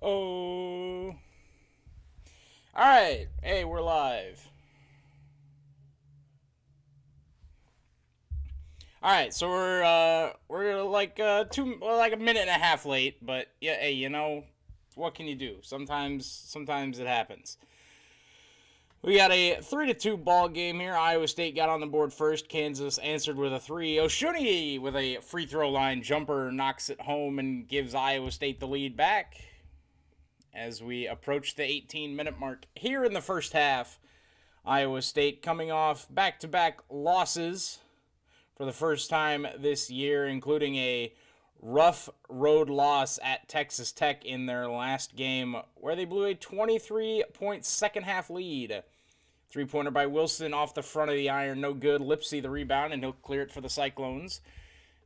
Oh. All right. Hey, we're live. All right, so we're like like a minute and a half late, but yeah, hey, what can you do? Sometimes it happens. We got a 3-2 ball game here. Iowa State got on the board first. Kansas answered with a 3. Oshuni with a free throw line jumper knocks it home and gives Iowa State the lead back as we approach the 18-minute mark here in the first half. Iowa State coming off back-to-back losses for the first time this year, including a rough road loss at Texas Tech in their last game, where they blew a 23-point second-half lead. Three-pointer by Wilson off the front of the iron, no good. Lipsey the rebound, and he'll clear it for the Cyclones.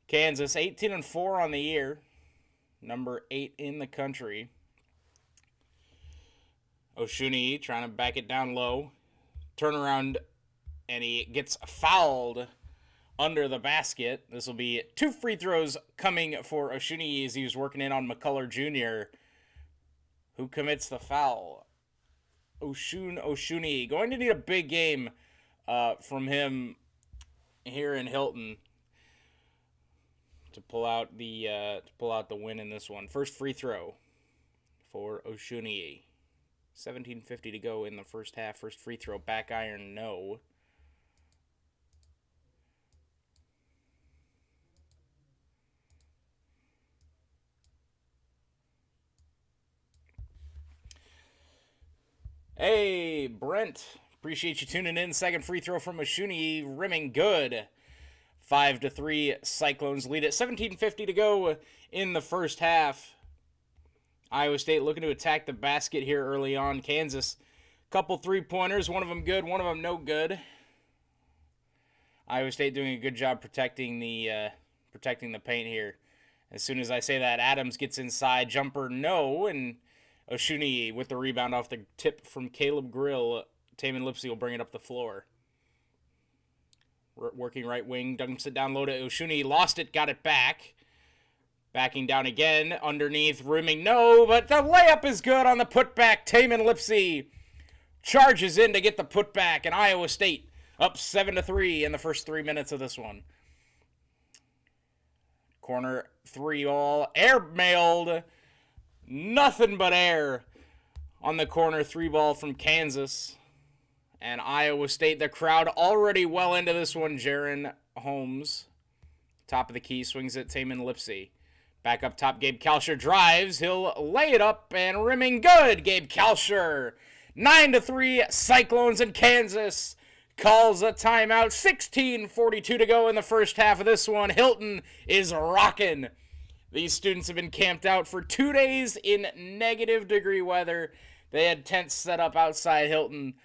Kansas 18-4 on the year, number 8 in the country. Oshuni trying to back it down low. Turnaround, and he gets fouled under the basket. This will be 2 free throws coming for Oshuni as he was working in on McCullough Jr., who commits the foul. Oshuni going to need a big game from him here in Hilton to pull out the win in this one. First free throw for Oshuni. 17:50 to go in the first half. First free throw, back iron, no. Hey, Brent. Appreciate you tuning in. Second free throw from Oshuni, rimming good. 5-3, Cyclones lead it. 17:50 to go in the first half. Iowa State looking to attack the basket here early on. Kansas, couple three-pointers. One of them good, one of them no good. Iowa State doing a good job protecting the paint here. As soon as I say that, Adams gets inside. Jumper, no, and Oshuni with the rebound off the tip from Caleb Grill. Taman Lipsey will bring it up the floor. Working right wing, dumps it down low to Oshuni. Lost it, got it back. Backing down again, underneath, rimming, no, but the layup is good on the putback. Taman Lipsey charges in to get the putback, and Iowa State up 7-3 in the first 3 minutes of this one. Corner 3 ball, air mailed. Nothing but air on the corner 3 ball from Kansas. And Iowa State, the crowd already well into this one. Jaron Holmes, top of the key, swings it. Taman Lipsey. Back up top, Gabe Kalsher drives. He'll lay it up and rimming good. Gabe Kalsher. 9-3, Cyclones in Kansas calls a timeout. 16:42 to go in the first half of this one. Hilton is rocking. These students have been camped out for 2 days in negative degree weather. They had tents set up outside Hilton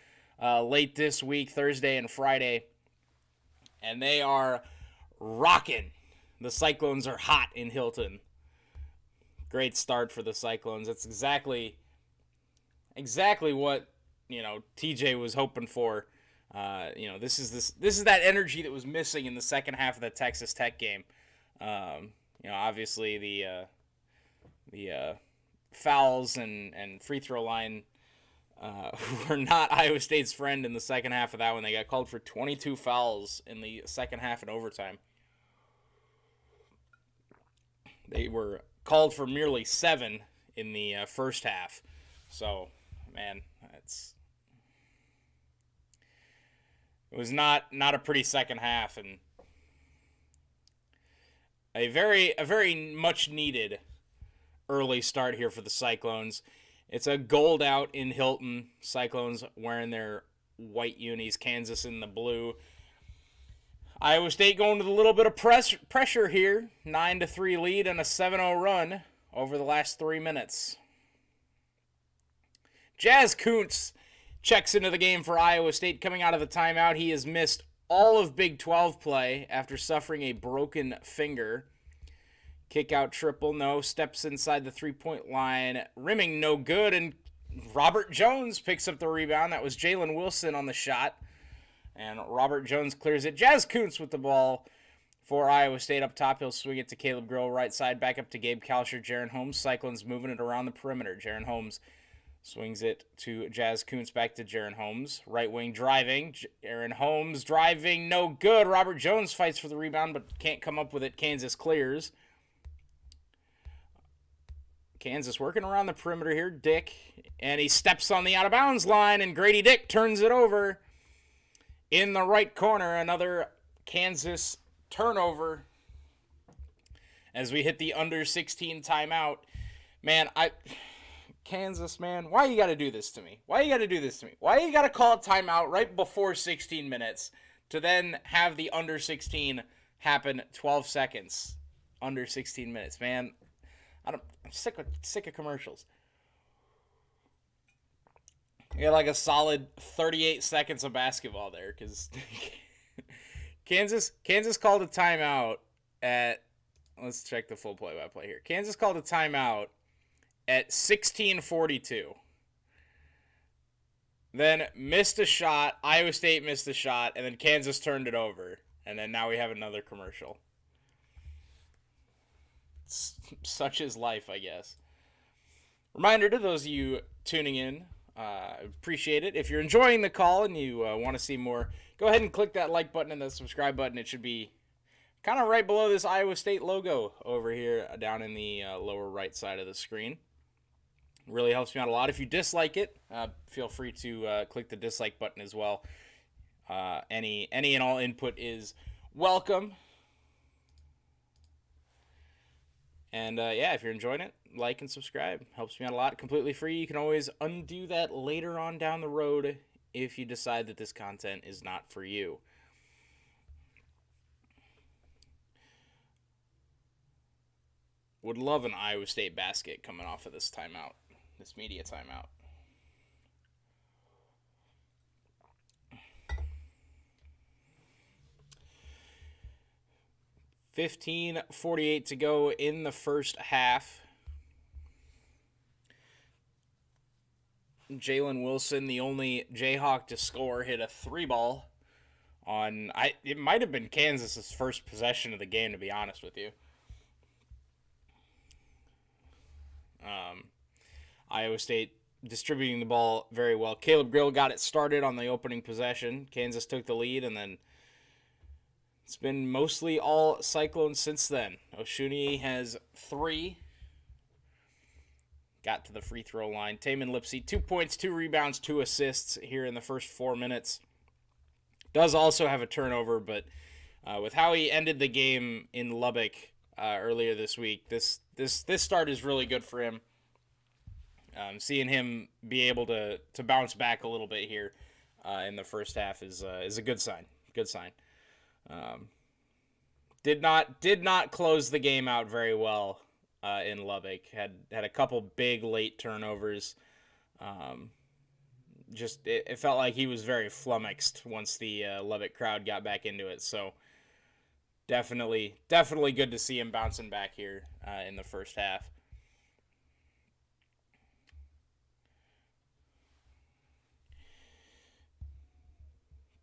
late this week, Thursday and Friday. And they are rocking. The Cyclones are hot in Hilton. Great start for the Cyclones. That's exactly what, TJ was hoping for. This is that energy that was missing in the second half of the Texas Tech game. Obviously the fouls and free throw line were not Iowa State's friend in the second half of that one. They got called for 22 fouls in the second half in overtime. They were called for merely 7 in the first half. So, man, it was not a pretty second half, and a very much needed early start here for the Cyclones. It's a gold out in Hilton. Cyclones wearing their white unis, Kansas in the blue. Iowa State going with a little bit of pressure here. 9-3 lead and a 7-0 run over the last 3 minutes. Jazz Kuntz checks into the game for Iowa State coming out of the timeout. He has missed all of Big 12 play after suffering a broken finger. Kick out triple, no. Steps inside the three-point line. Rimming, no good. And Robert Jones picks up the rebound. That was Jalen Wilson on the shot. And Robert Jones clears it. Jazz Kuntz with the ball for Iowa State up top. He'll swing it to Caleb Grill, right side, back up to Gabe Kalsher. Jaron Holmes, Cyclones moving it around the perimeter. Jaron Holmes swings it to Jazz Kuntz, back to Jaron Holmes. Right wing driving. Jaron Holmes driving, no good. Robert Jones fights for the rebound, but can't come up with it. Kansas clears. Kansas working around the perimeter here. Dick, and he steps on the out-of-bounds line, and Grady Dick turns it over in the right corner. Another Kansas turnover as we hit the under 16 timeout. Man, Kansas, man, why you got to do this to me? Why you got to do this to me? Why you got to call a timeout right before 16 minutes to then have the under 16 happen 12 seconds? Under 16 minutes, man. I'm sick of commercials. You got like a solid 38 seconds of basketball there, because Kansas called a timeout at, let's check the full play-by-play here. Kansas called a timeout at 16:42. Then missed a shot. Iowa State missed a shot, and then Kansas turned it over. And then now we have another commercial. Such is life, I guess. Reminder to those of you tuning in, appreciate it. If you're enjoying the call and you want to see more, go ahead and click that like button and the subscribe button. It should be kind of right below this Iowa State logo over here down in the lower right side of the screen. Really helps me out a lot. If you dislike it, feel free to click the dislike button as well. Any and all input is welcome. And yeah, if you're enjoying it, like and subscribe. Helps me out a lot. Completely free. You can always undo that later on down the road if you decide that this content is not for you. Would love an Iowa State basket coming off of this timeout, this media timeout. $15:48 to go in the first half. Jalen Wilson, the only Jayhawk to score, hit a 3-ball on, it might have been Kansas's first possession of the game, to be honest with you. Iowa State distributing the ball very well. Caleb Grill got it started on the opening possession. Kansas took the lead, and then it's been mostly all Cyclones since then. Oshuni has 3. Got to the free throw line. Taman Lipsey, 2 points, 2 rebounds, 2 assists here in the first 4 minutes. Does also have a turnover, but with how he ended the game in Lubbock earlier this week, this start is really good for him. Seeing him be able to bounce back a little bit here in the first half is a good sign. Good sign. Did not close the game out very well in Lubbock. Had a couple big late turnovers. It felt like he was very flummoxed once the Lubbock crowd got back into it. So definitely good to see him bouncing back here in the first half.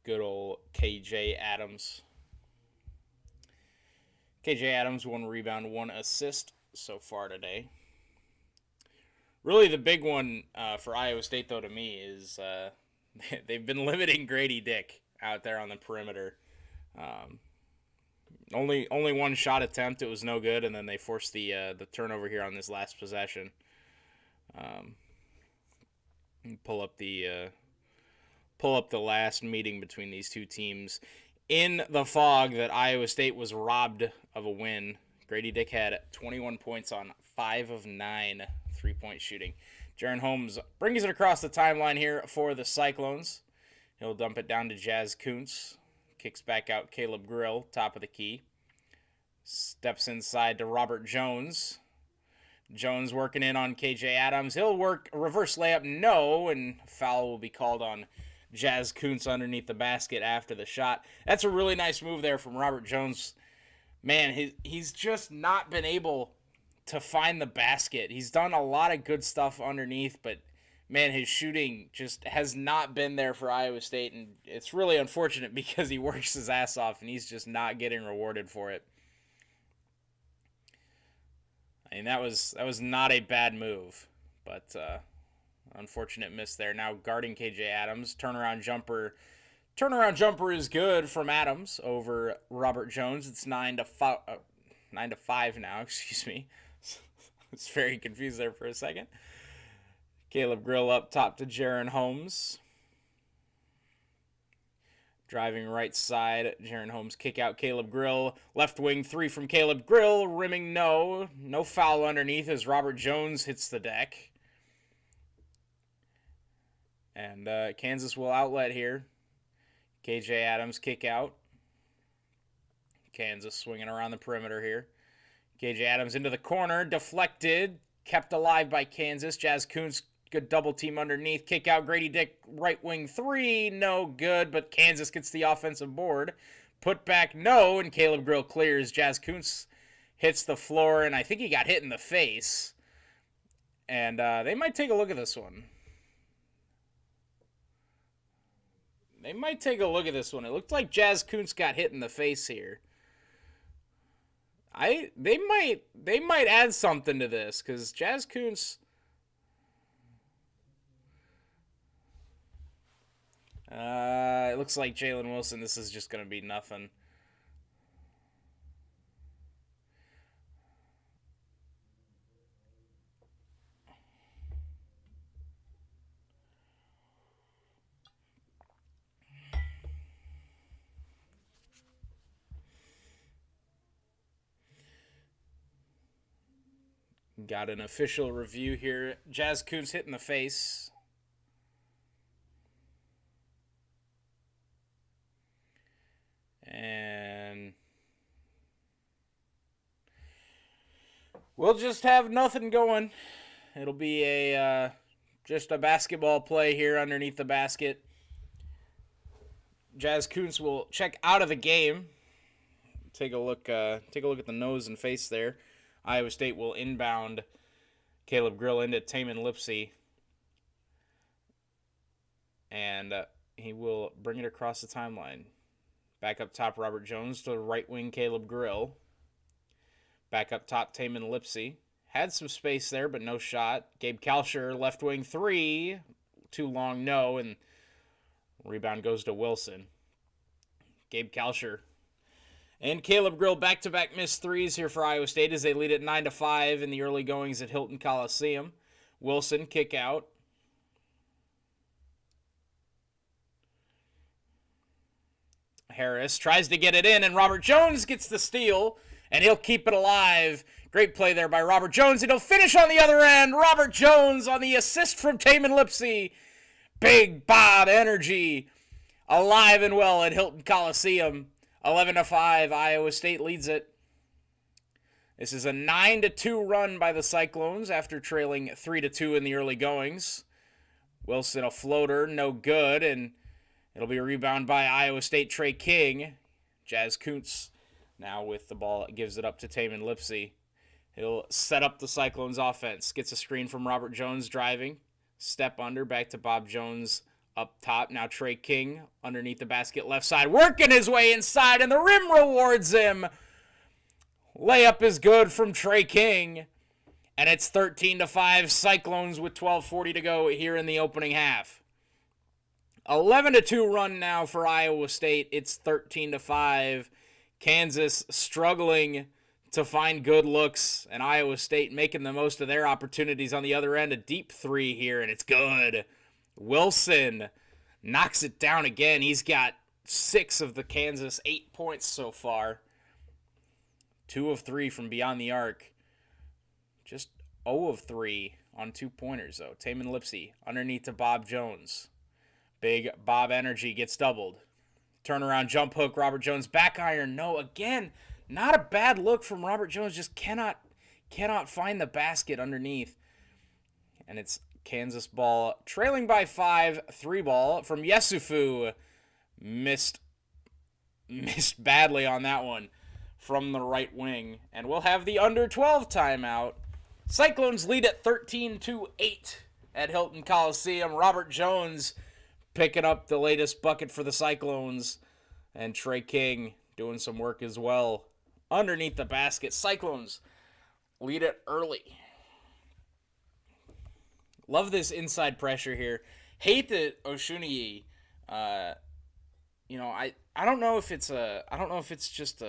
Good old KJ Adams. KJ Adams, 1 rebound, 1 assist so far today. Really the big one for Iowa State, though, to me, is they've been limiting Grady Dick out there on the perimeter. Only 1 shot attempt. It was no good, and then they forced the turnover here on this last possession. Pull up the last meeting between these two teams in the fog that Iowa State was robbed of a win. Grady Dick had 21 points on 5 of 9 3-point shooting. Jaron Holmes brings it across the timeline here for the Cyclones. He'll dump it down to Jazz Kuntz. Kicks back out Caleb Grill, top of the key. Steps inside to Robert Jones. Jones working in on KJ Adams. He'll work a reverse layup, no, and foul will be called on Jazz Kuntz underneath the basket after the shot. That's a really nice move there from Robert Jones. Man, he's just not been able to find the basket. He's done a lot of good stuff underneath, but man, his shooting just has not been there for Iowa State, and it's really unfortunate because he works his ass off, and he's just not getting rewarded for it. I mean, that was not a bad move, but unfortunate miss there. Now guarding KJ Adams, turnaround jumper is good from Adams over Robert Jones. It's 9-5 now. Excuse me. I was very confused there for a second. Caleb Grill up top to Jaron Holmes. Driving right side, Jaron Holmes kick out Caleb Grill. Left wing three from Caleb Grill. Rimming no. No foul underneath as Robert Jones hits the deck. And Kansas will outlet here. KJ Adams kick out. Kansas swinging around the perimeter here. KJ Adams into the corner. Deflected. Kept alive by Kansas. Jazz Kuntz, good double team underneath. Kick out Grady Dick, right wing three. No good, but Kansas gets the offensive board. Put back no, and Caleb Grill clears. Jazz Kuntz hits the floor, and I think he got hit in the face. And they might take a look at this one. They might take a look at this one. It looked like Jazz Kuntz got hit in the face here. They might add something to this because Jazz Kuntz. It looks like Jalen Wilson. This is just going to be nothing. Got an official review here. Jazz Kuntz hit in the face. And we'll just have nothing going. It'll be a just a basketball play here underneath the basket. Jazz Kuntz will check out of the game. Take a look at the nose and face there. Iowa State will inbound Caleb Grill into Tamin Lipsey. And he will bring it across the timeline. Back up top, Robert Jones to right wing Caleb Grill. Back up top, Tamin Lipsey. Had some space there, but no shot. Gabe Kalsher, left wing three. Too long, no. And rebound goes to Wilson. Gabe Kalsher and Caleb Grill back-to-back missed threes here for Iowa State as they lead at 9-5 in the early goings at Hilton Coliseum. Wilson kick out. Harris tries to get it in, and Robert Jones gets the steal, and he'll keep it alive. Great play there by Robert Jones, and he'll finish on the other end. Robert Jones on the assist from Tamin Lipsey. Big Bob energy alive and well at Hilton Coliseum. 11-5, Iowa State leads it. This is a 9-2 run by the Cyclones after trailing 3-2 in the early goings. Wilson a floater, no good, and it'll be a rebound by Iowa State Trey King. Jazz Kuntz now with the ball, gives it up to Tamin Lipsey. He'll set up the Cyclones offense. Gets a screen from Robert Jones driving. Step under, back to Bob Jones up top. Now Trey King underneath the basket left side. Working his way inside, and the rim rewards him. Layup is good from Trey King. And it's 13-5 Cyclones with 12:40 to go here in the opening half. 11-2 run now for Iowa State. It's 13-5. Kansas struggling to find good looks, and Iowa State making the most of their opportunities on the other end. A deep three here, and it's good. Wilson knocks it down again. He's got 6 of the Kansas 8 points so far. 2 of 3 from beyond the arc. Just 0 of 3 on 2-pointers, though. Tamin Lipsey underneath to Bob Jones. Big Bob energy gets doubled. Turnaround jump hook. Robert Jones back iron. No, again, not a bad look from Robert Jones. Just cannot find the basket underneath. And it's Kansas ball trailing by 5. 3 ball from Yesufu. Missed badly on that one from the right wing. And we'll have the under 12 timeout. Cyclones lead at 13-8 at Hilton Coliseum. Robert Jones picking up the latest bucket for the Cyclones, and Trey King doing some work as well underneath the basket. Cyclones lead it early. Love this inside pressure here. Hate that Oshuniyi, I don't know if it's just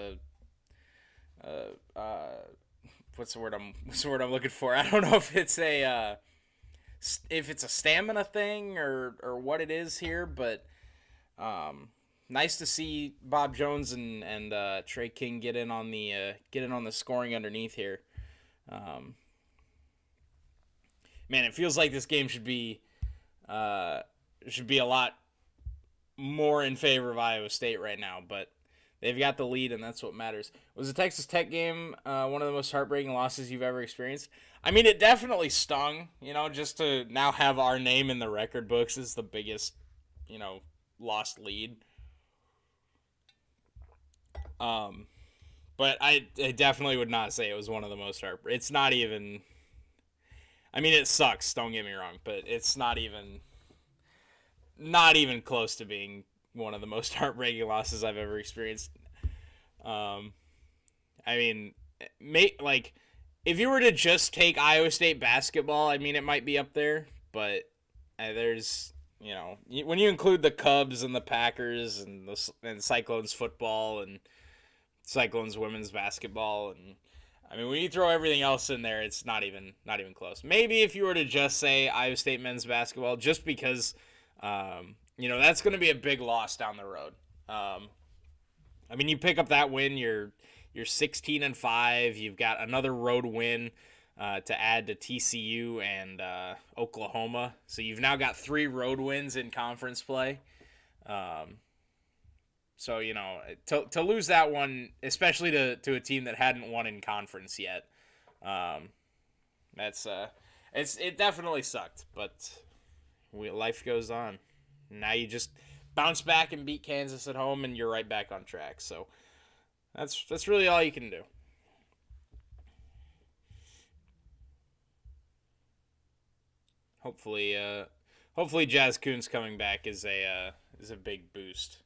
what's the word I'm looking for? I don't know if it's a stamina thing or what it is here, but nice to see Bob Jones and Trey King get in on the scoring underneath here. Man, it feels like this game should be a lot more in favor of Iowa State right now, but they've got the lead, and that's what matters. Was the Texas Tech game one of the most heartbreaking losses you've ever experienced? I mean, it definitely stung, just to now have our name in the record books is the biggest, lost lead. But I definitely would not say it was one of the most heartbreaking. It's not even... I mean, it sucks, don't get me wrong, but it's not even close to being one of the most heartbreaking losses I've ever experienced. I mean, if you were to just take Iowa State basketball, I mean, it might be up there, but there's, when you include the Cubs and the Packers and Cyclones football and Cyclones women's basketball, and I mean, when you throw everything else in there, it's not even close. Maybe if you were to just say Iowa State men's basketball, just because, that's going to be a big loss down the road. I mean, you pick up that win, you're 16-5. You've got another road win to add to TCU and Oklahoma. So you've now got 3 road wins in conference play. So, to lose that one, especially to a team that hadn't won in conference yet, it definitely sucked. But life goes on. Now you just bounce back and beat Kansas at home, and you're right back on track. So that's really all you can do. Hopefully Jazz Kuhn's coming back is a big boost.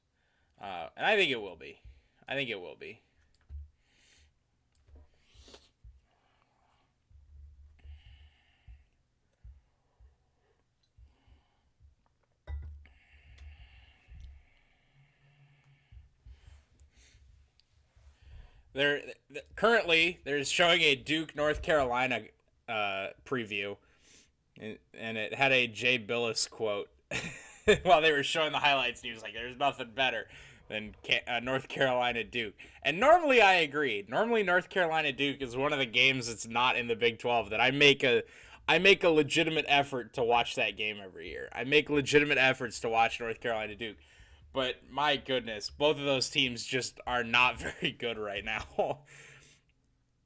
And I think it will be. Currently they're showing a Duke North Carolina preview, and it had a Jay Billis quote while they were showing the highlights, and he was like, "There's nothing better than North Carolina Duke." And normally I agree. Normally North Carolina Duke is one of the games that's not in the Big 12 that I make a legitimate effort to watch that game every year. I make legitimate efforts to watch North Carolina Duke. But my goodness, both of those teams just are not very good right now.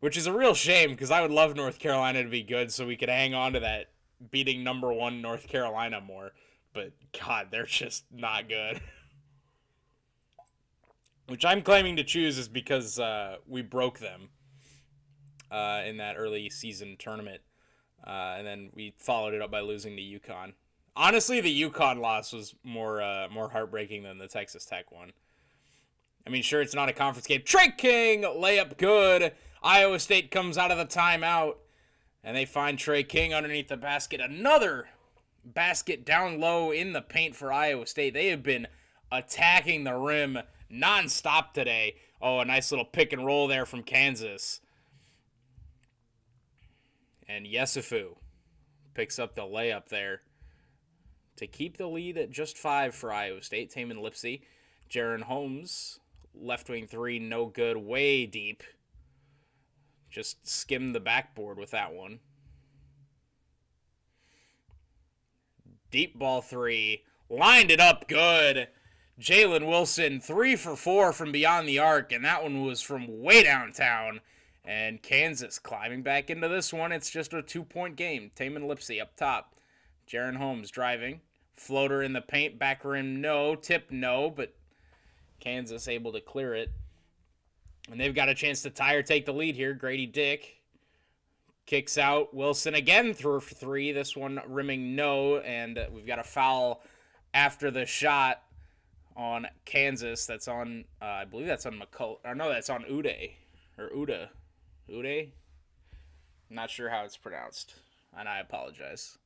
Which is a real shame, because I would love North Carolina to be good so we could hang on to that beating number 1 North Carolina more. But God, they're just not good. Which I'm claiming to choose is because we broke them in that early season tournament. And then we followed it up by losing to UConn. Honestly, the UConn loss was more heartbreaking than the Texas Tech one. I mean, sure, it's not a conference game. Trey King, layup good. Iowa State comes out of the timeout, and they find Trey King underneath the basket. Another basket down low in the paint for Iowa State. They have been attacking the rim nonstop today. Oh, a nice little pick and roll there from Kansas. And Yesufu picks up the layup there to keep the lead at just 5 for Iowa State. Taman Lipsey. Jaron Holmes, left wing 3, no good, way deep. Just skimmed the backboard with that one. Deep ball 3, lined it up good. Jalen Wilson, 3 for 4 from beyond the arc, and that one was from way downtown. And Kansas climbing back into this one. It's just a 2-point game. Taman Lipsey up top. Jaron Holmes driving. Floater in the paint. Back rim, no. Tip, no. But Kansas able to clear it. And they've got a chance to tie or take the lead here. Grady Dick Kicks out. Wilson again through for three. This one rimming no. And we've got a foul after the shot on Kansas. That's on, I believe that's on McCullough. Or no, that's on Uday. Or Uda. Uday? I'm not sure how it's pronounced. And I apologize.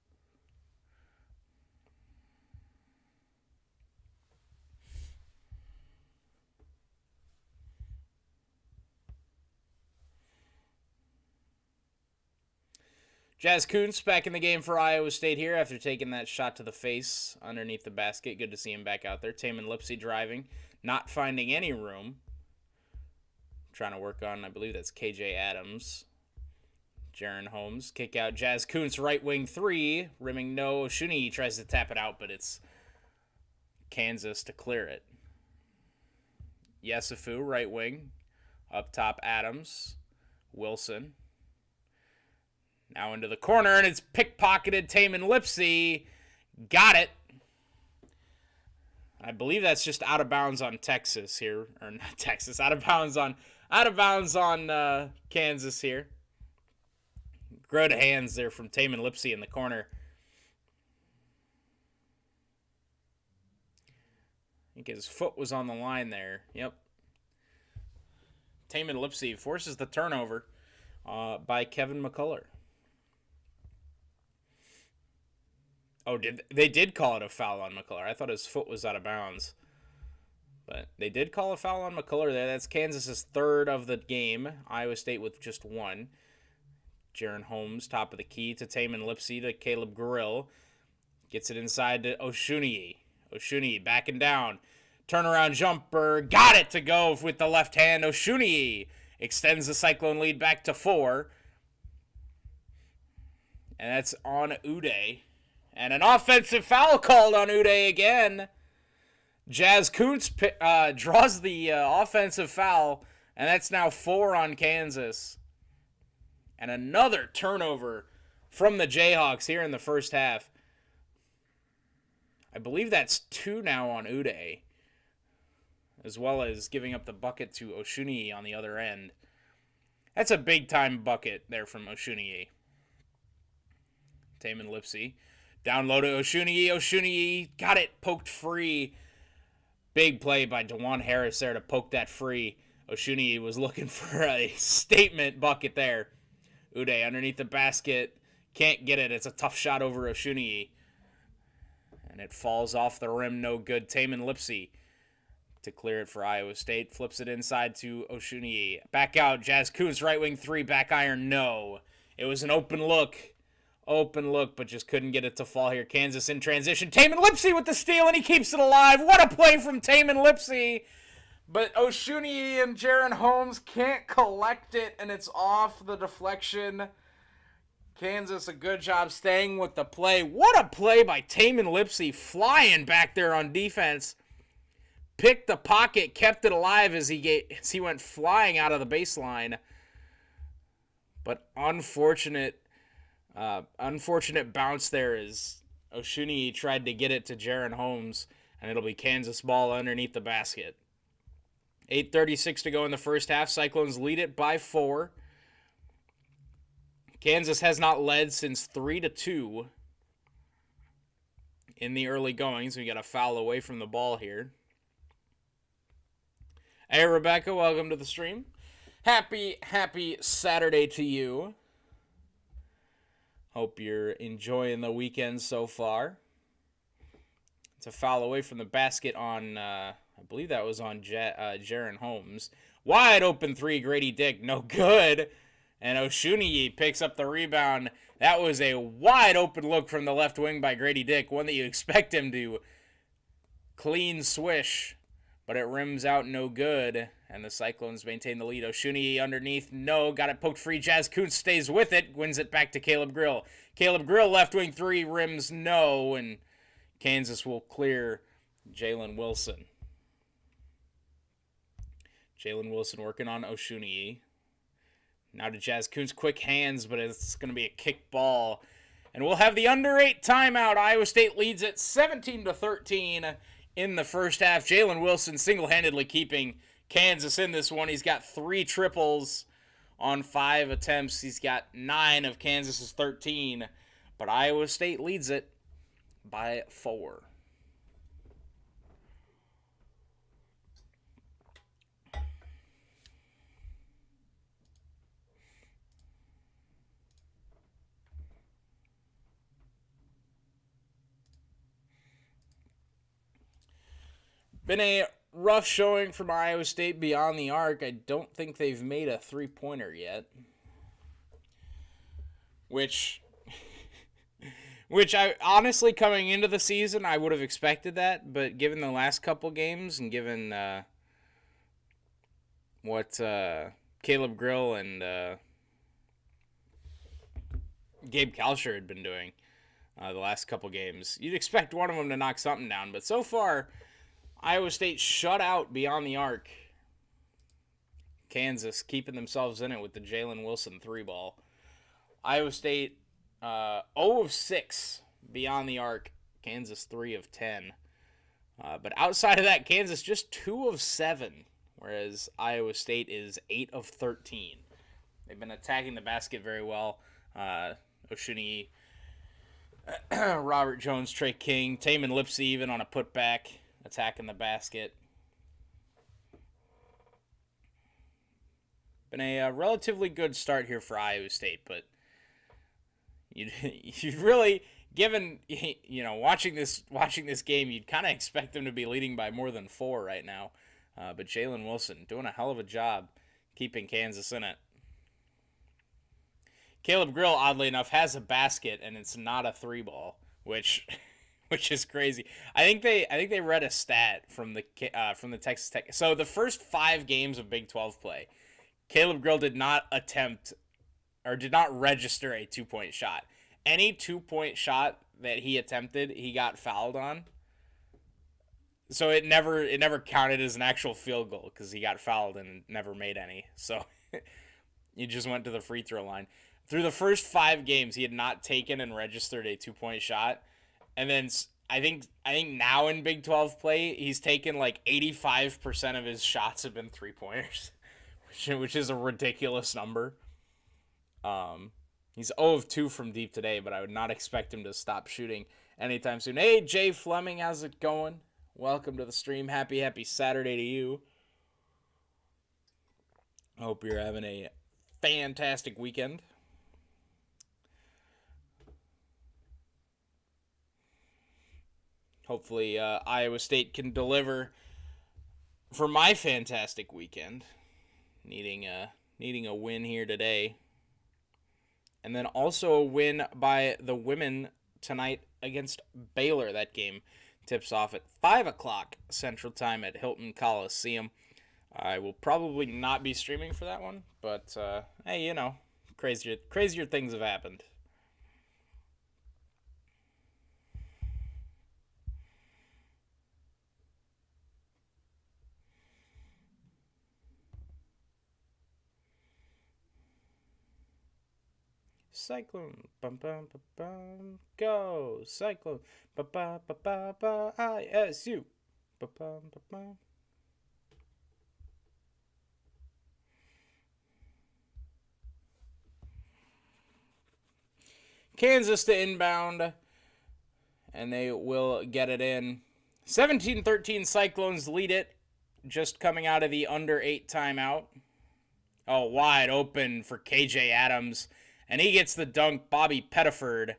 Jazz Kuntz back in the game for Iowa State here after taking that shot to the face underneath the basket. Good to see him back out there. Taman Lipsey driving, not finding any room. Trying to work on, I believe that's KJ Adams. Jaron Holmes, kick out. Jazz Kuntz, right wing three. Rimming no. Oshuni tries to tap it out, but it's Kansas to clear it. Yesufu, right wing. Up top, Adams. Wilson. Now into the corner, and it's pickpocketed. Taman Lipsey got it. I believe that's just out of bounds on Texas here, or not Texas. Out of bounds on Kansas here. Good hands there from Taman Lipsey in the corner. I think his foot was on the line there. Yep. Taman Lipsey forces the turnover by Kevin McCullough. Oh, they did call it a foul on McCullough. I thought his foot was out of bounds. But they did call a foul on McCullough there. That's Kansas' third of the game. Iowa State with just one. Jaron Holmes, top of the key to Taman Lipsey to Caleb Grill. Gets it inside to Oshuni. Oshuni backing down. Turnaround jumper. Got it to go with the left hand. Oshuni extends the Cyclone lead back to 4. And that's on Uday. And an offensive foul called on Uday again. Jazz Kuntz draws the offensive foul, and that's now 4 on Kansas. And another turnover from the Jayhawks here in the first half. I believe that's 2 now on Uday, as well as giving up the bucket to Oshuni on the other end. That's a big-time bucket there from Oshuni. Taman Lipsey. Down low to Oshuni. Oshuni got it poked free. Big play by DeJuan Harris there to poke that free. Oshuni was looking for a statement bucket there. Uday underneath the basket. Can't get it. It's a tough shot over Oshuni. And it falls off the rim. No good. Taman Lipsey to clear it for Iowa State. Flips it inside to Oshuni. Back out. Jazz Kuntz, right wing 3. Back iron. No. It was an open look. Open look, but just couldn't get it to fall here. Kansas in transition. Taman Lipsey with the steal, and he keeps it alive. What a play from Taman Lipsey. But Oshuni and Jaron Holmes can't collect it, and it's off the deflection. Kansas, a good job staying with the play. What a play by Taman Lipsey, flying back there on defense. Picked the pocket, kept it alive as he went flying out of the baseline. But unfortunate bounce there as Oshuni tried to get it to Jaron Holmes, and it'll be Kansas ball underneath the basket. 8:36 to go in the first half. Cyclones lead it by 4. Kansas has not led since 3-2 in the early goings. We got a foul away from the ball here. Hey, Rebecca, welcome to the stream. Happy Saturday to you. Hope you're enjoying the weekend so far. It's a foul away from the basket on, I believe that was on Jaron Holmes. Wide open 3, Grady Dick, no good. And Oshuni picks up the rebound. That was a wide open look from the left wing by Grady Dick, one that you expect him to clean swish, but it rims out no good. And the Cyclones maintain the lead. Oshuni underneath, no, got it poked free. Jazz Kuntz stays with it, wins it back to Caleb Grill. Caleb Grill, left wing 3, rims no, and Kansas will clear Jalen Wilson. Jalen Wilson working on Oshuni. Now to Jazz Kuntz, quick hands, but it's going to be a kick ball. And we'll have the under 8 timeout. Iowa State leads it 17-13 in the first half. Jalen Wilson single-handedly keeping Kansas in this one. He's got 3 triples on 5 attempts. He's got 9 of Kansas's 13, but Iowa State leads it by 4. Been a rough showing from Iowa State beyond the arc. I don't think they've made a three-pointer yet. Which I honestly, coming into the season, I would have expected that. But given the last couple games and given what Caleb Grill and Gabe Kalsher had been doing the last couple games, you'd expect one of them to knock something down. But so far, Iowa State shut out beyond the arc. Kansas keeping themselves in it with the Jalen Wilson 3-ball. Iowa State 0 of 6 beyond the arc. Kansas 3 of 10. But outside of that, Kansas just 2 of 7, whereas Iowa State is 8 of 13. They've been attacking the basket very well. Oshuni, Robert Jones, Trey King, Taman Lipsey even on a putback, attacking the basket. Been a relatively good start here for Iowa State, but you'd really, given, watching this game, you'd kind of expect them to be leading by more than 4 right now. But Jalen Wilson doing a hell of a job keeping Kansas in it. Caleb Grill, oddly enough, has a basket, and it's not a 3-ball, which is crazy. I think they read a stat from the Texas Tech. So the first 5 games of Big 12 play, Caleb Grill did not attempt or did not register a 2-point shot. Any 2-point shot that he attempted, he got fouled on. So it never counted as an actual field goal because he got fouled and never made any. So he just went to the free throw line. Through the first 5 games, he had not taken and registered a 2-point shot. And then I think now in Big 12 play, he's taken like 85% of his shots have been 3-pointers, which is a ridiculous number. He's 0 of 2 from deep today, but I would not expect him to stop shooting anytime soon. Hey, Jay Fleming, how's it going? Welcome to the stream. Happy Saturday to you. I hope you're having a fantastic weekend. Hopefully, Iowa State can deliver for my fantastic weekend. Needing a win here today. And then also a win by the women tonight against Baylor. That game tips off at 5 o'clock Central Time at Hilton Coliseum. I will probably not be streaming for that one, but hey, crazier things have happened. Cyclone, bum bum bum bum, go Cyclone, ba ba ba ba ba, ISU, ba bum ba bum. Kansas to inbound, and they will get it in. 17-13 Cyclones lead it, just coming out of the under 8 timeout. Oh, wide open for KJ Adams. And he gets the dunk. Bobby Pettiford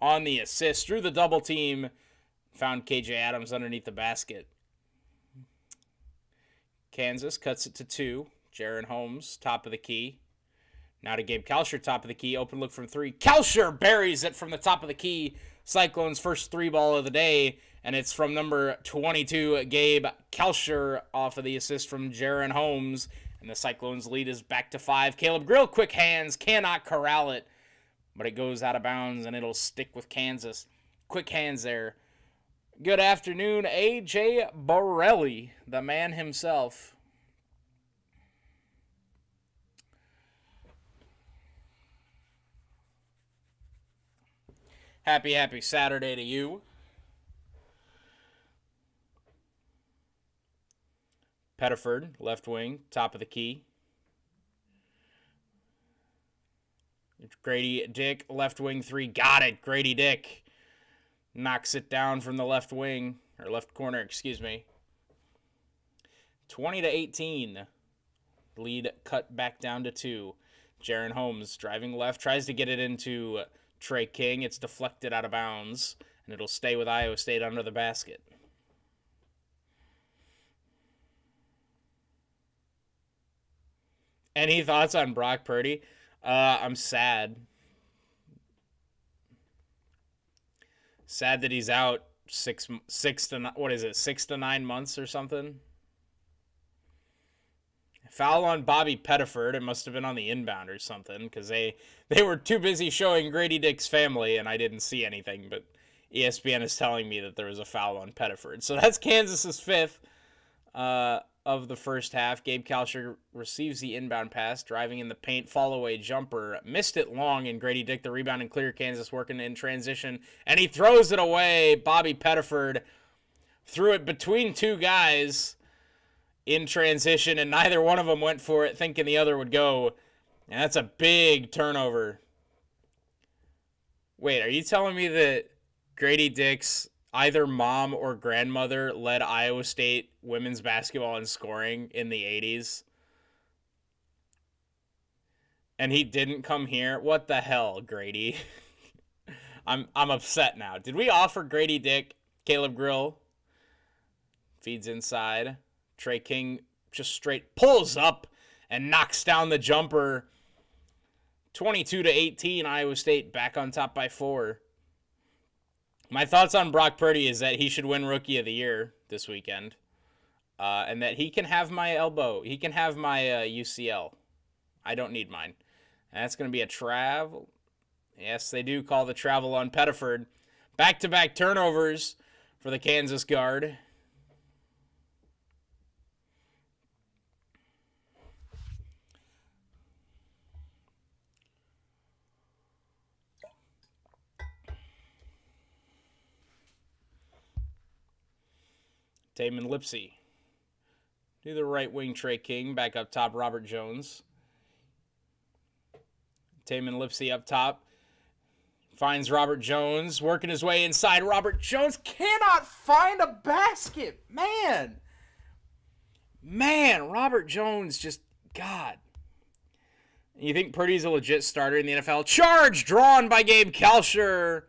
on the assist. Drew the double team. Found KJ Adams underneath the basket. Kansas cuts it to 2. Jaron Holmes, top of the key. Now to Gabe Kalsher, top of the key. Open look from 3. Kalsher buries it from the top of the key. Cyclones' first 3-ball of the day. And it's from number 22, Gabe Kalsher, off of the assist from Jaron Holmes. And the Cyclones' lead is back to 5. Caleb Grill, quick hands, cannot corral it. But it goes out of bounds, and it'll stick with Kansas. Quick hands there. Good afternoon, A.J. Borelli, the man himself. Happy Saturday to you. Pettiford, left wing, top of the key. Grady Dick, left wing three. Got it. Grady Dick knocks it down from the left wing, or left corner, excuse me. 20-18. Lead cut back down to 2. Jaron Holmes driving left, tries to get it into Trey King. It's deflected out of bounds, and it'll stay with Iowa State under the basket. Any thoughts on Brock Purdy? I'm sad. Sad that he's out 6 to 9 months or something. Foul on Bobby Pettiford. It must have been on the inbound or something, because they were too busy showing Grady Dick's family, and I didn't see anything, but ESPN is telling me that there was a foul on Pettiford. So that's Kansas's 5th of the first half. Gabe Kalsher receives the inbound pass, driving in the paint, fall-away jumper. Missed it long, and Grady Dick, the rebound and clear. Kansas working in transition, and he throws it away. Bobby Pettiford threw it between two guys in transition, and neither one of them went for it, thinking the other would go. And that's a big turnover. Wait, are you telling me that Grady Dick's either mom or grandmother led Iowa State women's basketball in scoring in the 80s? And he didn't come here? What the hell, Grady? I'm upset now. Did we offer Grady Dick Caleb Grill? Feeds inside. Trey King just straight pulls up and knocks down the jumper. 22-18, Iowa State back on top by 4. My thoughts on Brock Purdy is that he should win Rookie of the Year this weekend. And that he can have my elbow. He can have my UCL. I don't need mine. And that's going to be a travel. Yes, they do call the travel on Pettiford. Back-to-back turnovers for the Kansas guard. Taman Lipsey. To the right wing, Trey King. Back up top, Robert Jones. Taman Lipsey up top. Finds Robert Jones. Working his way inside. Robert Jones cannot find a basket. Man, Robert Jones just, God. You think Purdy's a legit starter in the NFL? Charge drawn by Gabe Kalsher.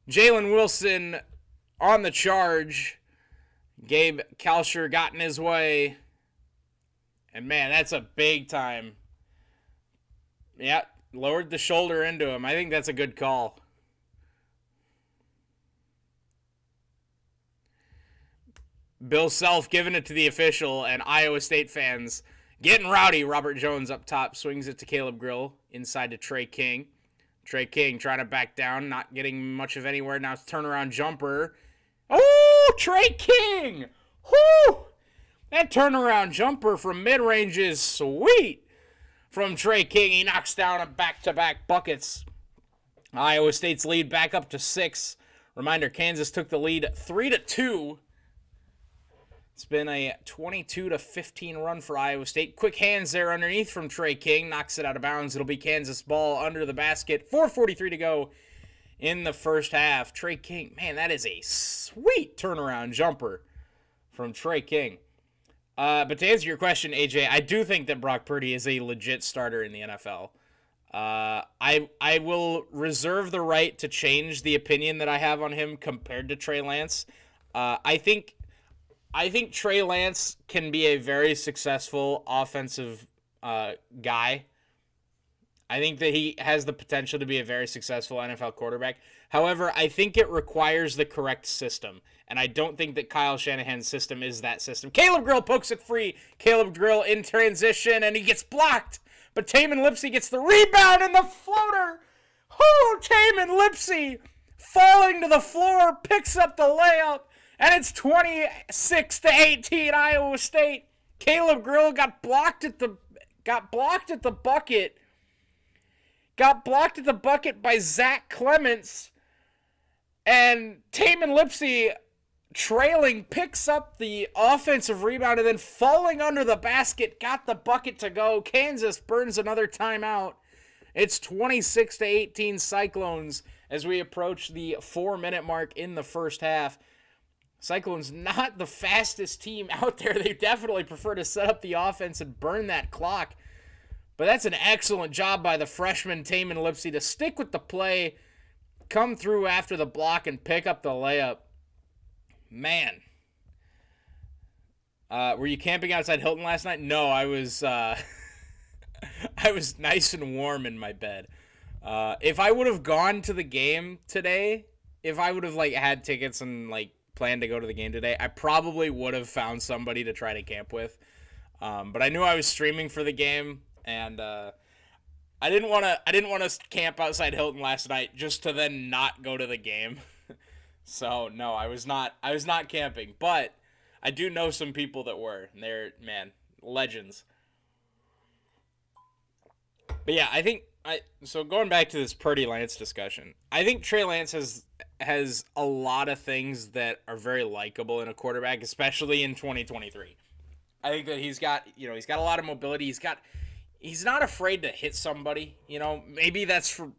Jalen Wilson on the charge. Gabe Kalsher got in his way. And, man, that's a big time. Yeah, lowered the shoulder into him. I think that's a good call. Bill Self giving it to the official, and Iowa State fans getting rowdy. Robert Jones up top swings it to Caleb Grill. Inside to Trey King. Trey King trying to back down, not getting much of anywhere. Now it's turnaround jumper. Oh, Trey King! Whoo! That turnaround jumper from mid-range is sweet from Trey King. He knocks down a back-to-back buckets. Iowa State's lead back up to 6. Reminder, Kansas took the lead 3-2. It's been a 22-15 run for Iowa State. Quick hands there underneath from Trey King. Knocks it out of bounds. It'll be Kansas ball under the basket. 4:43 to go in the first half. Trey King, man, that is a sweet turnaround jumper from Trey King. But to answer your question, AJ, I do think that Brock Purdy is a legit starter in the NFL. I will reserve the right to change the opinion that I have on him compared to Trey Lance. I think Trey Lance can be a very successful offensive guy. I think that he has the potential to be a very successful NFL quarterback. However, I think it requires the correct system. And I don't think that Kyle Shanahan's system is that system. Caleb Grill pokes it free. Caleb Grill in transition, and he gets blocked. But Taman Lipsey gets the rebound and the floater. Oh, Taman Lipsey falling to the floor, picks up the layup. And it's 26-18 Iowa State. Caleb Grill got blocked at the bucket. Got blocked at the bucket by Zach Clements. And Taman Lipsey, trailing, picks up the offensive rebound and then falling under the basket, got the bucket to go. Kansas burns another timeout It's 26-18 Cyclones as we approach the 4-minute mark in the first half. Cyclones not the fastest team out there. They definitely prefer to set up the offense and burn that clock. But that's an excellent job by the freshman Taman Lipsey to stick with the play, come through after the block, and pick up the layup. Man. Were you camping outside Hilton last night? No, I was I was nice and warm in my bed. If I would have gone to the game today, if I would have had tickets and planned to go to the game today, I probably would have found somebody to try to camp with. But I knew I was streaming for the game, and I didn't want to camp outside Hilton last night just to then not go to the game. So no, I was not camping, but I do know some people that were, and they're, man, legends. But yeah, I think so going back to this Purdy Lance discussion, I think Trey Lance has a lot of things that are very likable in a quarterback, especially in 2023. I think that he's got a lot of mobility. He's not afraid to hit somebody. Maybe that's for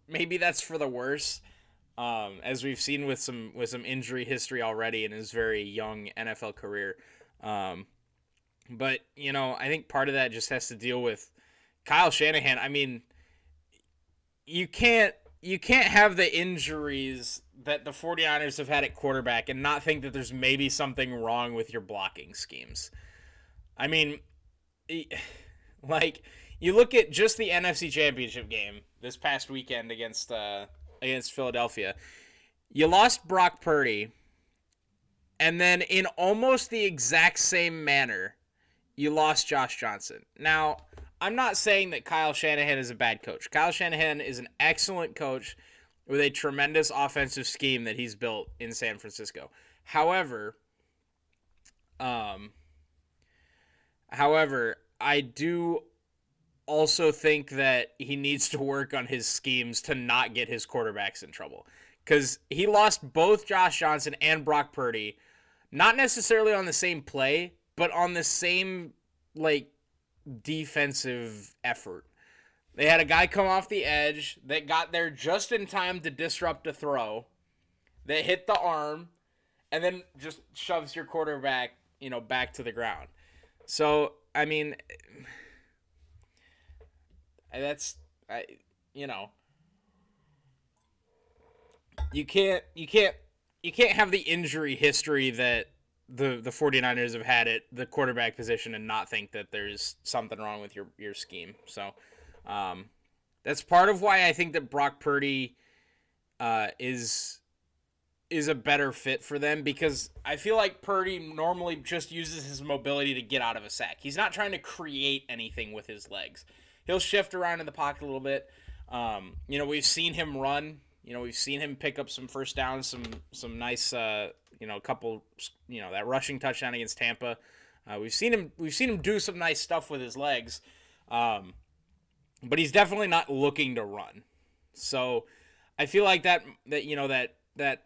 the worse. As we've seen with some injury history already in his very young NFL career. But I think part of that just has to deal with Kyle Shanahan. I mean, you can't have the injuries that the 49ers have had at quarterback and not think that there's maybe something wrong with your blocking schemes. I mean, you look at just the NFC Championship game this past weekend against Philadelphia. You lost Brock Purdy, and then in almost the exact same manner, you lost Josh Johnson. Now, I'm not saying that Kyle Shanahan is a bad coach. Kyle Shanahan is an excellent coach with a tremendous offensive scheme that he's built in San Francisco. However, I do also think that he needs to work on his schemes to not get his quarterbacks in trouble. Because he lost both Josh Johnson and Brock Purdy, not necessarily on the same play, but on the same, defensive effort. They had a guy come off the edge that got there just in time to disrupt a throw, that hit the arm, and then just shoves your quarterback, back to the ground. So, I mean, you can't have the injury history that the 49ers have had at the quarterback position and not think that there's something wrong with your scheme. So that's part of why I think that Brock Purdy is a better fit for them, because I feel like Purdy normally just uses his mobility to get out of a sack. He's not trying to create anything with his legs. He'll shift around in the pocket a little bit. We've seen him run. We've seen him pick up some first downs, some nice, couple, that rushing touchdown against Tampa. We've seen him do some nice stuff with his legs, but he's definitely not looking to run. So I feel like that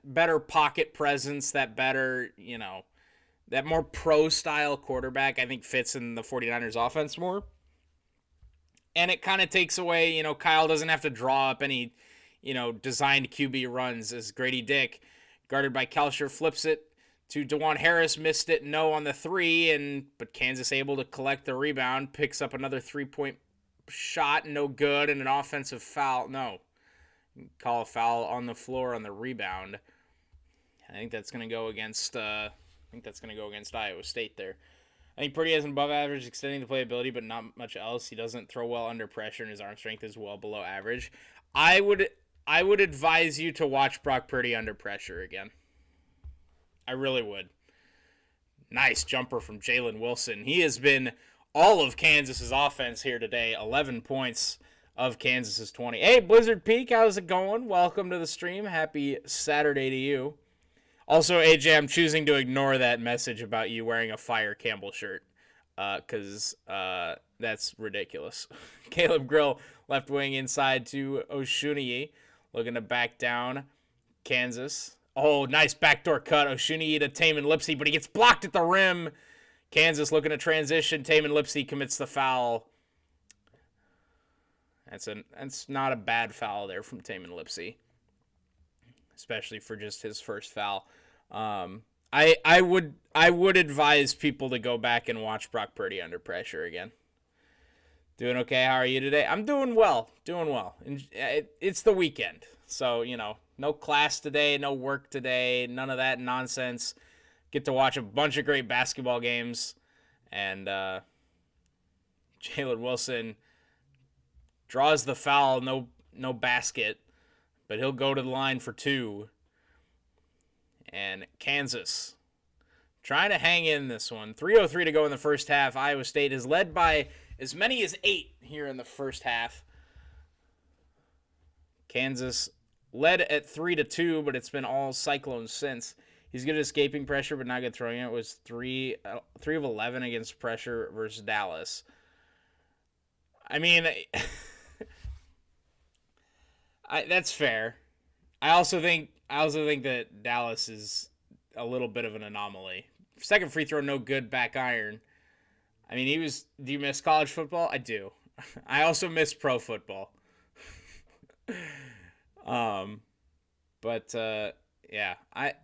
better pocket presence, that better, that more pro style quarterback, I think fits in the 49ers offense more. And it kind of takes away, Kyle doesn't have to draw up any, designed QB runs, as Grady Dick, guarded by Kelcher, flips it to DeJuan Harris, missed it, no on the 3, but Kansas able to collect the rebound, picks up another 3-point shot, no good, and an offensive foul. No, call a foul on the floor on the rebound. I think that's going to go against Iowa State there. I think Purdy has an above average extending the playability, but not much else. He doesn't throw well under pressure, and his arm strength is well below average. I would advise you to watch Brock Purdy under pressure again. I really would. Nice jumper from Jalen Wilson. He has been all of Kansas's offense here today. 11 points of Kansas's 20. Hey, Blizzard Peak, how's it going? Welcome to the stream. Happy Saturday to you. Also, AJ, I'm choosing to ignore that message about you wearing a Fire Campbell shirt, because that's ridiculous. Caleb Grill, left wing inside to Oshuniyi, looking to back down Kansas. Oh, nice backdoor cut. Oshuniyi to Taman Lipsey, but he gets blocked at the rim. Kansas looking to transition. Taman Lipsey commits the foul. That's not a bad foul there from Taman Lipsey, especially for just his first foul. I would advise people to go back and watch Brock Purdy under pressure again. Doing okay? How are you today? I'm doing well. It's the weekend, so no class today, no work today, none of that nonsense. Get to watch a bunch of great basketball games, and Jalen Wilson draws the foul, no basket, but he'll go to the line for 2. And Kansas trying to hang in this one. 3:03 to go in the first half. Iowa State is led by as many as 8 here in the first half. Kansas led at 3-2, but it's been all Cyclones since. He's good at escaping pressure, but not good throwing it. It was 3 of 11 against pressure versus Dallas. I mean, that's fair. I also think that Dallas is a little bit of an anomaly. Second free throw, no good, back iron. I mean, do you miss college football? I do. I also miss pro football. Yeah, I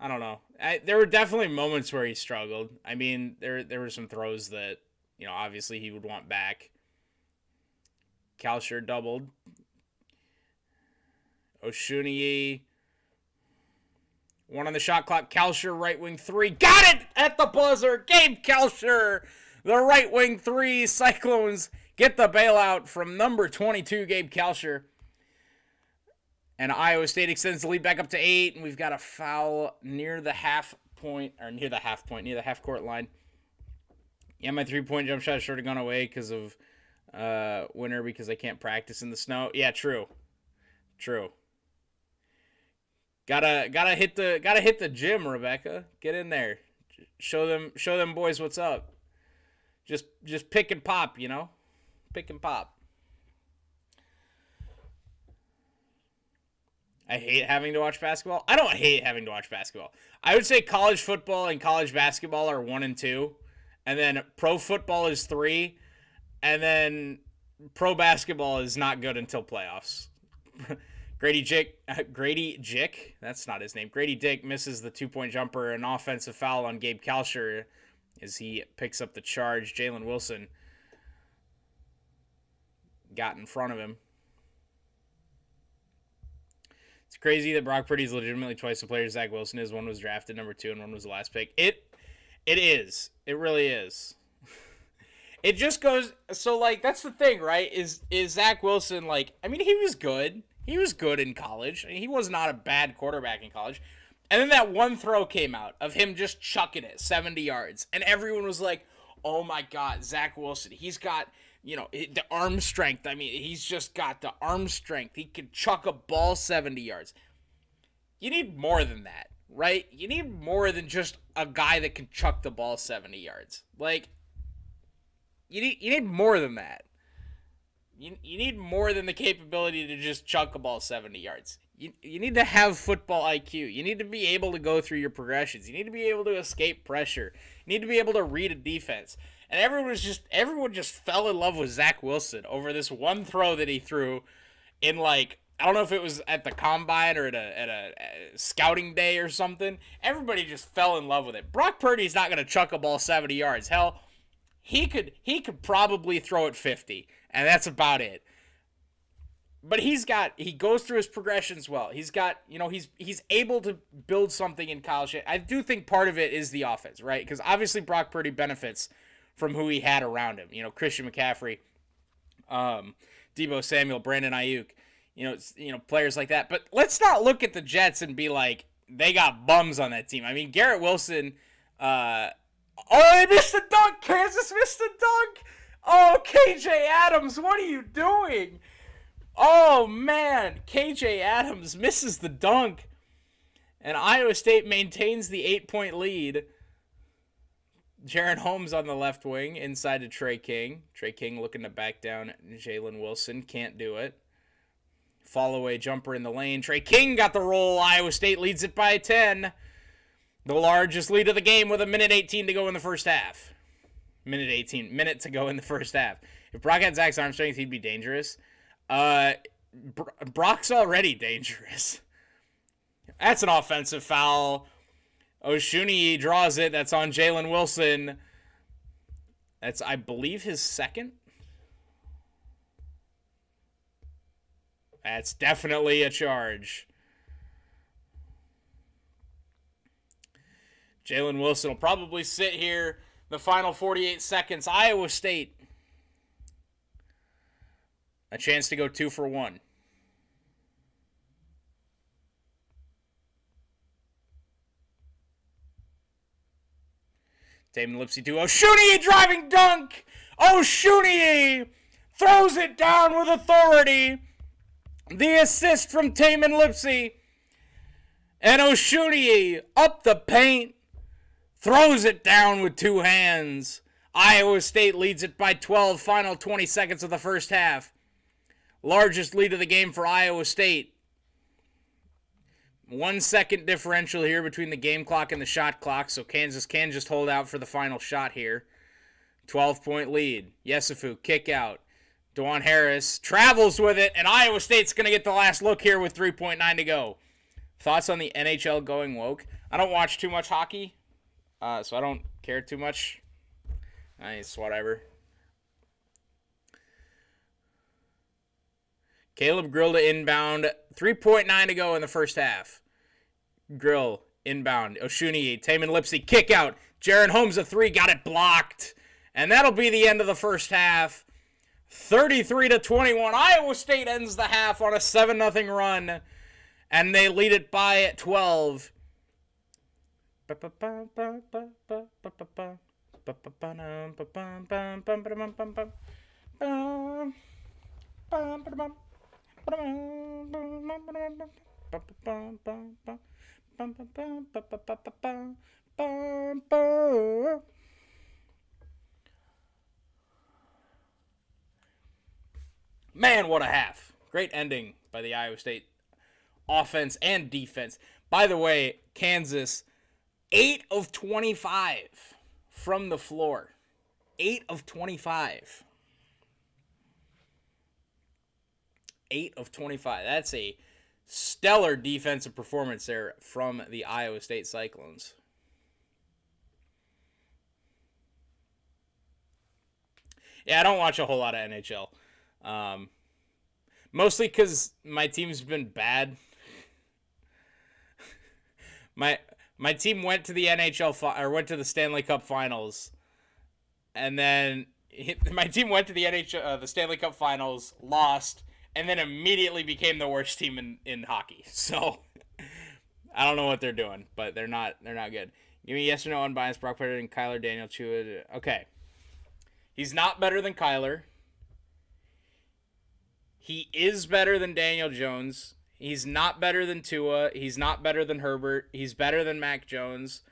don't know. There were definitely moments where he struggled. I mean, there were some throws that, obviously he would want back. Kalsher doubled. Oshuniyi. 1 on the shot clock. Kalsher, right wing 3. Got it at the buzzer. Gabe Kalsher, the right wing 3. Cyclones get the bailout from number 22, Gabe Kalsher. And Iowa State extends the lead back up to 8. And we've got a foul near the half court line. Yeah, my 3-point jump shot should have gone away because of winter because I can't practice in the snow. Yeah, true. Gotta hit the gym, Rebecca. Get in there. Show them boys what's up. Just pick and pop, Pick and pop. I hate having to watch basketball. I don't hate having to watch basketball. I would say college football and college basketball are 1 and 2, and then pro football is 3, and then pro basketball is not good until playoffs. Grady Dick, that's not his name. Grady Dick misses the 2-point jumper, an offensive foul on Gabe Kalsher as he picks up the charge. Jalen Wilson got in front of him. It's crazy that Brock Purdy is legitimately twice the player Zach Wilson is. One was drafted number 2 and one was the last pick. It is. It really is. It just goes, so that's the thing, right? Is Zach Wilson he was good. He was good in college. I mean, he was not a bad quarterback in college. And then that one throw came out of him just chucking it 70 yards. And everyone was like, oh my God, Zach Wilson. He's got, the arm strength. I mean, he's just got the arm strength. He can chuck a ball 70 yards. You need more than that, right? You need more than just a guy that can chuck the ball 70 yards. You need more than that. You need more than the capability to just chuck a ball 70 yards. You need to have football IQ. You need to be able to go through your progressions. You need to be able to escape pressure. You need to be able to read a defense. And everyone just fell in love with Zach Wilson over this one throw that he threw in I don't know if it was at the combine or at a scouting day or something. Everybody just fell in love with it. Brock Purdy's not going to chuck a ball 70 yards. Hell, he could probably throw it 50, and that's about it. But he goes through his progressions well. He's got, he's able to build something in college. I do think part of it is the offense, right? Because obviously Brock Purdy benefits from who he had around him. Christian McCaffrey, Deebo Samuel, Brandon Ayuk, players like that. But let's not look at the Jets and be like, they got bums on that team. I mean, Garrett Wilson, they missed the dunk. Kansas missed the dunk. Oh, KJ Adams, what are you doing? Oh, man. KJ Adams misses the dunk. And Iowa State maintains the 8-point lead. Jaron Holmes on the left wing, inside to Trey King. Trey King looking to back down Jalen Wilson. Can't do it. Fall away jumper in the lane. Trey King got the roll. Iowa State leads it by 10. The largest lead of the game with 1:18 to go in the first half. minute to go in the first half. If Brock had Zach's arm strength, he'd be dangerous. Brock's already dangerous. That's an offensive foul. Oshuni draws it. That's on Jalen Wilson. That's, I believe, his second. That's definitely a charge. Jalen Wilson will probably sit here the final 48 seconds. Iowa State, a chance to go 2 for 1. Taman Lipsy to Oshuni, driving dunk. Oshuni throws it down with authority. The assist from Taman Lipsy. And Oshuni up the paint. Throws it down with 2 hands. Iowa State leads it by 12. Final 20 seconds of the first half. Largest lead of the game for Iowa State. 1 second differential here between the game clock and the shot clock, so Kansas can just hold out for the final shot here. 12-point lead. Yesufu, kick out. DeJuan Harris travels with it, and Iowa State's going to get the last look here with 3.9 to go. Thoughts on the NHL going woke? I don't watch too much hockey, so I don't care too much. It's whatever. Caleb Grill to inbound. 3.9 to go in the first half. Grill, inbound. Oshuni, Taman Lipsy, kick out. Jaron Holmes, a 3, got it blocked. And that'll be the end of the first half. 33-21. Iowa State ends the half on a 7-0 run. And they lead it by 12. Man, what a half. Great ending by the Iowa State offense and defense. By the way, Kansas, 8 of 25 from the floor. 8 of 25. 8 of 25. That's a stellar defensive performance there from the Iowa State Cyclones. Yeah, I don't watch a whole lot of NHL. Mostly because my team's been bad. My team went to the went to the Stanley Cup Finals, and then my team went to the Stanley Cup Finals, lost, and then immediately became the worst team in hockey. So I don't know what they're doing, but they're not good. Give me yes or no unbiased Brock Purdy and Kyler Daniel Chua. Okay, he's not better than Kyler. He is better than Daniel Jones. He's not better than Tua. He's not better than Herbert. He's better than Mac Jones.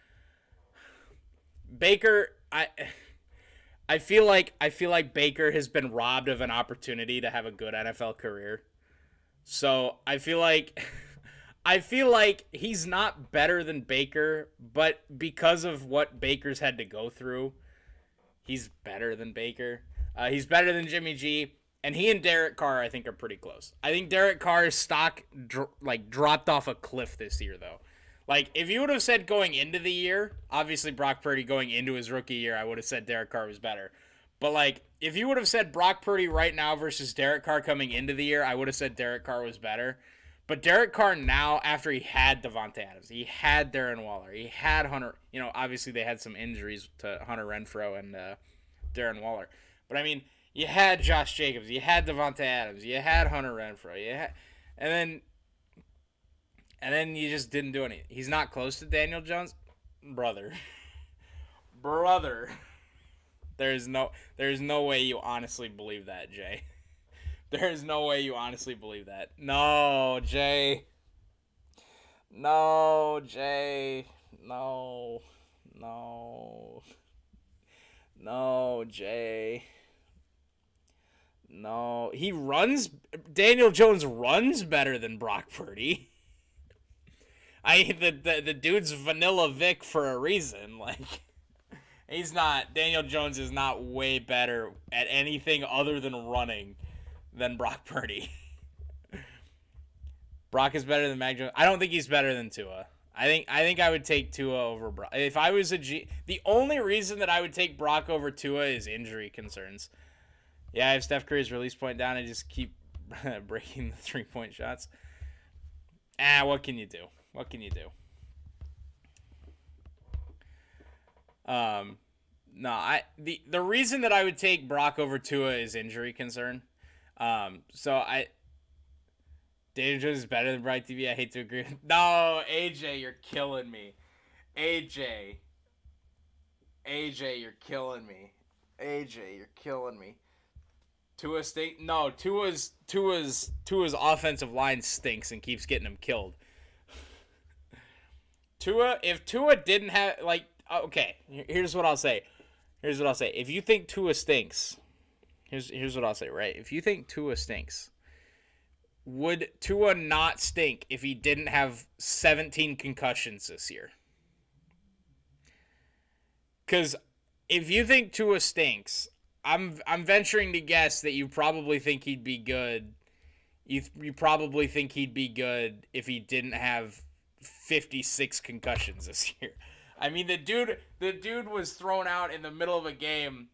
Baker, I feel like Baker has been robbed of an opportunity to have a good NFL career. So I feel like he's not better than Baker, but because of what Baker's had to go through, he's better than Baker. He's better than Jimmy G. And he and Derek Carr, I think, are pretty close. I think Derek Carr's stock dropped off a cliff this year, though. Like, if you would have said going into the year, obviously Brock Purdy going into his rookie year, I would have said Derek Carr was better. But, like, if you would have said Brock Purdy right now versus Derek Carr coming into the year, I would have said Derek Carr was better. But Derek Carr now, after he had Devontae Adams, he had Darren Waller, he had Hunter. You know, obviously they had some injuries to Hunter Renfrow and Darren Waller. But, I mean, you had Josh Jacobs, you had Devontae Adams, you had Hunter Renfrow, and then you just didn't do anything. He's not close to Daniel Jones, brother. There's no way you honestly believe that, Jay. There's no way you honestly believe that. No, Jay. No, Jay. No, Jay. No, Daniel Jones runs better than Brock Purdy. The dude's Vanilla Vic for a reason. Like, He's not. Daniel Jones is not way better at anything other than running than Brock Purdy. Brock is better than Mac Jones. I don't think he's better than Tua. I think I would take Tua over Brock. If I was the only reason that I would take Brock over Tua is injury concerns. Yeah, I have Steph Curry's release point down and just keep breaking the 3-point shots. What can you do? What can you do? No, the reason that I would take Brock over Tua is injury concern. Daniel Jones is better than Bright TV. I hate to agree. No, AJ, you're killing me. AJ, you're killing me. AJ, you're killing me. Tua stink. No, Tua's offensive line stinks and keeps getting him killed. If Tua didn't have okay, here's what I'll say. If you think Tua stinks, here's what I'll say, right? If you think Tua stinks, would Tua not stink if he didn't have 17 concussions this year? Because if you think Tua stinks, I'm venturing to guess that you probably think he'd be good. You probably think he'd be good if he didn't have 56 concussions this year. I mean, the dude was thrown out in the middle of a game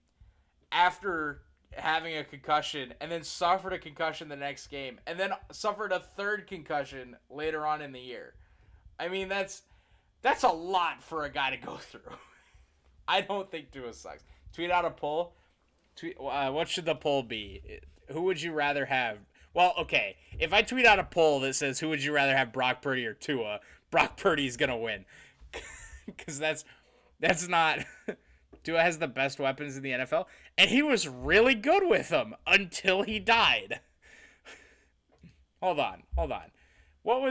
after having a concussion, and then suffered a concussion the next game, and then suffered a third concussion later on in the year. I mean, that's a lot for a guy to go through. I don't think Tua sucks. Tweet out a poll. What should the poll be? Who would you rather have? Well, okay, if I tweet out a poll that says who would you rather have, Brock Purdy or Tua, Brock Purdy's gonna win. Because that's not... Tua has the best weapons in the NFL, and he was really good with them until he died. Hold on. Hold on. Let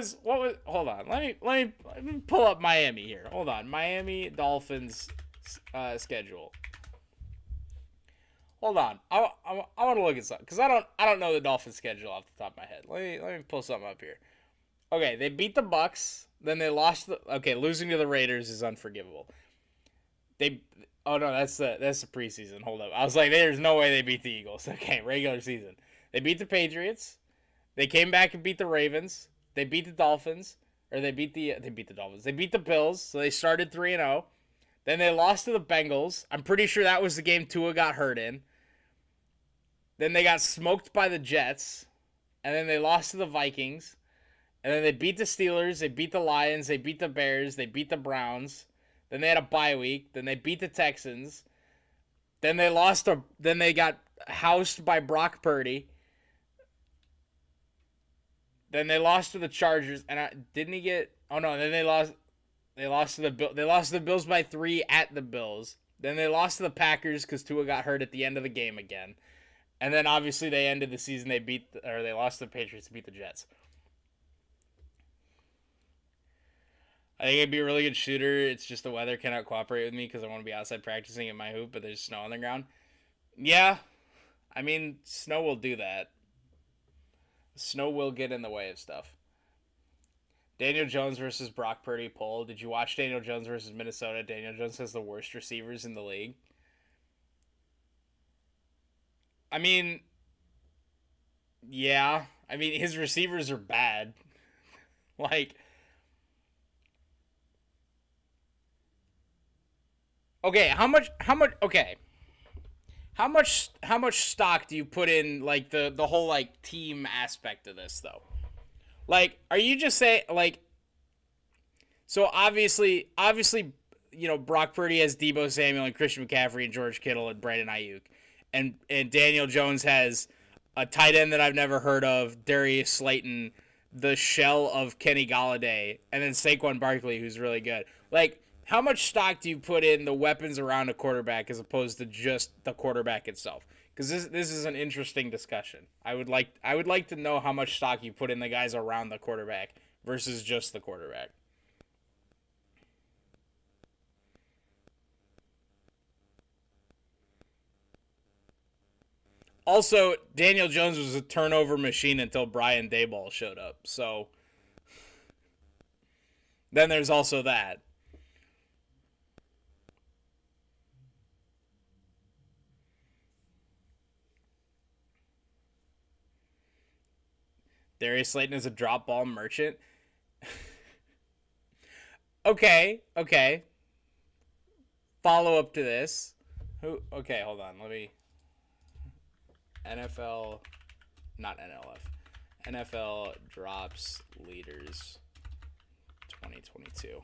me pull up Miami here. Hold on. Miami Dolphins schedule. Hold on. I want to look at something because I don't know the Dolphins schedule off the top of my head. Let me pull something up here. Okay, they beat the Bucks, then they lost losing to the Raiders is unforgivable. Oh no, that's the preseason. Hold up. I was like, there's no way they beat the Eagles. Okay, regular season. They beat the Patriots. They came back and beat the Ravens. They beat the Dolphins. Or they beat the Dolphins. They beat the Bills, so they started 3-0. Then they lost to the Bengals. I'm pretty sure that was the game Tua got hurt in. Then they got smoked by the Jets. And then they lost to the Vikings. And then they beat the Steelers. They beat the Lions. They beat the Bears. They beat the Browns. Then they had a bye week. Then they beat the Texans. Then they got housed by Brock Purdy. Then they lost to the Chargers. And didn't he get? Oh no! Then they lost. They lost to the Bills by 3 at the Bills. Then they lost to the Packers because Tua got hurt at the end of the game again. And then obviously they ended the season. They lost to the Patriots to beat the Jets. I think I'd be a really good shooter. It's just the weather cannot cooperate with me because I want to be outside practicing at my hoop, but there's snow on the ground. Yeah, I mean, snow will do that. Snow will get in the way of stuff. Daniel Jones versus Brock Purdy poll. Did you watch Daniel Jones versus Minnesota? Daniel Jones has the worst receivers in the league. I mean, yeah. I mean, his receivers are bad. Okay, how much stock do you put in the whole team aspect of this though? Are you just saying so obviously Brock Purdy has Deebo Samuel and Christian McCaffrey and George Kittle and Brandon Ayuk, and Daniel Jones has a tight end that I've never heard of, Darius Slayton, the shell of Kenny Golladay, and then Saquon Barkley, who's really good. How much stock do you put in the weapons around a quarterback as opposed to just the quarterback itself? Because this is an interesting discussion. I would like to know how much stock you put in the guys around the quarterback versus just the quarterback. Also, Daniel Jones was a turnover machine until Brian Daboll showed up. So then there's also that. Darius Slayton is a drop ball merchant. Okay, okay. Follow up to this. Who? Okay, hold on. Let me. NFL, not NLF. NFL drops leaders 2022.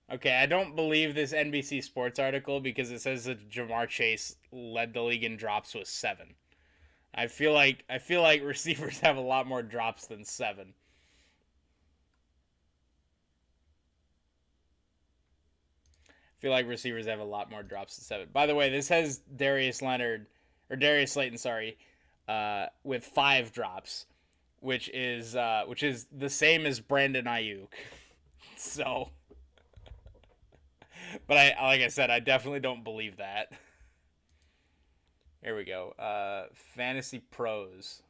Okay, I don't believe this NBC Sports article because it says that Jamar Chase led the league in drops with 7. I feel like receivers have a lot more drops than 7. I feel like receivers have a lot more drops than 7. By the way, this has Darius Slayton, sorry, with 5 drops, which is the same as Brandon Ayuk. So, but like I said, I definitely don't believe that. Here we go. Fantasy Pros.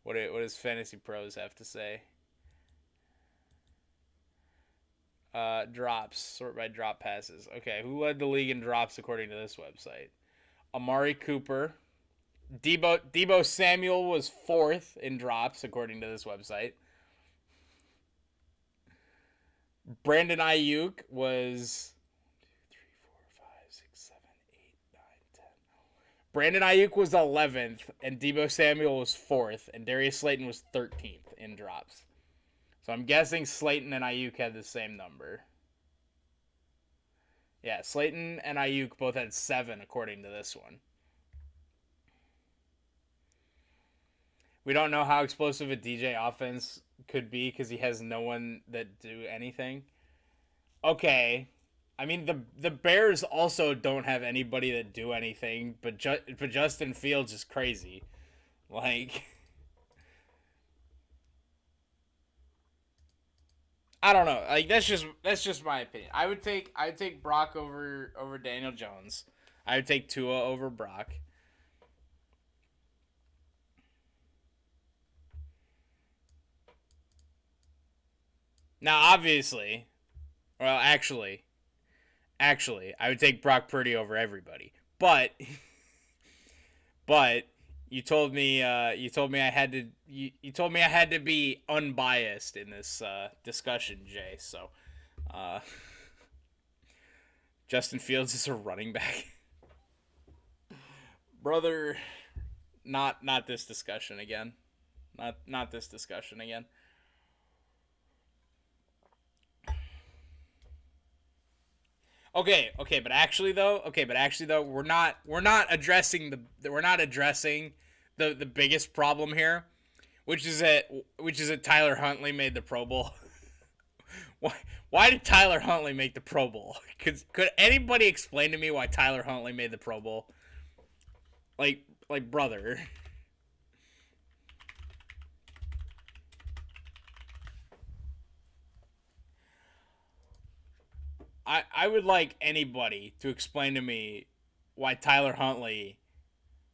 What does Fantasy Pros have to say? Drops. Sort by drop passes. Okay, who led the league in drops according to this website? Amari Cooper. Deebo Samuel was 4th in drops according to this website. Brandon Ayuk was 1, 2, 3, 4, 5, 6, 7, 8, 9, 10. Brandon Ayuk was 11th, and Deebo Samuel was 4th, and Darius Slayton was 13th in drops. So I'm guessing Slayton and Ayuk had the same number. Yeah, Slayton and Ayuk both had 7 according to this one. We don't know how explosive a DJ offense could be because he has no one that do anything. Okay. I mean, the Bears also don't have anybody that do anything, but Justin Fields is crazy. Like, I don't know. Like that's just my opinion. I'd take Brock over Daniel Jones. I would take Tua over Brock. Now, obviously, well, actually, I would take Brock Purdy over everybody. But, but you told me I had to be unbiased in this discussion, Jay. So, uh, Justin Fields is a running back, brother. Not this discussion again. Not this discussion again. Okay, but actually though, we're not addressing the biggest problem here, which is that Tyler Huntley made the Pro Bowl. why did Tyler Huntley make the Pro Bowl? Could anybody explain to me why Tyler Huntley made the Pro Bowl? Like brother. I would like anybody to explain to me why Tyler Huntley,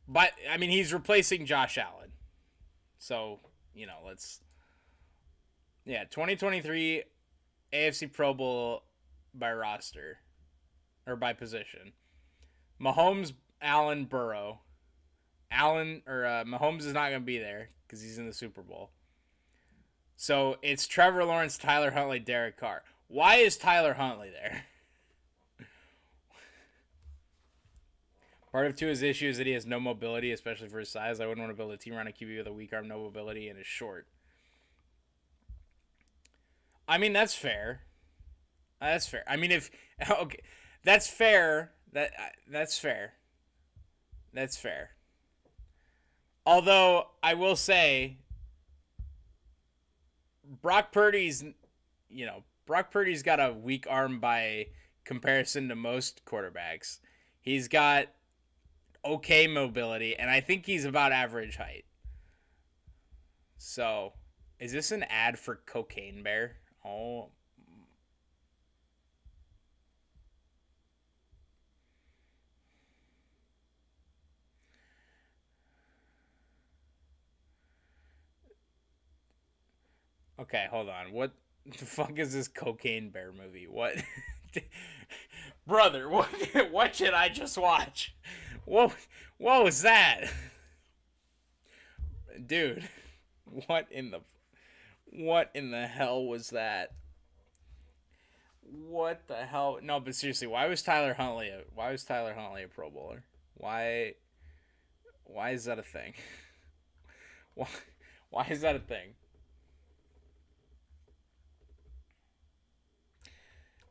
but I mean he's replacing Josh Allen. So, let's, yeah, 2023 AFC Pro Bowl by roster or by position. Mahomes, Allen, Burrow. Mahomes is not going to be there cuz he's in the Super Bowl. So, it's Trevor Lawrence, Tyler Huntley, Derek Carr. Why is Tyler Huntley there? Part of Tua's issue is that he has no mobility, especially for his size. I wouldn't want to build a team around a QB with a weak arm, no mobility, and is short. I mean, that's fair. That's fair. I mean, if okay, that's fair. That's fair. That's fair. Although I will say, Brock Purdy's, Brock Purdy's got a weak arm by comparison to most quarterbacks. He's got okay mobility, and I think he's about average height. So, is this an ad for Cocaine Bear? Oh. Okay, hold on. What? The fuck is this Cocaine Bear movie? What? Brother, what should I just watch? What was that? Dude, what in the hell was that? What the hell? No, but seriously, why was Tyler Huntley a Pro Bowler? Why is that a thing? Why is that a thing?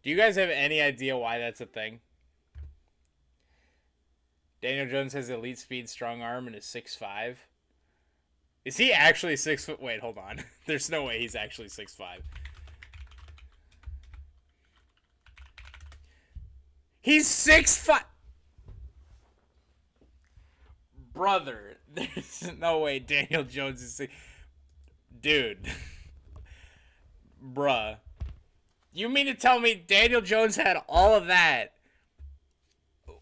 Do you guys have any idea why that's a thing? Daniel Jones has elite speed, strong arm, and is 6'5". Is he actually 6 foot? Wait, hold on. There's no way he's actually 6'5". He's 6'5". Brother, there's no way Daniel Jones is 6. Dude. Bruh. You mean to tell me Daniel Jones had all of that?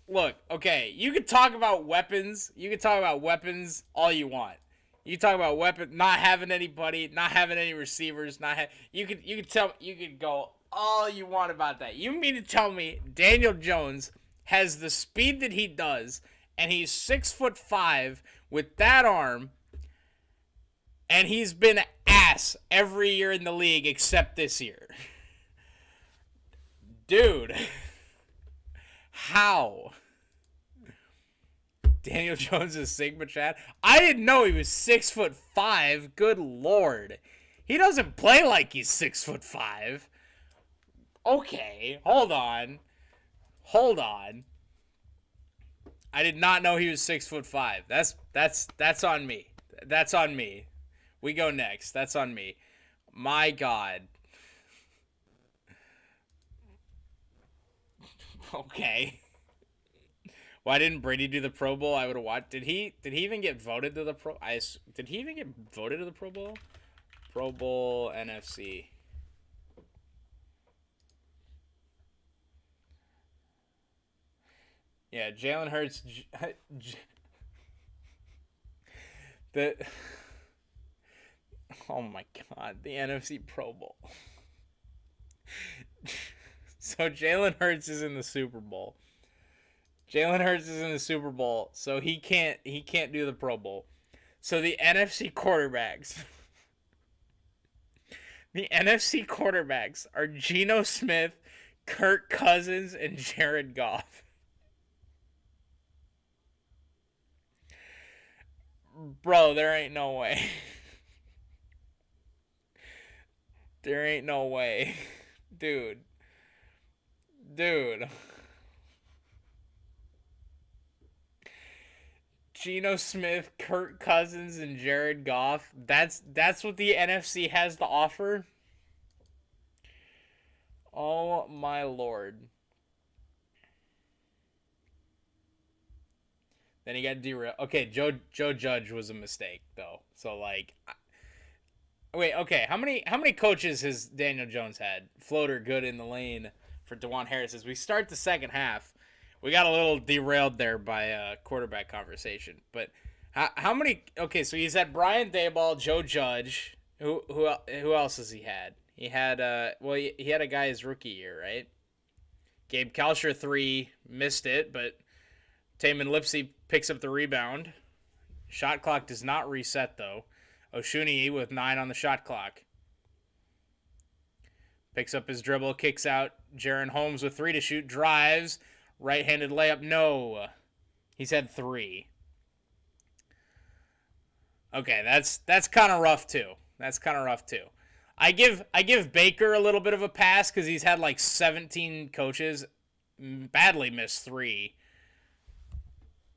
Look, okay, you can talk about weapons. You can talk about weapons all you want. You can talk about weapons, not having anybody, not having any receivers, you could go all you want about that. You mean to tell me Daniel Jones has the speed that he does, and he's 6'5" with that arm, and he's been ass every year in the league except this year? Dude, how? Daniel Jones is Sigma Chad? I didn't know he was 6'5". Good Lord. He doesn't play like he's 6'5". Okay, hold on. I did not know he was 6'5". That's on me. That's on me. We go next. That's on me. My God. Okay. Why didn't Brady do the Pro Bowl? I would have watched. Did he even get voted to the Pro? Did he even get voted to the Pro Bowl? Pro Bowl NFC. Yeah, Jalen Hurts. Oh my God, the NFC Pro Bowl. So Jalen Hurts is in the Super Bowl. So he can't do the Pro Bowl. So the NFC quarterbacks. The NFC quarterbacks are Geno Smith, Kirk Cousins, and Jared Goff. Bro, there ain't no way. There ain't no way. Dude. Geno Smith, Kirk Cousins, and Jared Goff. That's what the NFC has to offer. Oh my Lord. Then he got derailed. Okay, Joe Judge was a mistake though. So like, wait, okay. How many coaches has Daniel Jones had? Floater good in the lane for DeJuan Harris. As we start the second half, we got a little derailed there by quarterback conversation. But how many? Okay, so he's had Brian Daboll, Joe Judge. Who else has he had? He had he had a guy his rookie year, right? Gabe Kalsher 3, missed it, but Taman Lipsey picks up the rebound. Shot clock does not reset though. Oshuni with 9 on the shot clock. Picks up his dribble, kicks out. Jaron Holmes with 3 to shoot, drives. Right-handed layup, no. He's had 3. Okay, that's kind of rough too. I give Baker a little bit of a pass because he's had like 17 coaches badly miss 3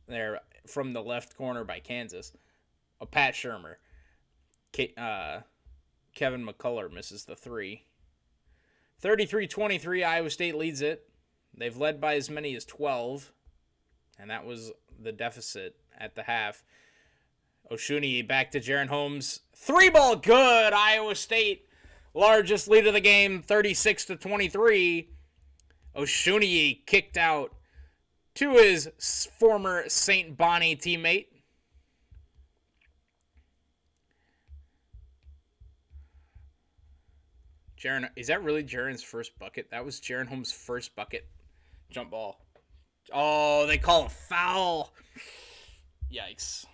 there from the left corner by Kansas. Pat Shurmur. Kevin McCullough misses the 3. 33-23, Iowa State leads it. They've led by as many as 12, and that was the deficit at the half. Oshuni back to Jaron Holmes. 3-ball good. Iowa State, largest lead of the game, 36-23. Oshuni kicked out to his former St. Bonnie teammate. Jaren, is that really Jaren's first bucket? That was Jaren Holmes' first bucket jump ball. Oh, they call a foul. Yikes.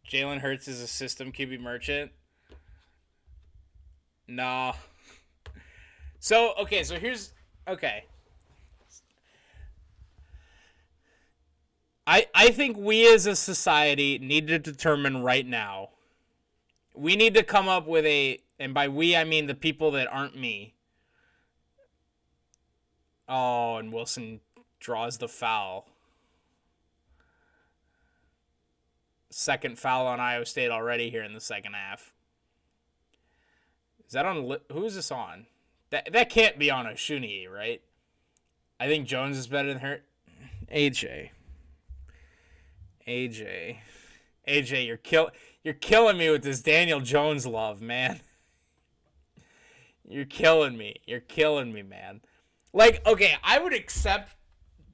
Jalen Hurts is a system QB merchant. Nah. So here's... Okay. I think we as a society need to determine right now. We need to come up with a... And by we, I mean the people that aren't me. Oh, and Wilson draws the foul. Second foul on Iowa State already here in the second half. Is that on... Who is this on? That can't be on Oshuni, right? I think Jones is better than her. AJ, you're killing me with this Daniel Jones love, man. You're killing me, man. Like, okay, I would accept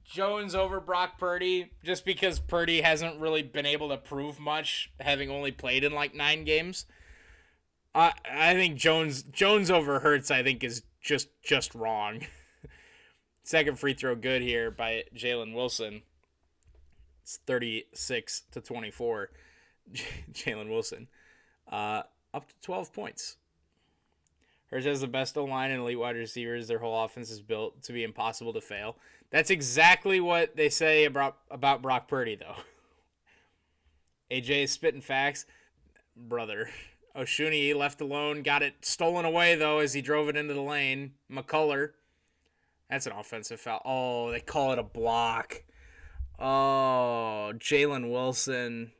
Jones over Brock Purdy just because Purdy hasn't really been able to prove much, having only played in like 9 games. I think Jones over Hurts, I think, is just wrong. Second free throw good here by Jalen Wilson. It's 36-24. Jalen Wilson. Up to 12 points. Hurts has the best O-line and elite wide receivers. Their whole offense is built to be impossible to fail. That's exactly what they say about Brock Purdy, though. AJ is spitting facts. Brother. Oshuni left alone. Got it stolen away, though, as he drove it into the lane. McCullough. That's an offensive foul. Oh, they call it a block. Oh, Jalen Wilson.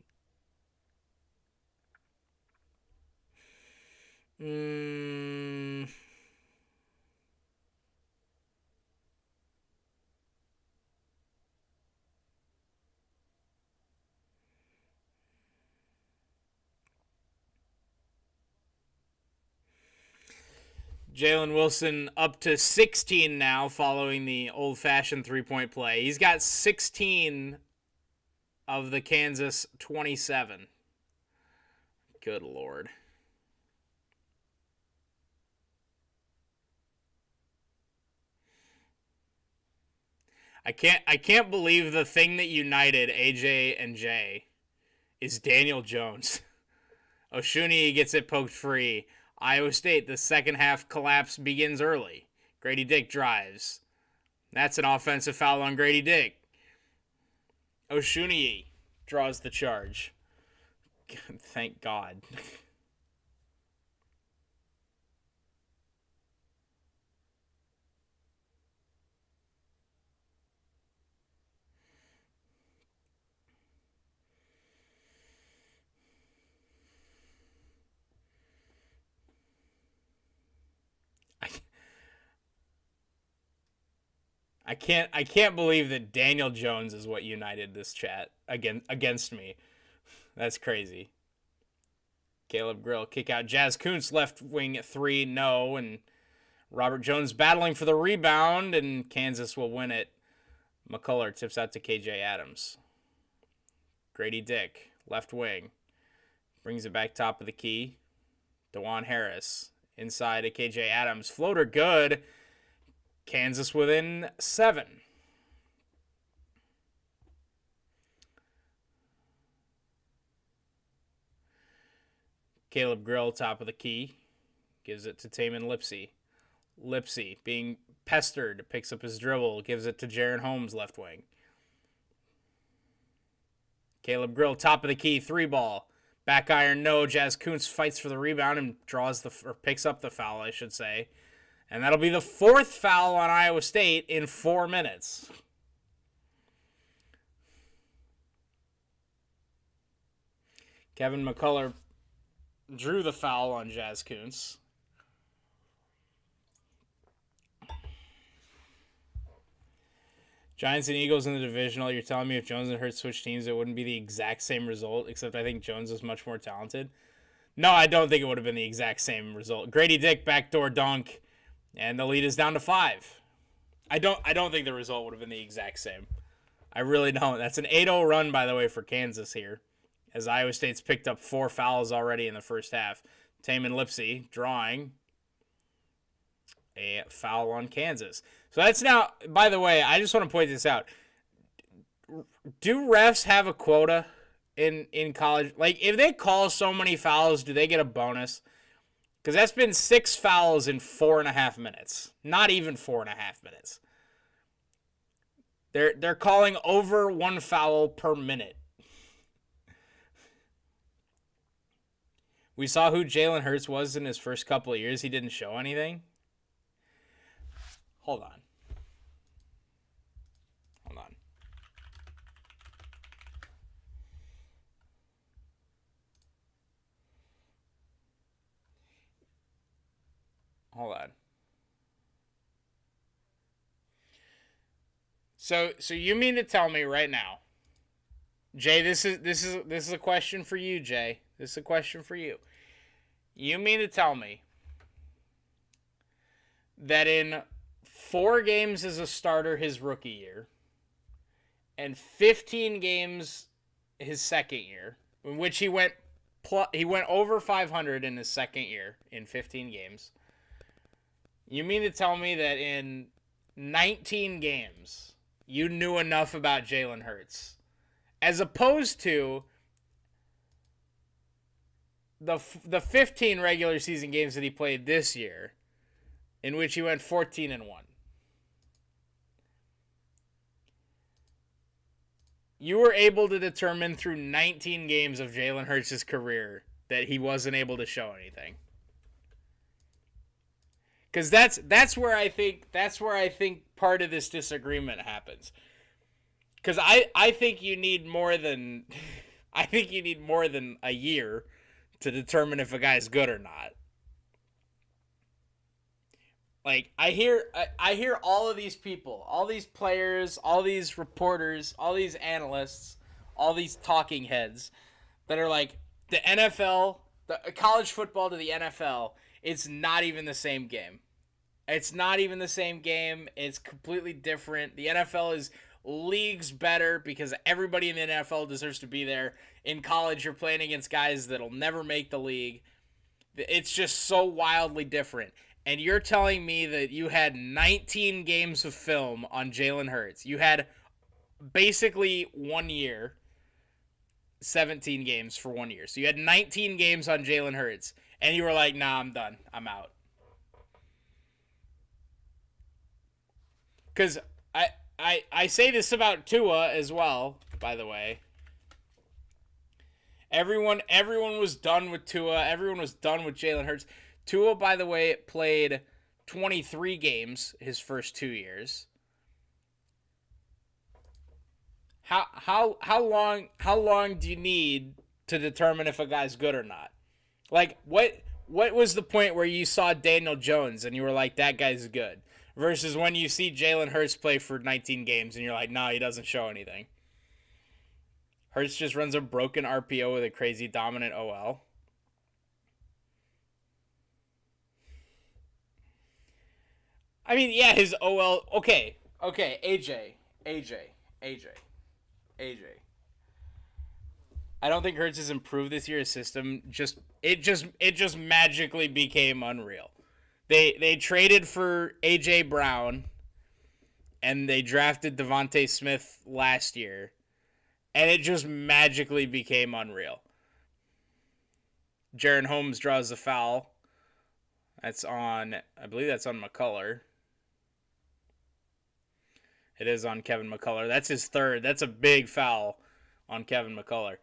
Jalen Wilson up to 16 now following the old-fashioned three-point play. He's got 16 of the Kansas 27. Good Lord. I can't believe the thing that united AJ and Jay is Daniel Jones. Oshuni gets it poked free. Iowa State, the second half collapse begins early. Grady Dick drives. That's an offensive foul on Grady Dick. Oshuni draws the charge. Thank God. I can't believe that Daniel Jones is what united this chat against me. That's crazy. Caleb Grill kick out. Jazz Kuntz left wing 3, no, and Robert Jones battling for the rebound, and Kansas will win it. McCullough tips out to KJ Adams. Grady Dick left wing brings it back top of the key. DeJuan Harris inside to KJ Adams. Floater good. Kansas within 7. Caleb Grill, top of the key, gives it to Tamin Lipsey. Lipsey, being pestered, picks up his dribble, gives it to Jaren Holmes, left wing. Caleb Grill, top of the key, 3 ball. Back iron, no. Jazz Kuntz fights for the rebound and picks up the foul, I should say. And that'll be the 4th foul on Iowa State in 4 minutes. Kevin McCullough drew the foul on Jazz Kuntz. Giants and Eagles in the divisional. You're telling me if Jones and Hurts switch teams, it wouldn't be the exact same result, except I think Jones is much more talented. No, I don't think it would have been the exact same result. Grady Dick, backdoor dunk. And the lead is down to 5. I don't think the result would have been the exact same. I really don't. That's an 8-0 run, by the way, for Kansas here, as Iowa State's picked up 4 fouls already in the first half. Tamin Lipsey drawing. a foul on Kansas. So that's now, by the way, I just want to point this out. Do refs have a quota in college? Like, if they call so many fouls, do they get a bonus? Because that's been 6 fouls in 4.5 minutes. Not even 4.5 minutes. They're calling over 1 foul per minute. We saw who Jalen Hurts was in his first couple of years. He didn't show anything. Hold on. Hold on. So you mean to tell me right now, Jay? This is a question for you, Jay. This is a question for you. You mean to tell me that in 4 games as a starter his rookie year, and 15 games his second year, in which he went over 500 in his second year in 15 games. You mean to tell me that in 19 games you knew enough about Jalen Hurts, as opposed to the 15 regular season games that he played this year, in which he went 14-1. You were able to determine through 19 games of Jalen Hurts' career that he wasn't able to show anything. Because that's where I think part of this disagreement happens. Because I think you need more than a year to determine if a guy's good or not. Like, I hear all of these people, all these players, all these reporters, all these analysts, all these talking heads that are like, the NFL, the college football to the NFL, it's not even the same game. It's not even the same game. It's completely different. The NFL is leagues better because everybody in the NFL deserves to be there. In college, you're playing against guys that'll never make the league. It's just so wildly different. And you're telling me that you had 19 games of film on Jalen Hurts. You had basically 1 year, 17 games for 1 year. So you had 19 games on Jalen Hurts. And you were like, nah, I'm done. I'm out. Because I say this about Tua as well, by the way. Everyone was done with Tua. Everyone was done with Jalen Hurts. Tua, by the way, played 23 games his first 2 years. How long do you need to determine if a guy's good or not? Like, what was the point where you saw Daniel Jones and you were like, that guy's good? Versus when you see Jalen Hurts play for 19 games and you're like, no, he doesn't show anything. Hurts just runs a broken RPO with a crazy dominant OL. I mean, yeah, his OL. Okay, AJ. I don't think Hurts has improved this year. His system just magically became unreal. They traded for A.J. Brown, and they drafted Devontae Smith last year, and it just magically became unreal. Jaron Holmes draws the foul. I believe that's on McCullough. It is on Kevin McCullough. That's his third. That's a big foul on Kevin McCullough.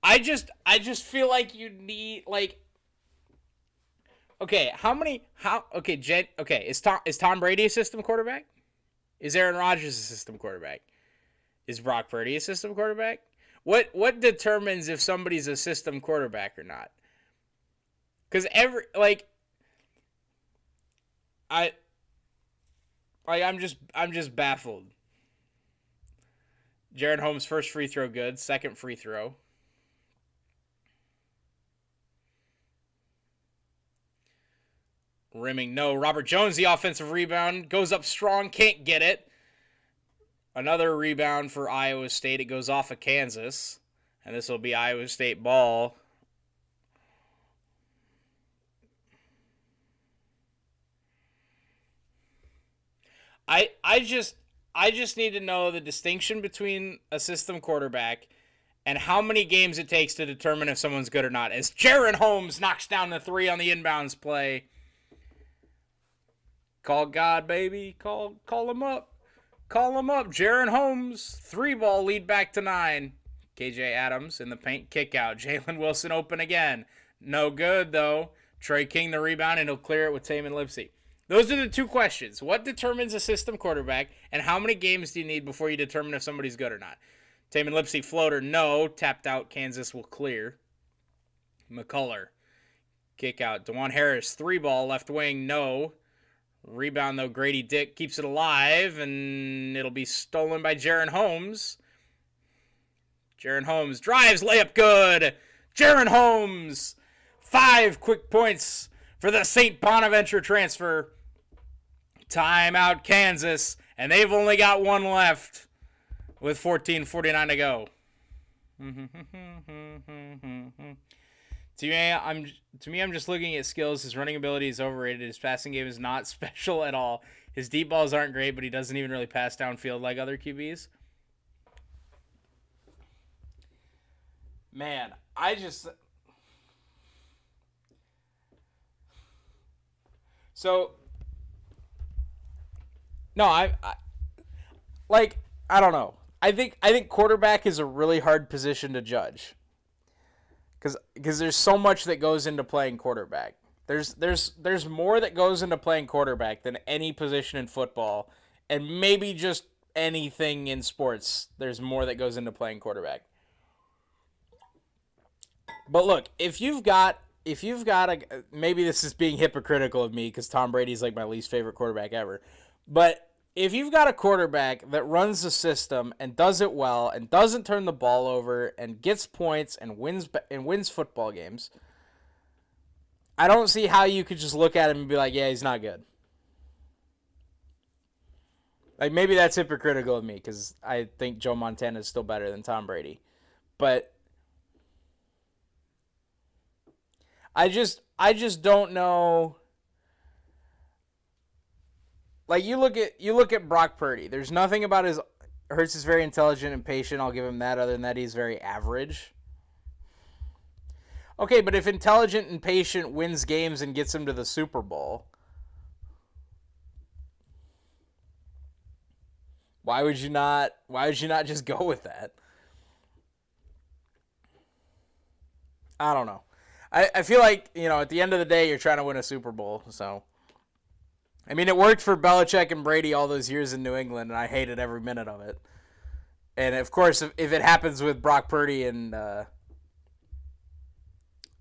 I just feel like you need, like, okay, is Tom Brady a system quarterback? Is Aaron Rodgers a system quarterback? Is Brock Purdy a system quarterback? What determines if somebody's a system quarterback or not? Because I'm just baffled. Jaron Holmes' first free throw good, second free throw. Rimming, no. Robert Jones, the offensive rebound, goes up strong, can't get it. Another rebound for Iowa State. It goes off of Kansas, and this will be Iowa State ball. I just need to know the distinction between a system quarterback and how many games it takes to determine if someone's good or not. As Jaron Holmes knocks down the 3 on the inbounds play. Call God, baby. Call him up. Call him up. Jaron Holmes. 3-ball lead back to 9. KJ Adams in the paint kick out. Jalen Wilson open again. No good, though. Trey King the rebound, and he'll clear it with Tamin Lipsey. Those are the two questions. What determines a system quarterback, and how many games do you need before you determine if somebody's good or not? Tamin Lipsey floater, no. Tapped out, Kansas will clear. McCullough, kick out. DeJuan Harris, 3-ball, left wing, no. Rebound, though, Grady Dick keeps it alive, and it'll be stolen by Jaron Holmes. Jaron Holmes drives, layup good. Jaron Holmes, 5 quick points for the St. Bonaventure transfer. Timeout, Kansas, and they've only got 1 left with 14:49 to go. To me, I'm just looking at skills. His running ability is overrated. His passing game is not special at all. His deep balls aren't great, but he doesn't even really pass downfield like other QBs. Man, I don't know. I think quarterback is a really hard position to judge. Because there's so much that goes into playing quarterback. There's more that goes into playing quarterback than any position in football, and maybe just anything in sports. There's more that goes into playing quarterback. But look, if you've got maybe this is being hypocritical of me because Tom Brady's like my least favorite quarterback ever, but if you've got a quarterback that runs the system and does it well and doesn't turn the ball over and gets points and wins football games, I don't see how you could just look at him and be like, yeah, he's not good. Like, maybe that's hypocritical of me because I think Joe Montana is still better than Tom Brady. But I just don't know. Like, you look at Brock Purdy. There's nothing about his Hurts is very intelligent and patient. I'll give him that. Other than that, he's very average. Okay, but if intelligent and patient wins games and gets him to the Super Bowl, why would you not just go with that? I don't know. I feel like, at the end of the day, you're trying to win a Super Bowl. So, I mean, it worked for Belichick and Brady all those years in New England, and I hated every minute of it. And, of course, if it happens with Brock Purdy and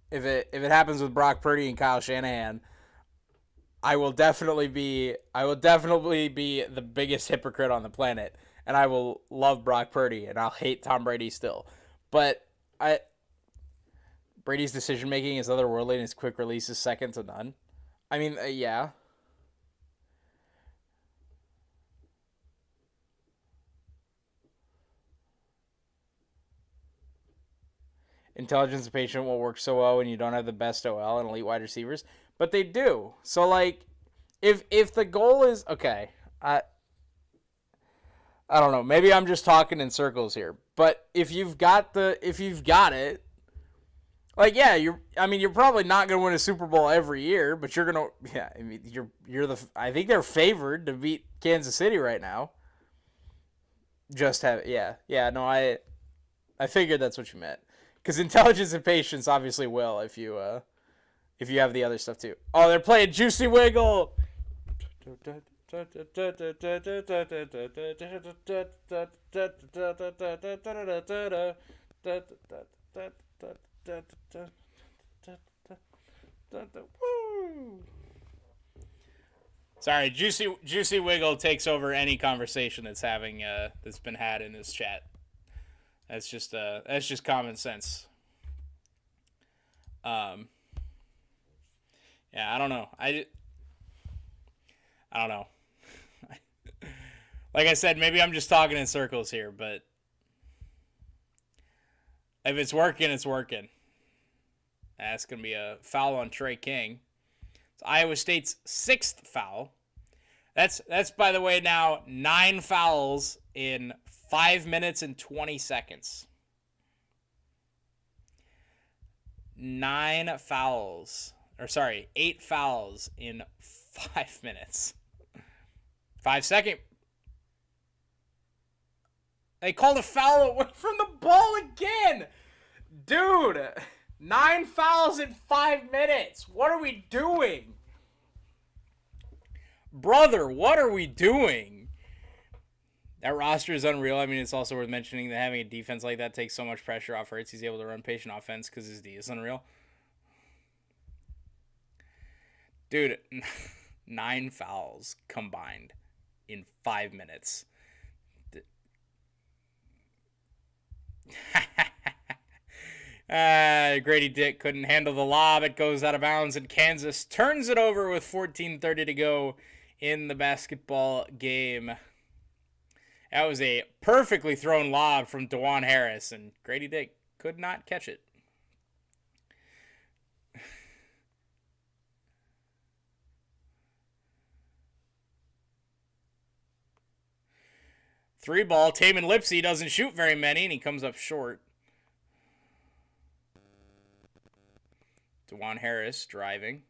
if it happens with Brock Purdy and Kyle Shanahan, I will definitely be the biggest hypocrite on the planet, and I will love Brock Purdy, and I'll hate Tom Brady still. But Brady's decision-making is otherworldly, and his quick release is second to none. I mean, yeah. Intelligence and patience will work so well when you don't have the best OL and elite wide receivers. But they do. So, like, if the goal is... Okay, I don't know. Maybe I'm just talking in circles here. But if you've got it... Like, yeah, you're probably not going to win a Super Bowl every year, but you're going to, yeah, I mean, I think they're favored to beat Kansas City right now. No, I figured that's what you meant. Because intelligence and patience obviously will if you have the other stuff too. Oh, they're playing Juicy Wiggle! Sorry, Juicy Wiggle takes over any conversation that's been had in this chat. That's just common sense. Yeah, I don't know. I don't know. Like I said, maybe I'm just talking in circles here, but if it's working, it's working. That's going to be a foul on Trey King. It's Iowa State's 6th foul. That's by the way now 9 fouls in 5 minutes and 20 seconds. 8 fouls in 5 minutes. 5-second. They called a foul away from the ball again. Dude, 9 fouls in 5 minutes. What are we doing? Brother, what are we doing? That roster is unreal. I mean, it's also worth mentioning that having a defense like that takes so much pressure off Hurts. He's able to run patient offense because his D is unreal. Dude, 9 fouls combined in 5 minutes. Grady Dick couldn't handle the lob. It goes out of bounds, and Kansas turns it over with 14:30 to go in the basketball game. That was a perfectly thrown lob from DeJuan Harris, and Grady Dick could not catch it. Three ball. Taman Lipsey doesn't shoot very many, and he comes up short. DeJuan Harris driving.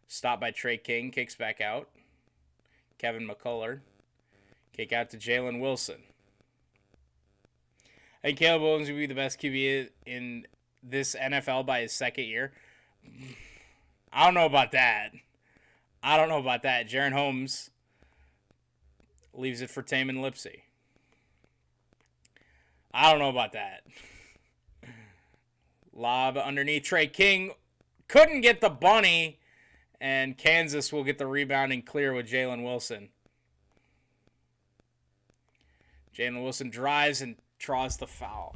Stopped by Trey King. Kicks back out. Kevin McCullough. Kick out to Jalen Wilson. I think Caleb Williams will be the best QB in this NFL by his second year. I don't know about that. Jaron Holmes leaves it for Taman Lipsey. I don't know about that. Lob underneath Trey King. Couldn't get the bunny. And Kansas will get the rebound and clear with Jalen Wilson. Jalen Wilson drives and draws the foul.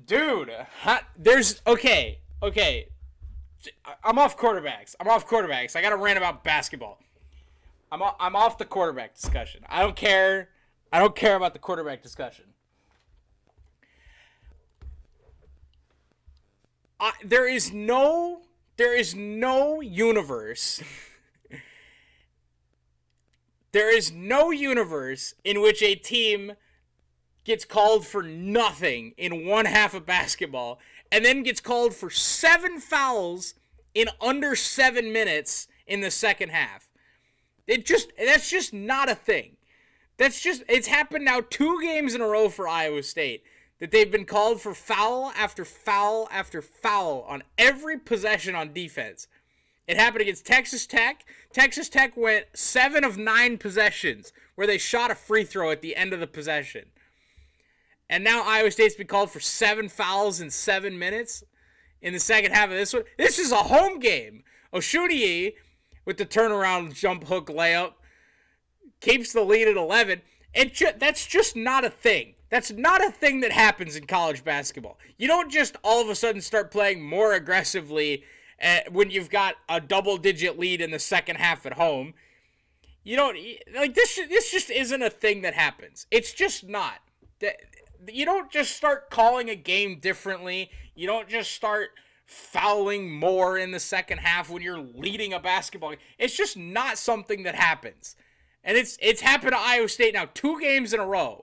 Dude, okay. I'm off quarterbacks. I got to rant about basketball. I'm off the quarterback discussion. I don't care about the quarterback discussion. There is no universe. There is no universe in which a team gets called for nothing in one half of basketball and then gets called for 7 fouls in under 7 minutes in the second half. That's just not a thing. It's happened now 2 games in a row for Iowa State that they've been called for foul after foul after foul on every possession on defense. It happened against Texas Tech. Texas Tech went 7 of 9 possessions where they shot a free throw at the end of the possession. And now Iowa State's been called for 7 fouls in 7 minutes in the second half of this one. This is a home game. Oshuniyi with the turnaround jump hook layup keeps the lead at 11. That's just not a thing. That's not a thing that happens in college basketball. You don't just all of a sudden start playing more aggressively when you've got a double-digit lead in the second half at home. You don't this just isn't a thing that happens. It's just not. You don't just start calling a game differently. You don't just start fouling more in the second half when you're leading a basketball game. It's just not something that happens. And it's happened to Iowa State now 2 games in a row.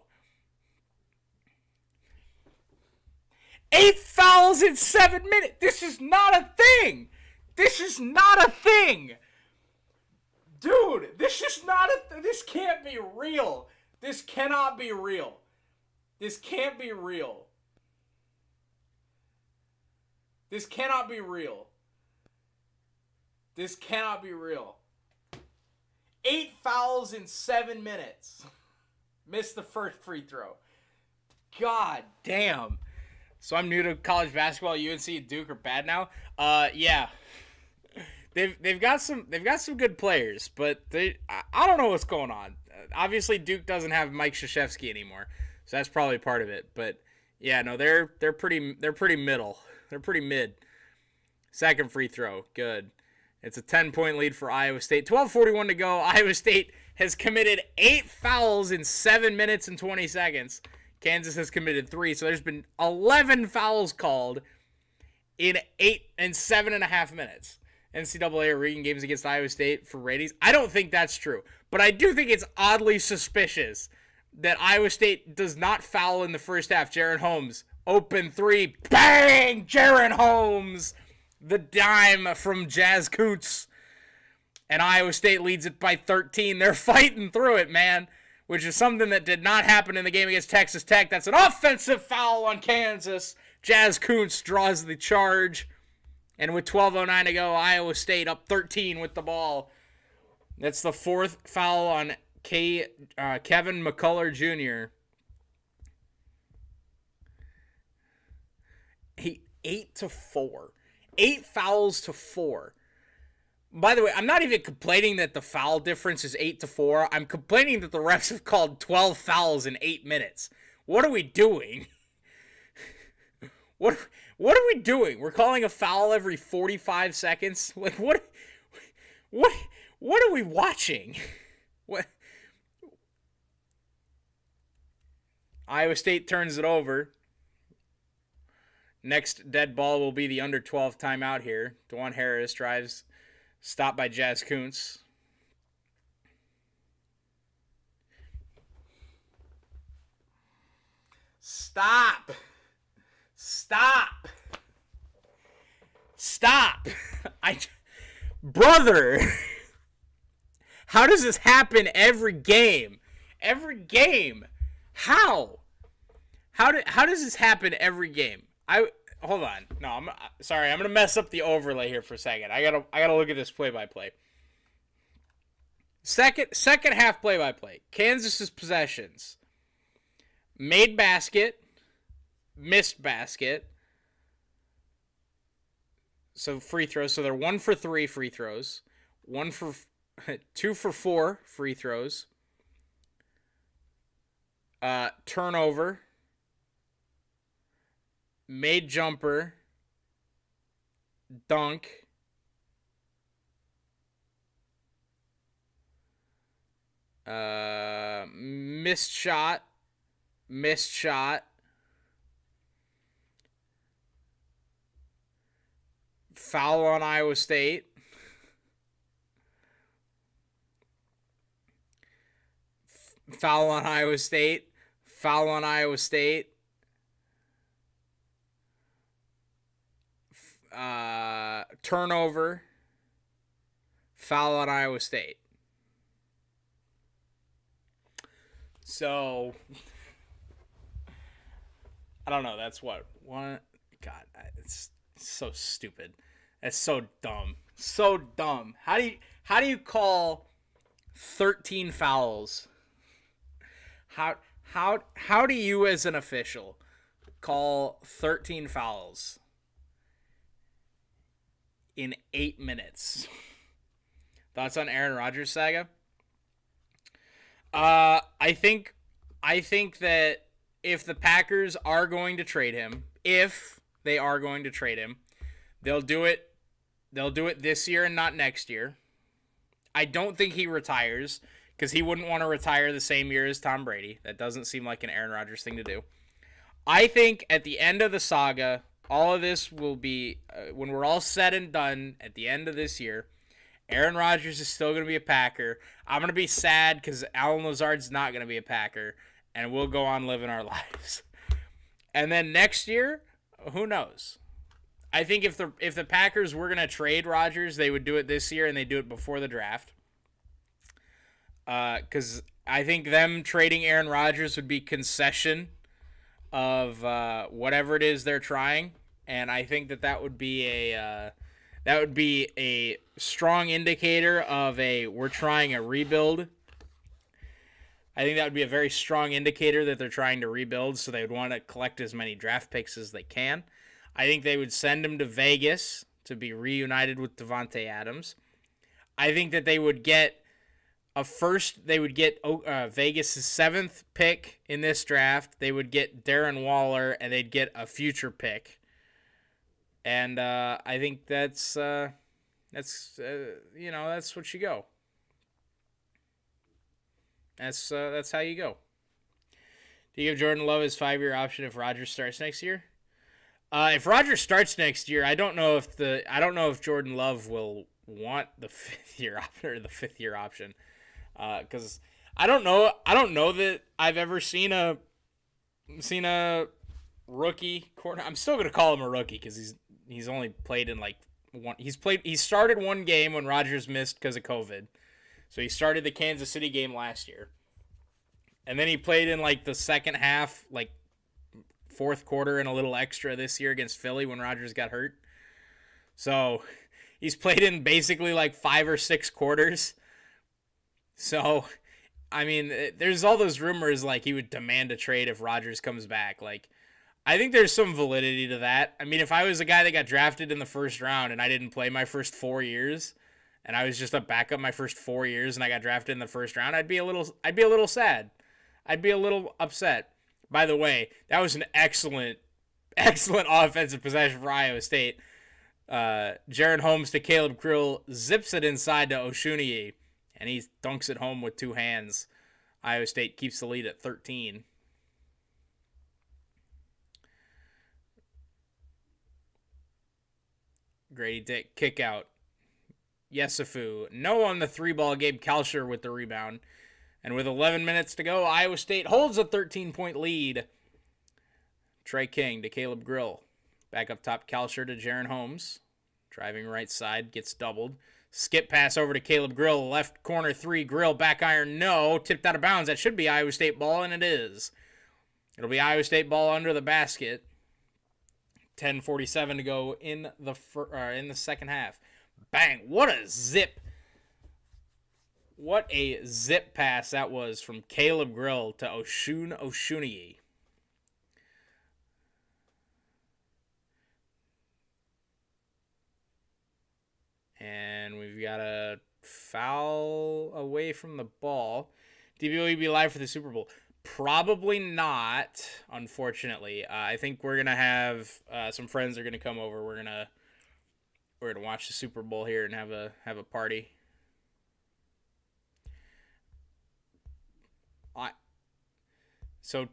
8 fouls in 7 minutes. This is not a thing. Dude, this can't be real. This cannot be real. This cannot be real. 8 fouls in 7 minutes. Missed the first free throw. God damn. So I'm new to college basketball. UNC and Duke are bad now. Yeah, they've got some good players, but I don't know what's going on. Obviously, Duke doesn't have Mike Krzyzewski anymore, so that's probably part of it. But yeah, no, they're pretty middle. They're pretty mid. Second free throw, good. It's a 10-point lead for Iowa State. 12:41 to go. Iowa State has committed 8 fouls in 7 minutes and 20 seconds. Kansas has committed 3, so there's been 11 fouls called in 8 and 7.5 minutes. NCAA rigging games against Iowa State for ratings. I don't think that's true, but I do think it's oddly suspicious that Iowa State does not foul in the first half. Jaron Holmes, open three, bang! Jaron Holmes, the dime from Jazz Coots, and Iowa State leads it by 13. They're fighting through it, man, which is something that did not happen in the game against Texas Tech. That's an offensive foul on Kansas. Jazz Coots draws the charge. And with 12:09 to go, Iowa State up 13 with the ball. That's the fourth foul on Kevin McCullough Jr. He 8-4. 8 fouls to 4. By the way, I'm not even complaining that the foul difference is 8-4. I'm complaining that the refs have called 12 fouls in 8 minutes. What are we doing? What are we doing? We're calling a foul every 45 seconds? Like, what are we watching? What? Iowa State turns it over. Next dead ball will be the under 12 timeout here. DeJuan Harris drives, stopped by Jazz Kuntz. Stop. Brother, how does this happen every game? Every game. How does this happen every game? Hold on. No, I'm sorry. I'm gonna mess up the overlay here for a second. I gotta look at this play-by-play. Second half play-by-play. Kansas's possessions. Made basket. Missed basket. So free throws. So they're 1 for 3 free throws. 2 for 4 free throws. Turnover. Made jumper. Dunk. Missed shot. Foul on Iowa State. Foul on Iowa State. Foul on Iowa State. Turnover. Foul on Iowa State. So, I don't know. That's what? God, it's so stupid. That's so dumb. So dumb. How do you call 13 fouls? How do you as an official call 13 fouls in 8 minutes? Thoughts on Aaron Rodgers saga? I think that if the Packers are going to trade him, they'll do it this year and not next year. I don't think he retires because he wouldn't want to retire the same year as Tom Brady. That doesn't seem like an Aaron Rodgers thing to do. I think at the end of the saga, all of this will be, when we're all said and done at the end of this year, Aaron Rodgers is still going to be a Packer. I'm going to be sad because Alan Lazard's not going to be a Packer, and we'll go on living our lives. And then next year, who knows? I think if the Packers were going to trade Rodgers, they would do it this year, and they do it before the draft. Because I think them trading Aaron Rodgers would be concession of whatever it is they're trying, and I think that would be a strong indicator of we're trying a rebuild. I think that would be a very strong indicator that they're trying to rebuild, so they would want to collect as many draft picks as they can. I think they would send him to Vegas to be reunited with Devontae Adams. I think that they would get Vegas' 7th pick in this draft. They would get Darren Waller, and they'd get a future pick. And I think that's what you go. That's how you go. Do you give Jordan Love his 5-year option if Rodgers starts next year? If Rodgers starts next year, I don't know if Jordan Love will want the fifth year option, because I don't know that I've ever seen a rookie corner. I'm still gonna call him a rookie because he's only played in like one. He started one game when Rodgers missed because of COVID, so he started the Kansas City game last year, and then he played in like the second half, like fourth quarter and a little extra this year against Philly when Rodgers got hurt. So he's played in basically like 5 or 6 quarters. So, I mean, there's all those rumors like he would demand a trade if Rodgers comes back. Like, I think there's some validity to that. I mean, if I was a guy that got drafted in the first round and I didn't play my first 4 years, and I was just a backup my first 4 years and I got drafted in the first round, I'd be a little sad. I'd be a little upset. By the way, that was an excellent offensive possession for Iowa State. Jaron Holmes to Caleb Krill, zips it inside to Oshuniyi, and he dunks it home with 2 hands. Iowa State keeps the lead at 13. Grady Dick, kick out. Yesufu. No on the 3-ball. Gabe Kalsher with the rebound. And with 11 minutes to go, Iowa State holds a 13-point lead. Trey King to Caleb Grill. Back up top, Kalsher to Jaron Holmes. Driving right side, gets doubled. Skip pass over to Caleb Grill. Left corner 3, Grill, back iron, no. Tipped out of bounds. That should be Iowa State ball, and it is. It'll be Iowa State ball under the basket. 10:47 to go in the second half. Bang! What a zip! What a zip pass that was from Caleb Grill to Oshuniyi. And we've got a foul away from the ball. DBOE be live for the Super Bowl? Probably not, unfortunately. I think we're gonna have some friends are gonna come over. We're gonna watch the Super Bowl here and have a party. So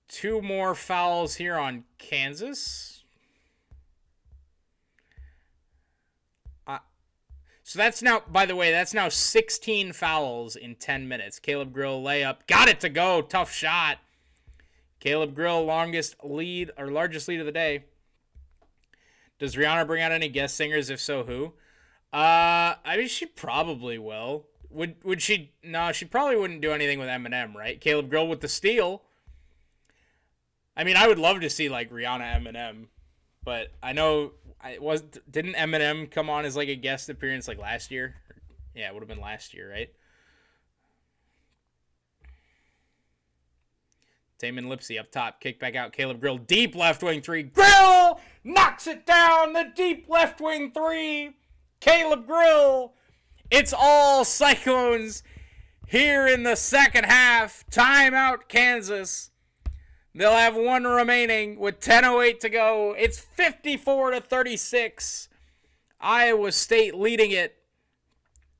2 more fouls here on Kansas. So that's now, by the way, that's now 16 fouls in 10 minutes. Caleb Grill layup. Got it to go. Tough shot. Caleb Grill, largest lead of the day. Does Rihanna bring out any guest singers? If so, who? I mean, she probably will. Would she? No, she probably wouldn't do anything with Eminem, right? Caleb Grill with the steal. I mean, I would love to see like Rihanna Eminem, but I know didn't Eminem come on as like a guest appearance like last year? Yeah, it would have been last year, right? Taman Lipsy up top, kick back out, Caleb Grill, deep left wing 3. Grill knocks it down, the deep left wing 3. Caleb Grill. It's all Cyclones here in the second half. Timeout, Kansas. They'll have 1 remaining with 10:08 to go. It's 54-36. Iowa State leading it.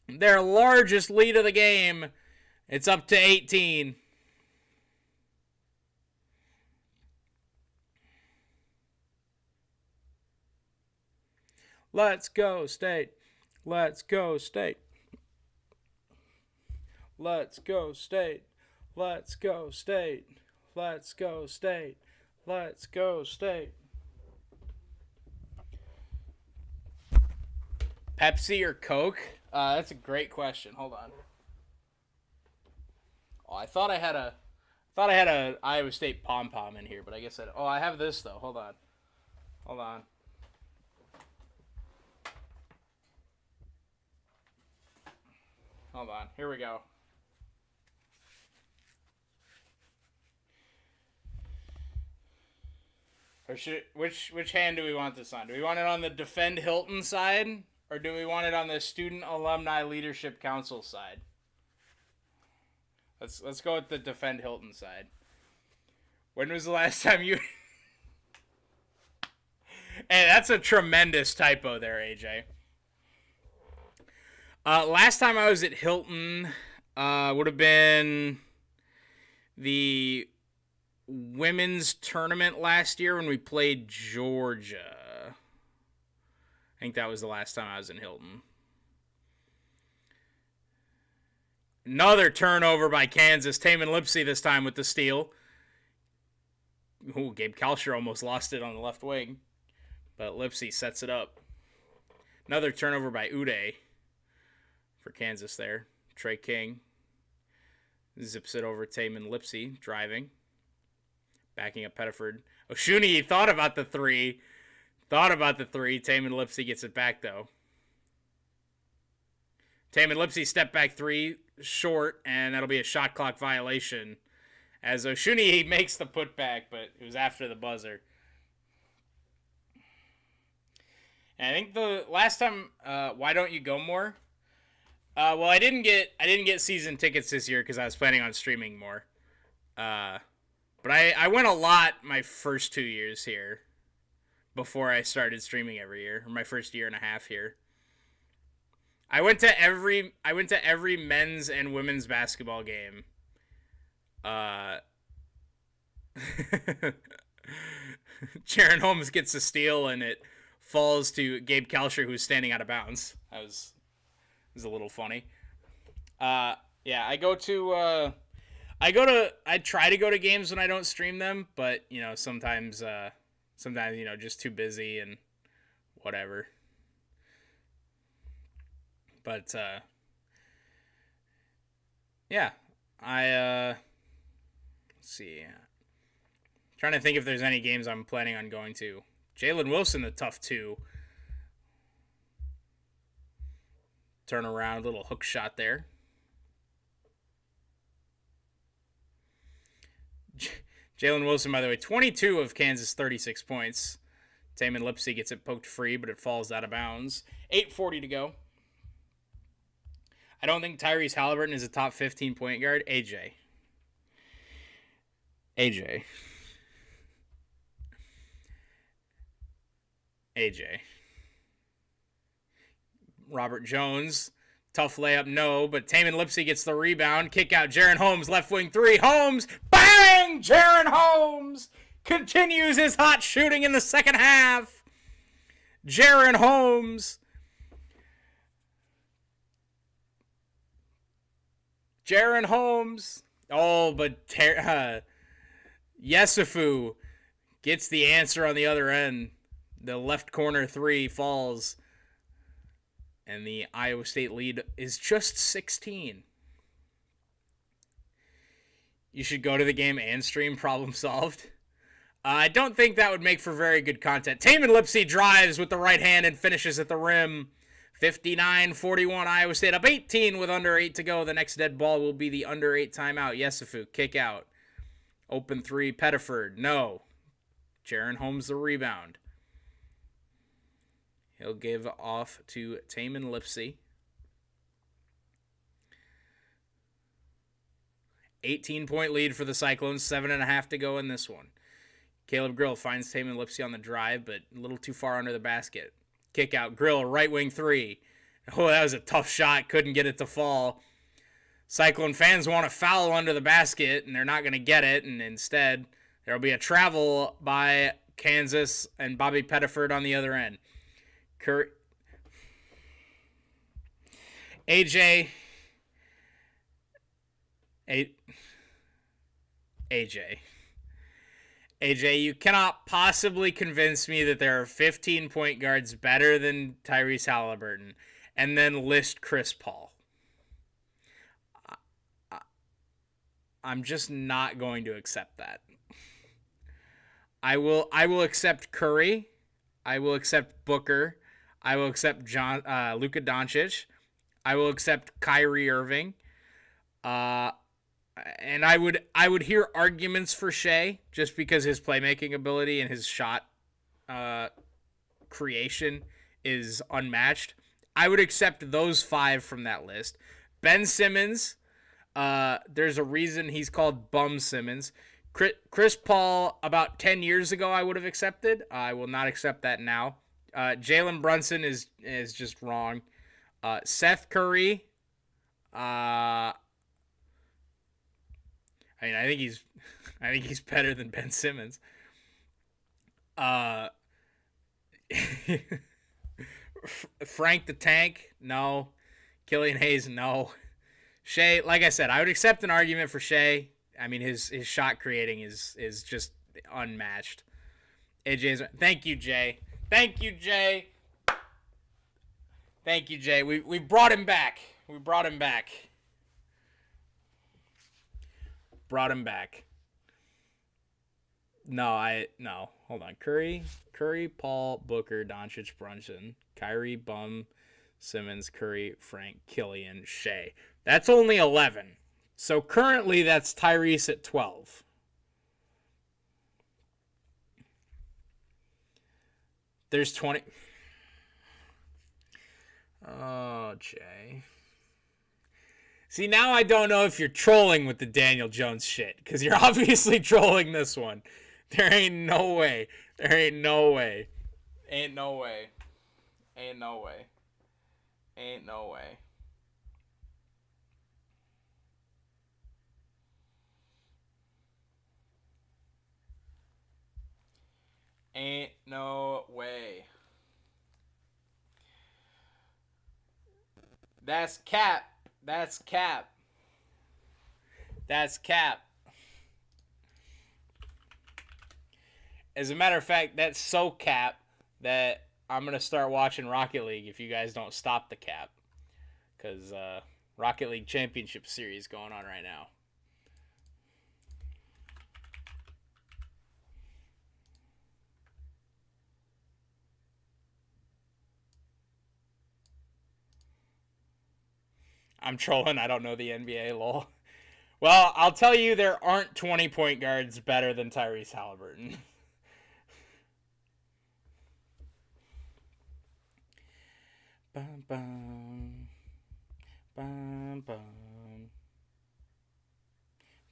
Their largest lead of the game. It's up to 18. Let's go, State. Let's go, State. Let's go, State. Let's go, State. Let's go, State. Let's go, State. Pepsi or Coke? That's a great question. Hold on. Oh, I thought I had a Iowa State pom-pom in here, but I guess I have this though. Hold on. Here we go. Or which hand do we want this on? Do we want it on the Defend Hilton side, or do we want it on the Student Alumni Leadership Council side? Let's go with the Defend Hilton side. When was the last time you? Hey, that's a tremendous typo there, AJ. Last time I was at Hilton would have been the women's tournament last year when we played Georgia. I think that was the last time I was in Hilton. Another turnover by Kansas. Taman Lipsey this time with the steal. Ooh, Gabe Kalsher almost lost it on the left wing. But Lipsey sets it up. Another turnover by Uday for Kansas there. Trey King zips it over Taman Lipsey, driving. Backing up Pettiford. Oshuni thought about the three. Taman Lipsey gets it back, though. Taman Lipsey step back three, short, and that'll be a shot clock violation. As Oshuni makes the putback, but it was after the buzzer. And I think the last time, why don't you go more? Well, I didn't get season tickets this year because I was planning on streaming more. But I went a lot my first 2 years here before I started streaming every year, or my first year and a half here. I went to every men's and women's basketball game. Jaron Holmes gets a steal and it falls to Gabe Kalsher, who's standing out of bounds. That was a little funny. Yeah, I try to go to games when I don't stream them, but sometimes just too busy and whatever. But yeah, let's see. Trying to think if there's any games I'm planning on going to. Jalen Wilson, the tough two. Turn around, little hook shot there. Jalen Wilson, by the way, 22 of Kansas' 36 points. Taman Lipsey gets it poked free, but it falls out of bounds. 8:40 to go. I don't think Tyrese Halliburton is a top 15 point guard. AJ. Robert Jones. Tough layup, no, but Taman Lipsey gets the rebound. Kick out, Jaron Holmes, left wing three. Holmes, bang! Jaron Holmes continues his hot shooting in the second half. Jaron Holmes. Oh, but Yesufu gets the answer on the other end. The left corner three falls. And the Iowa State lead is just 16. You should go to the game and stream. Problem solved. I don't think that would make for very good content. Taman Lipsey drives with the right hand and finishes at the rim. 59-41, Iowa State up 18 with under 8 to go. The next dead ball will be the under 8 timeout. Yesufu, kick out. Open three, Pettiford. No. Jaron Holmes the rebound. He'll give off to Taman Lipsey. 18-point lead for the Cyclones. 7.5 to go in this one. Caleb Grill finds Taman Lipsey on the drive, but a little too far under the basket. Kick out, Grill, right wing three. Oh, that was a tough shot. Couldn't get it to fall. Cyclone fans want to foul under the basket, and they're not going to get it. And instead, there will be a travel by Kansas and Bobby Pettiford on the other end. AJ, you cannot possibly convince me that there are 15 point guards better than Tyrese Halliburton and then list Chris Paul. I'm just not going to accept that. I will accept Curry. I will accept Booker. I will accept Luka Doncic. I will accept Kyrie Irving. And I would hear arguments for Shea just because his playmaking ability and his shot creation is unmatched. I would accept those 5 from that list. Ben Simmons, there's a reason he's called Bum Simmons. Chris Paul, about 10 years ago, I would have accepted. I will not accept that now. Jalen Brunson is just wrong. Seth Curry, I I mean, I think he's better than Ben Simmons. Frank the Tank, no. Killian Hayes, no. Shea, like I said, I would accept an argument for Shea. I mean, his shot creating is just unmatched. AJ's. Thank you, Jay. Thank you, Jay. Thank you, Jay. We brought him back. We brought him back. Brought him back. No. Hold on. Curry, Paul, Booker, Doncic, Brunson, Kyrie, Bum, Simmons, Curry, Frank, Killian, Shea. That's only 11. So currently that's Tyrese at 12. There's 20. Oh, Jay. See, now I don't know if you're trolling with the Daniel Jones shit, because you're obviously trolling this one. There ain't no way. There ain't no way. Ain't no way. Ain't no way. Ain't no way. Ain't no way. That's cap. That's cap. That's cap. As a matter of fact, that's so cap that I'm going to start watching Rocket League if you guys don't stop the cap. Because Rocket League Championship Series going on right now. I'm trolling. I don't know the NBA, lol. Well, I'll tell you there aren't 20-point guards better than Tyrese Halliburton. Bum, bum. Bum, bum.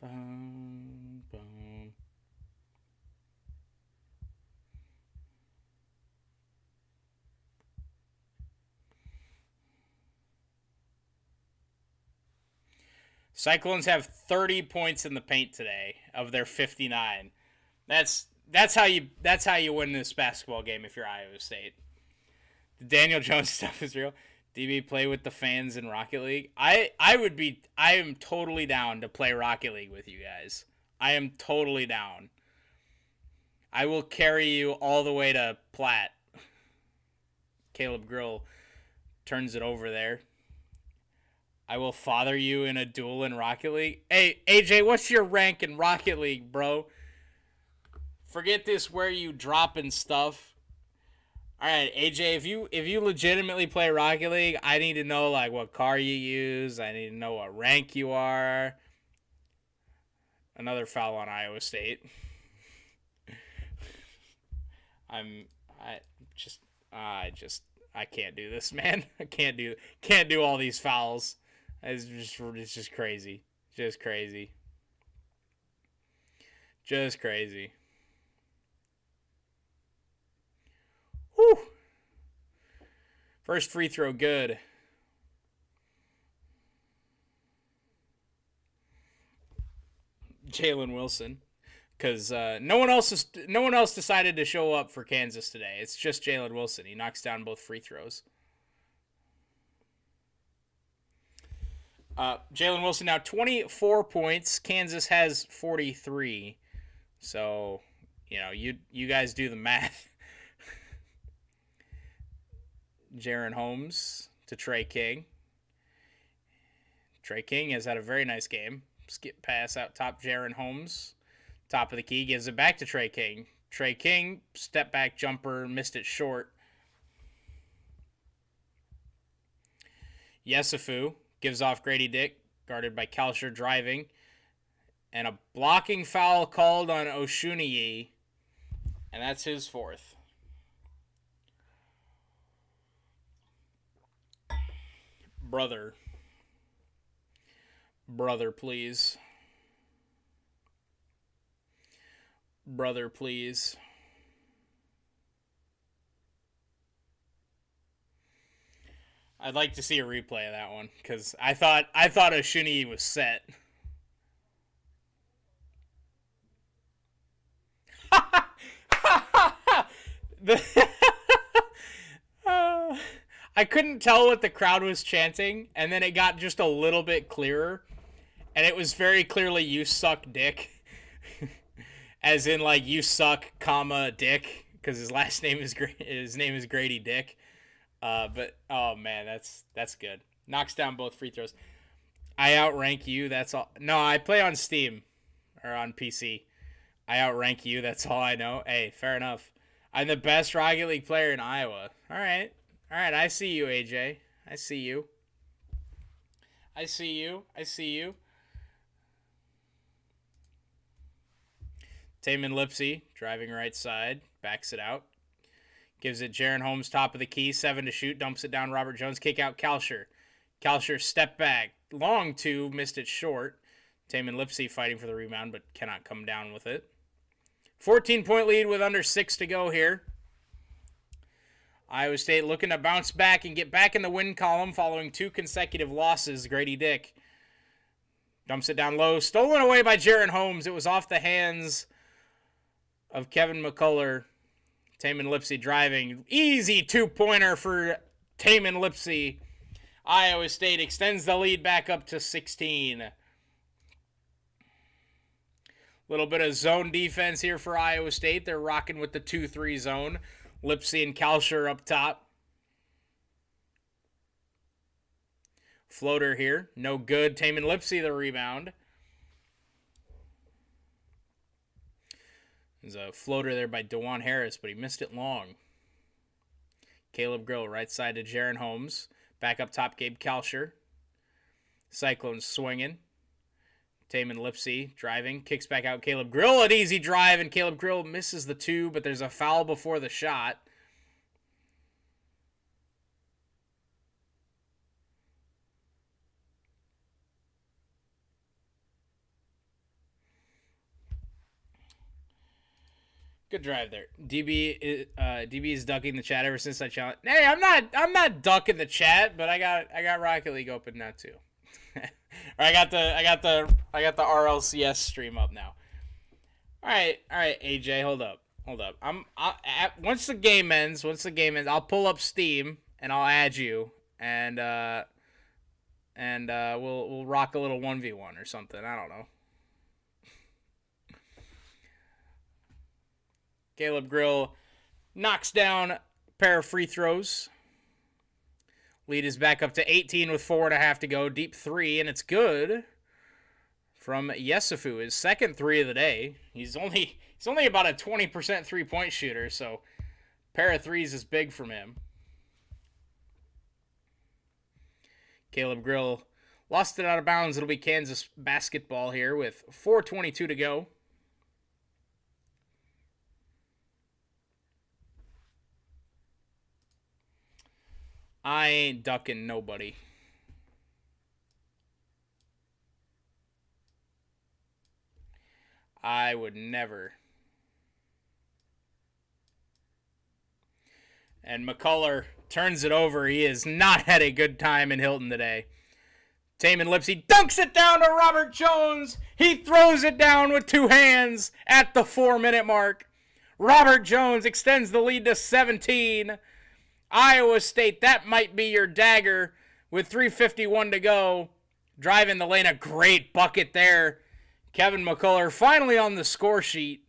Bum, bum. Cyclones have 30 points in the paint today of their 59. That's how you win this basketball game if you're Iowa State. The Daniel Jones stuff is real. DB play with the fans in Rocket League. I am totally down to play Rocket League with you guys. I am totally down. I will carry you all the way to Platt. Caleb Grill turns it over there. I will father you in a duel in Rocket League. Hey, AJ, what's your rank in Rocket League, bro? Forget this where you dropping stuff. All right, AJ, if you legitimately play Rocket League, I need to know like what car you use. I need to know what rank you are. Another foul on Iowa State. I can't do this, man. I can't do all these fouls. It's just crazy. Just crazy. Just crazy. Whew. First free throw, good. Jalen Wilson, because no one else decided to show up for Kansas today. It's just Jalen Wilson. He knocks down both free throws. Jalen Wilson now 24 points. Kansas has 43. So, you guys do the math. Jaren Holmes to Trey King. Trey King has had a very nice game. Skip pass out top Jaren Holmes. Top of the key, gives it back to Trey King. Trey King, step back jumper, missed it short. Yesufu gives off Grady Dick, guarded by Kalsher driving. And a blocking foul called on Oshuniyi. And that's his fourth. Brother, please. Brother, please. I'd like to see a replay of that one because I thought Oshuni was set. I couldn't tell what the crowd was chanting, and then it got just a little bit clearer, and it was very clearly "You suck, dick," as in like "You suck, comma dick," because his name is Grady Dick. But oh man, that's good. Knocks down both free throws. I outrank you. That's all. No, I play on Steam or on PC. I outrank you. That's all I know. Hey, fair enough. I'm the best Rocket League player in Iowa. All right. I see you, AJ. I see you. Taman Lipsy driving right side, backs it out. Gives it Jaron Holmes, top of the key, 7 to shoot, dumps it down Robert Jones, kick out Kalsher. Kalsher step back, long two, missed it short. Taman Lipsy fighting for the rebound, but cannot come down with it. 14-point lead with under 6 to go here. Iowa State looking to bounce back and get back in the win column following 2 consecutive losses. Grady Dick dumps it down low, stolen away by Jaron Holmes. It was off the hands of Kevin McCullough. Taman Lipsy driving. Easy 2-pointer for Taman Lipsy. Iowa State extends the lead back up to 16. Little bit of zone defense here for Iowa State. They're rocking with the 2-3 zone. Lipsy and Kalsher up top. Floater here. No good. Taman Lipsy the rebound. There's a floater there by DeJuan Harris, but he missed it long. Caleb Grill right side to Jaron Holmes. Back up top, Gabe Kalsher. Cyclones swinging. Taman Lipsy driving. Kicks back out Caleb Grill. An easy drive, and Caleb Grill misses the 2, but there's a foul before the shot. Good drive there. DB is ducking the chat ever since I challenged. Hey, I'm not ducking the chat, but I got Rocket League open now too. Or I got the RLCS stream up now. All right, AJ, hold up. Once the game ends, I'll pull up Steam and I'll add you, and we'll rock a little 1v1 or something. I don't know. Caleb Grill knocks down a pair of free throws. Lead is back up to 18 with 4.5 to go. Deep 3, and it's good from Yesufu. His second 3 of the day. He's only about a 20% 3-point shooter, so a pair of 3s is big from him. Caleb Grill lost it out of bounds. It'll be Kansas basketball here with 4:22 to go. I ain't ducking nobody. I would never. And McCullough turns it over. He has not had a good time in Hilton today. Taman Lipsy dunks it down to Robert Jones. He throws it down with 2 hands at the 4-minute mark. Robert Jones extends the lead to 17. Iowa State, that might be your dagger with 3:51 to go. Driving the lane, a great bucket there. Kevin McCullough finally on the score sheet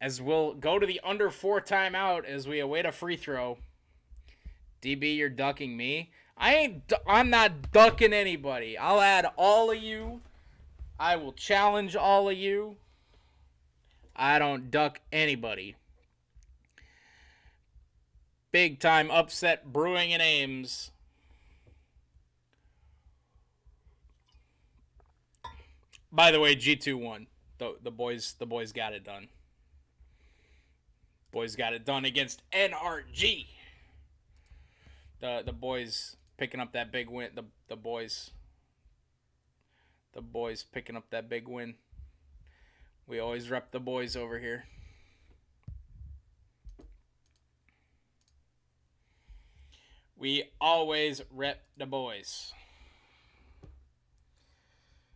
as we'll go to the under 4 timeout as we await a free throw. DB, you're ducking me. I'm not ducking anybody. I'll add all of you. I will challenge all of you. I don't duck anybody. Big time upset brewing in Ames. By the way, G2 won. The boys got it done. Boys got it done against NRG. The boys picking up that big win. The boys picking up that big win. We always rep the boys over here. We always rep the boys.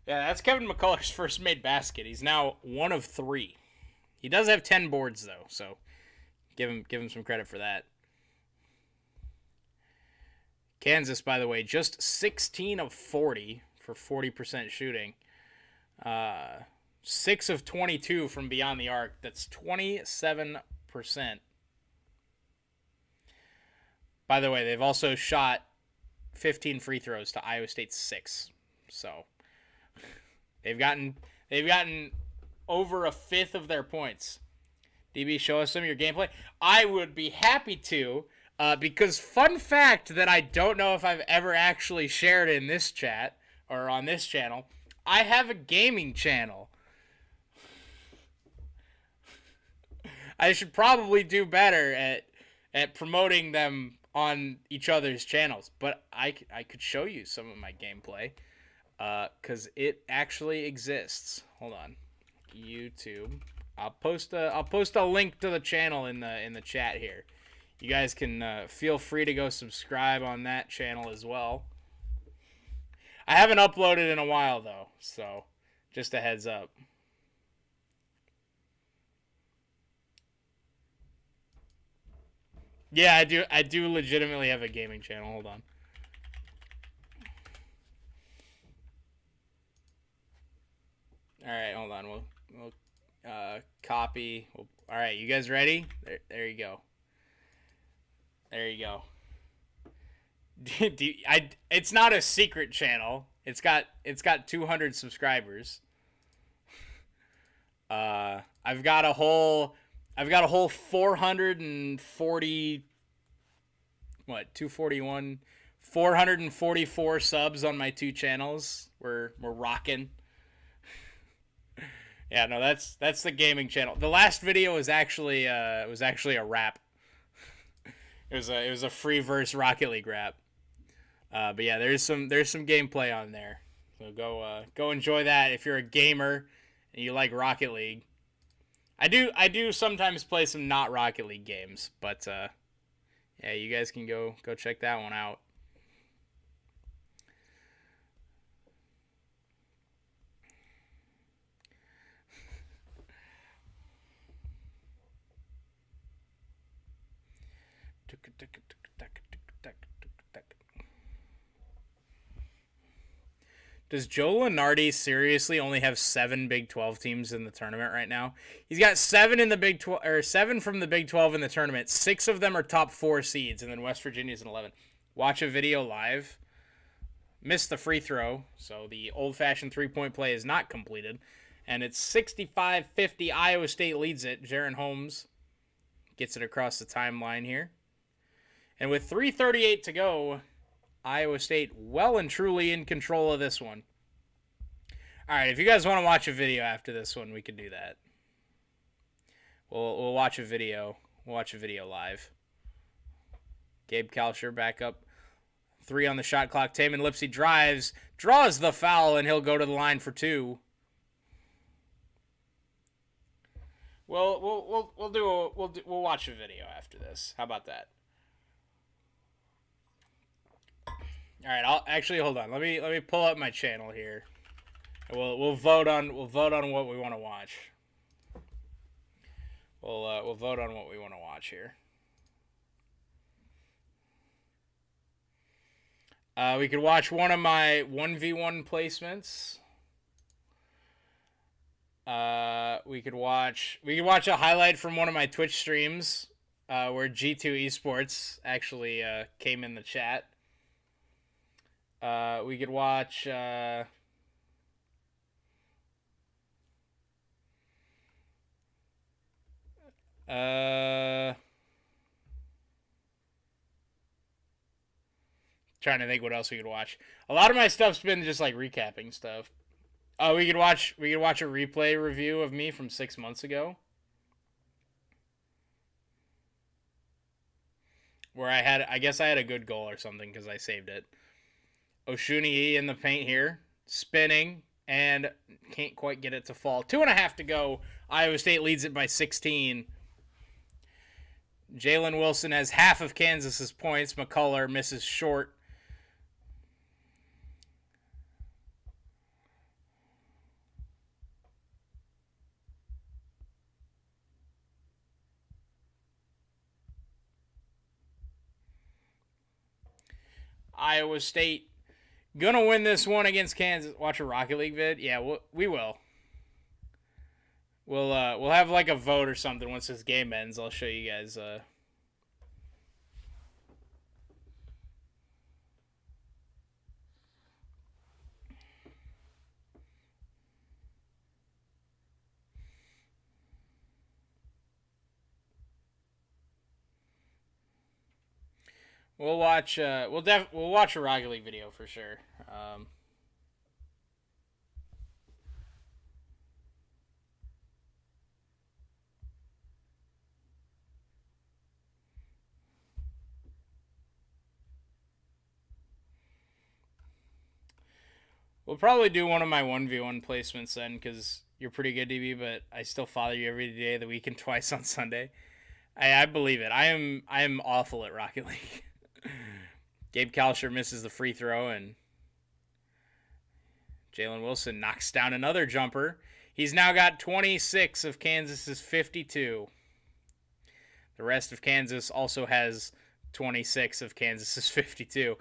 Yeah, that's Kevin McCullough's first made basket. He's now 1 of 3. He does have 10 boards, though, so Give him some credit for that. Kansas, by the way, just 16 of 40 for 40% shooting. 6 of 22 from beyond the arc. That's 27%. By the way, they've also shot 15 free throws to Iowa State's 6. So they've gotten over a fifth of their points. DB, show us some of your gameplay. I would be happy to, because fun fact that I don't know if I've ever actually shared in this chat or on this channel, I have a gaming channel. I should probably do better at promoting them on each other's channels, but I could show you some of my gameplay, because it actually exists. Hold on, YouTube. I'll post a link to the channel in the chat here. You guys can feel free to go subscribe on that channel as well. I haven't uploaded in a while though, so just a heads up. Yeah, I do legitimately have a gaming channel. Hold on. All right, hold on. We'll copy. All right, you guys ready? There you go. There you go. It's not a secret channel. It's got 200 subscribers. I've got a whole 440, 241, 444 subs on my 2 channels. We're rocking. Yeah, no, that's the gaming channel. The last video was actually a rap. It was a free verse Rocket League rap. But yeah, there's some gameplay on there. So go enjoy that if you're a gamer and you like Rocket League. I do sometimes play some not Rocket League games, but yeah, you guys can go check that one out. Does Joe Lunardi seriously only have 7 Big 12 teams in the tournament right now? He's got 7 in the Big 12, or 7 from the Big 12 in the tournament. 6 of them are top 4 seeds, and then West Virginia's an 11. Watch a video live. Missed the free throw, so the old-fashioned three-point play is not completed. And it's 65-50. Iowa State leads it. Jaron Holmes gets it across the timeline here. And with 3:38 to go, Iowa State well and truly in control of this one. All right, if you guys want to watch a video after this one, we can do that. We'll watch a video. We'll watch a video live. Gabe Kalsher back up. 3 on the shot clock. Taman Lipsey drives, draws the foul, and he'll go to the line for 2. We'll watch a video after this. How about that? All right, I'll actually hold on. Let me pull up my channel here. We'll vote on what we want to watch. We'll vote on what we want to watch here. We could watch one of my 1v1 placements. We could watch a highlight from one of my Twitch streams where G2 Esports actually came in the chat. We could watch trying to think what else we could watch. A lot of my stuff's been just like recapping stuff. We could watch a replay review of me from 6 months ago, where I guess I had a good goal or something because I saved it. Oshuni in the paint here, spinning, and can't quite get it to fall. 2.5 to go. Iowa State leads it by 16. Jalen Wilson has half of Kansas's points. McCullough misses short. Iowa State gonna win this one against Kansas. Watch a Rocket League vid? Yeah, we will. We'll have like a vote or something once this game ends. I'll show you guys. We'll watch. We'll watch a Rocket League video for sure. We'll probably do one of my 1v1 placements then, because you're pretty good, DB, but I still follow you every day of the week and twice on Sunday. I believe it. I am awful at Rocket League. Gabe Kalsher misses the free throw, and Jalen Wilson knocks down another jumper. He's now got 26 of Kansas's 52. The rest of Kansas also has 26 of Kansas's 52.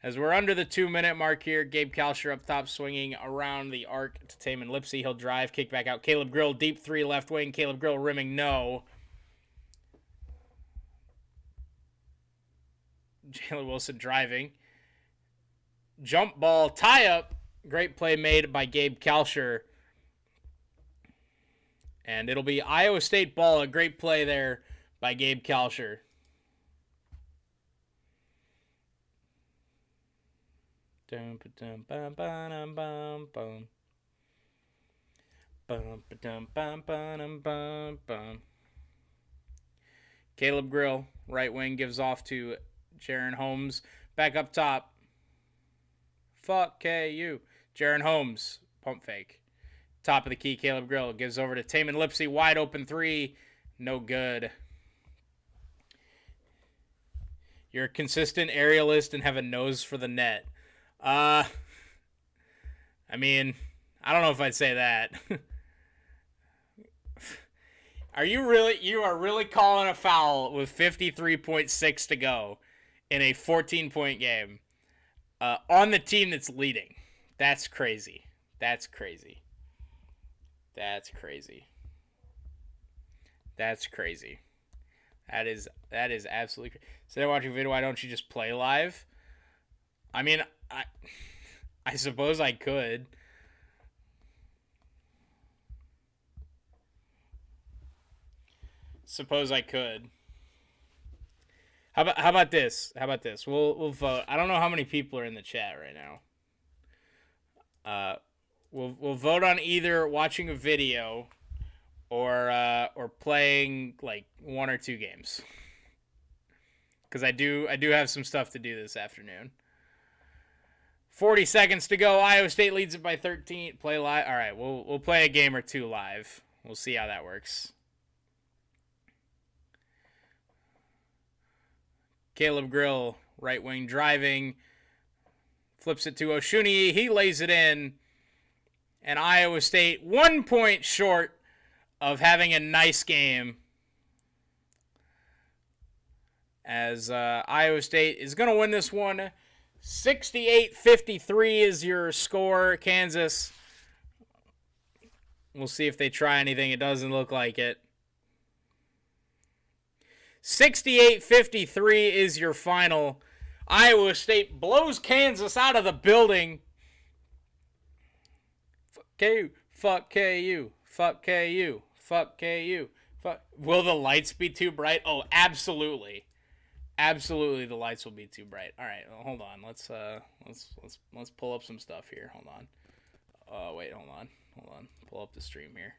As we're under the 2-minute mark here, Gabe Kalsher up top swinging around the arc to Taman Lipsey. He'll drive, kick back out. Caleb Grill, deep three, left wing. Caleb Grill rimming, no. Jalen Wilson driving. Jump ball, tie up. Great play made by Gabe Kalsher. And it'll be Iowa State ball. A great play there by Gabe Kalsher. Caleb Grill, right wing, gives off to Jaron Holmes. Back up top. Fuck KU. Jaron Holmes, pump fake. Top of the key, Caleb Grill gives over to Taman Lipsey. Wide open three. No good. You're a consistent aerialist and have a nose for the net. I mean, I don't know if I'd say that. You are really calling a foul with 53.6 to go in a 14-point game on the team that's leading. That's crazy. That's crazy. That's crazy. That's crazy. That is absolutely crazy. Instead of watching a video, why don't you just play live? I mean, I suppose I could. Suppose I could. How about this? How about this? We'll vote. I don't know how many people are in the chat right now. We'll vote on either watching a video or playing like one or two games. Because I do have some stuff to do this afternoon. 40 seconds to go. Iowa State leads it by 13. Play live. All right, we'll play a game or two live. We'll see how that works. Caleb Grill, right wing driving. Flips it to Oshuni. He lays it in. And Iowa State 1 point short of having a nice game. As Iowa State is going to win this one. 68-53 is your score, Kansas. We'll see if they try anything. It doesn't look like it. 68-53 is your final. Iowa State blows Kansas out of the building. Fuck KU. Fuck KU. Fuck KU. Fuck KU. Fuck. Will the lights be too bright? Oh, absolutely. Absolutely, the lights will be too bright. All right, well, hold on. Let's pull up some stuff here. Hold on. Wait, hold on. Pull up the stream here.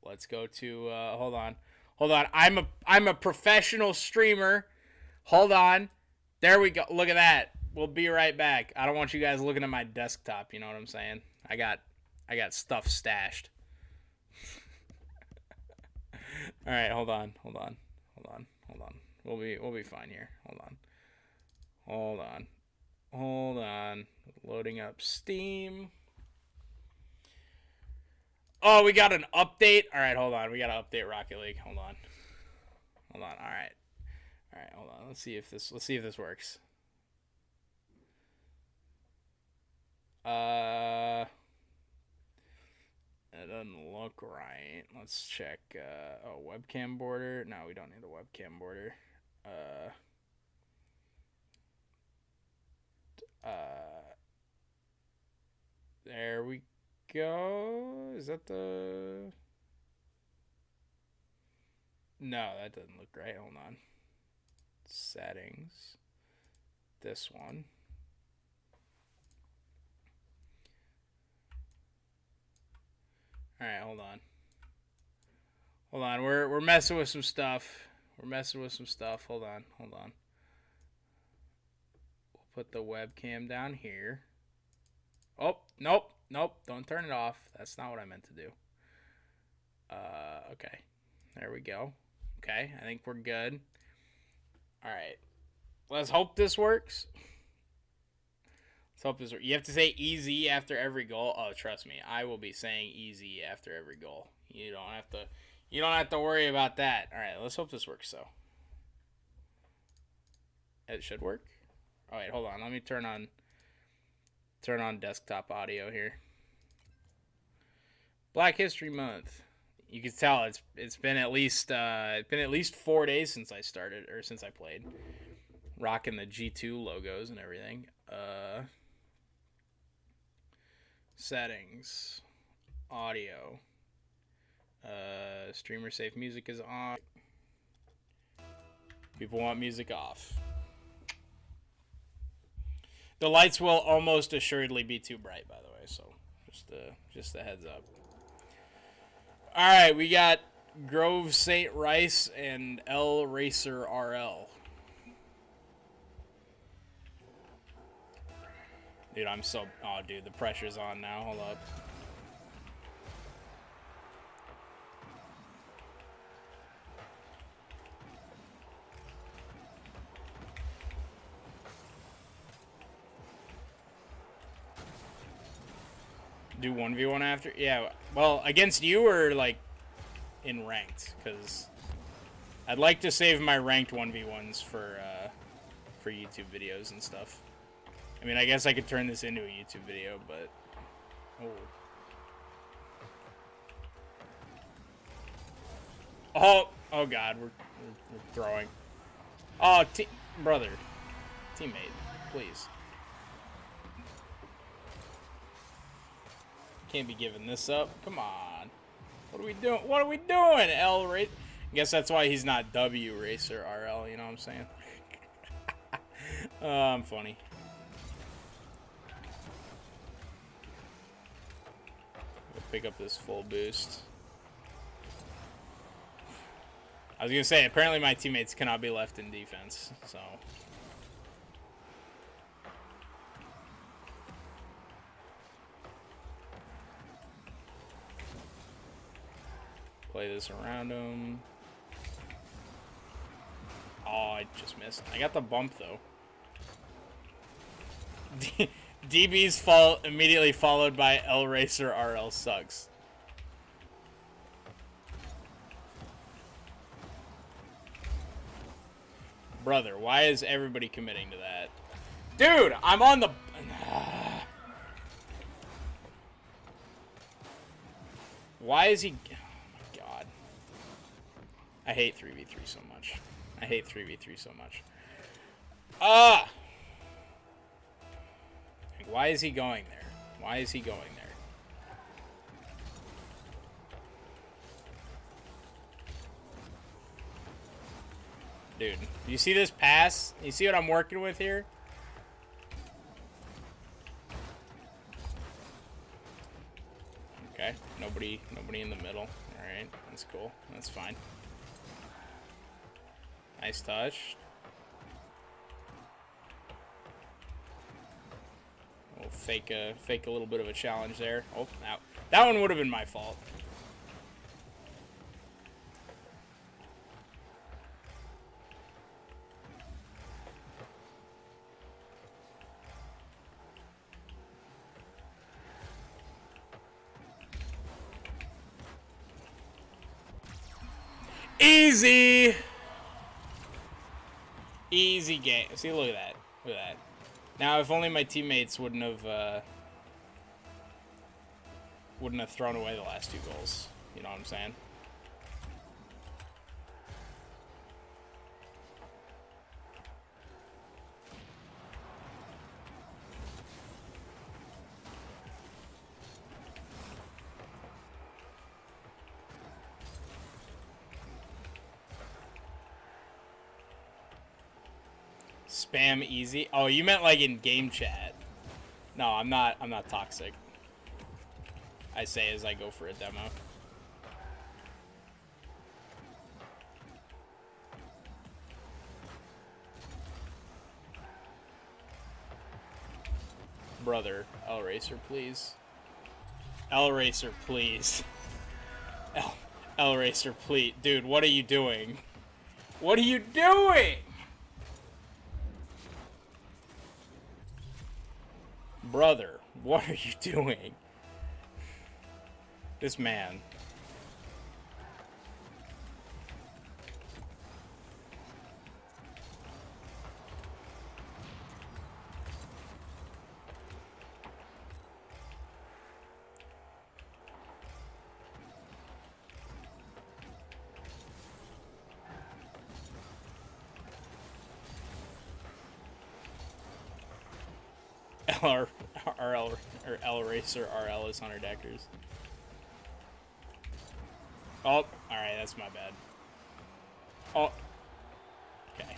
Let's go to. Hold on. I'm a professional streamer. Hold on. There we go. Look at that. We'll be right back. I don't want you guys looking at my desktop. You know what I'm saying? I got stuff stashed. All right, hold on. We'll be fine here. Hold on. Loading up Steam. Oh, we got an update. All right, hold on. We got to update Rocket League. Hold on. All right. All right, hold on. Let's see if this works. It doesn't look right. Let's check. Oh, webcam border. No, we don't need a webcam border. There we go. Is that the... No, that doesn't look right. Hold on. Settings. This one. All right, hold on. Hold on. We're messing with some stuff. Hold on. We'll put the webcam down here. Oh, nope. Don't turn it off. That's not what I meant to do. Okay. There we go. Okay, I think we're good. All right. Let's hope this works. You have to say easy after every goal. Oh, trust me, I will be saying easy after every goal. You don't have to worry about that. All right, let's hope this works though. It should work. Oh wait, hold on. Let me turn on desktop audio here. Black History Month. You can tell it's been at least 4 days since I started or since I played. Rocking the G2 logos and everything. Settings, audio, streamer safe music is on. People want music off. The lights will almost assuredly be too bright, by the way, so just a heads up. All right, we got Grove St. Rice and L Racer RL. Dude, oh, dude, the pressure's on now. Hold up. Do 1v1 after? Yeah, well, against you or, like, in ranked? Because I'd like to save my ranked 1v1s for YouTube videos and stuff. I mean, I guess I could turn this into a YouTube video, but... Oh God, we're throwing. Oh, brother. Teammate, please. Can't be giving this up. Come on. What are we doing? L Race. I guess that's why he's not W Racer RL, you know what I'm saying? I'm funny. Pick up this full boost. I was gonna say, apparently my teammates cannot be left in defense, so. Play this around him. Oh, I just missed. I got the bump though. DB's immediately followed by L Racer RL sucks. Brother, why is everybody committing to that? Dude, I'm on the... Why is he... Oh my God. I hate 3v3 so much. Ah! Why is he going there? Dude, do you see this pass? You see what I'm working with here? Okay, nobody in the middle. Alright, that's cool. That's fine. Nice touch. We'll fake a little bit of a challenge there. Oh, that one would have been my fault. Easy. Easy game. See, look at that. Look at that. Now, if only my teammates wouldn't have thrown away the last 2 goals. You know what I'm saying? Spam easy. Oh, you meant like in game chat. No, I'm not toxic. I say as I go for a demo. Brother, L Racer, please. L Racer, please. L Racer, please. Dude, what are you doing? What are you doing? Brother, what are you doing? This man. L Racer RL is Hunter Deckers. Oh, alright, that's my bad. Oh. Okay.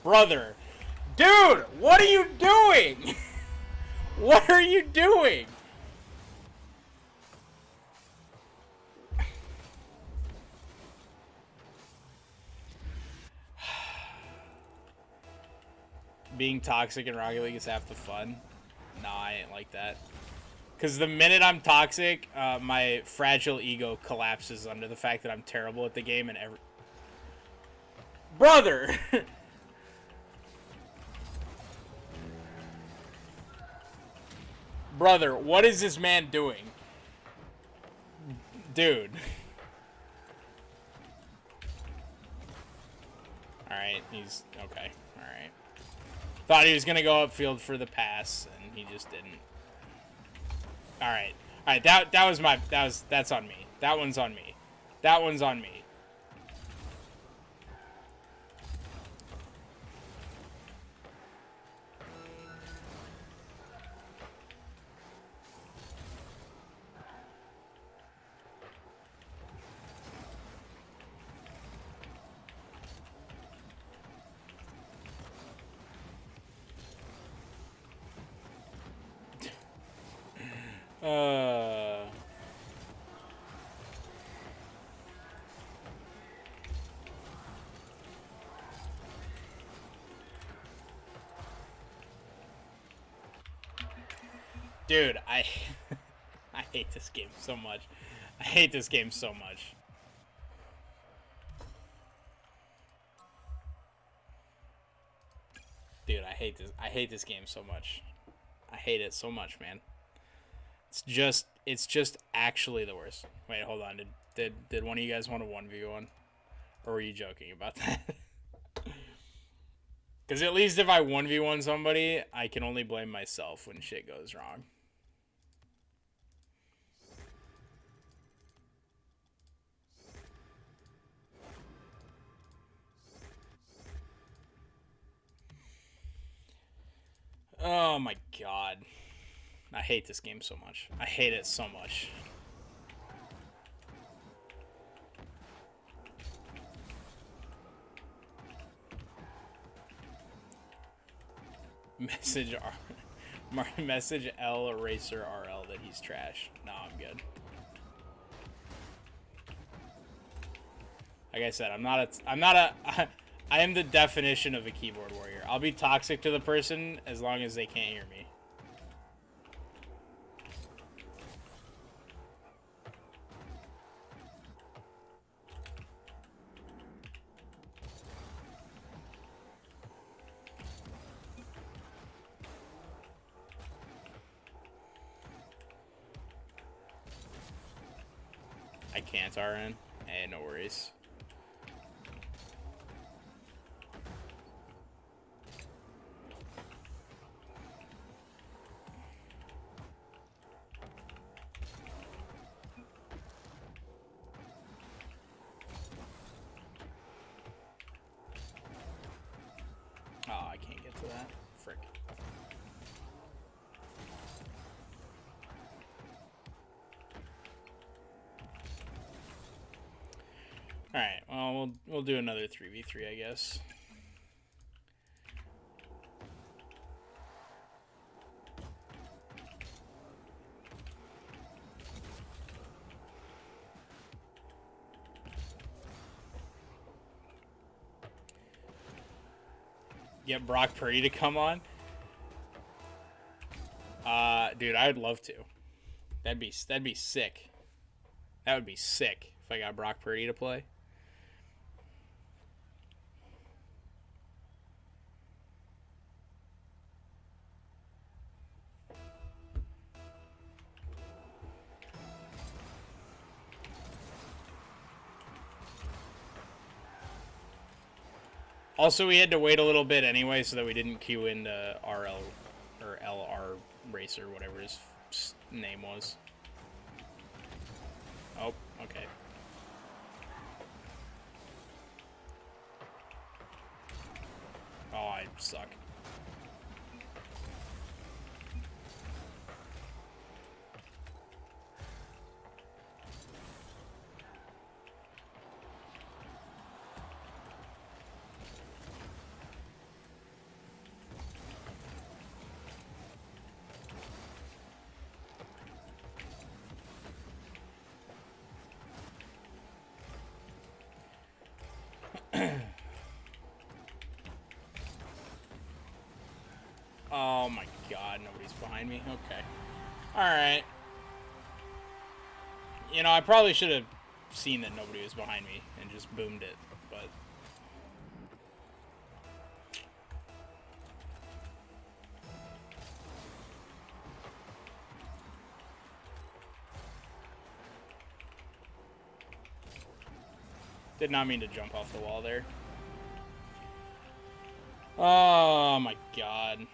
Brother. Dude, what are you doing? What are you doing? Being toxic in Rocket League is half the fun. Nah, I ain't like that. Because the minute I'm toxic, my fragile ego collapses under the fact that I'm terrible at the game and every... Brother! Brother, what is this man doing? Dude. Alright, he's... Okay, alright. Thought he was gonna go upfield for the pass, and he just didn't. Alright. Alright, that was my... That's on me. That one's on me. That one's on me. Dude, I hate this game so much. I hate this game so much. Dude, I hate this game so much. I hate it so much, man. It's just actually the worst. Wait, hold on. Did one of you guys want a 1v1? Or were you joking about that? Because at least if I 1v1 somebody, I can only blame myself when shit goes wrong. Oh my god. I hate this game so much. I hate it so much. Message L Racer RL that he's trash. No, I'm good. Like I said, I am the definition of a keyboard warrior. I'll be toxic to the person as long as they can't hear me. I can't RN. Hey, no worries. Oh, I can't get to that. Frick. Alright, well, we'll do another 3v3, I guess. Get Brock Purdy to come on? Dude, I would love to. That'd be sick. That would be sick if I got Brock Purdy to play. Also, we had to wait a little bit anyway so that we didn't queue into RL or LR Racer, whatever his name was. Oh, okay. Oh, I suck. Oh my god, nobody's behind me. Okay. Alright. You know, I probably should have seen that nobody was behind me and just boomed it, but... Did not mean to jump off the wall there. Oh my god.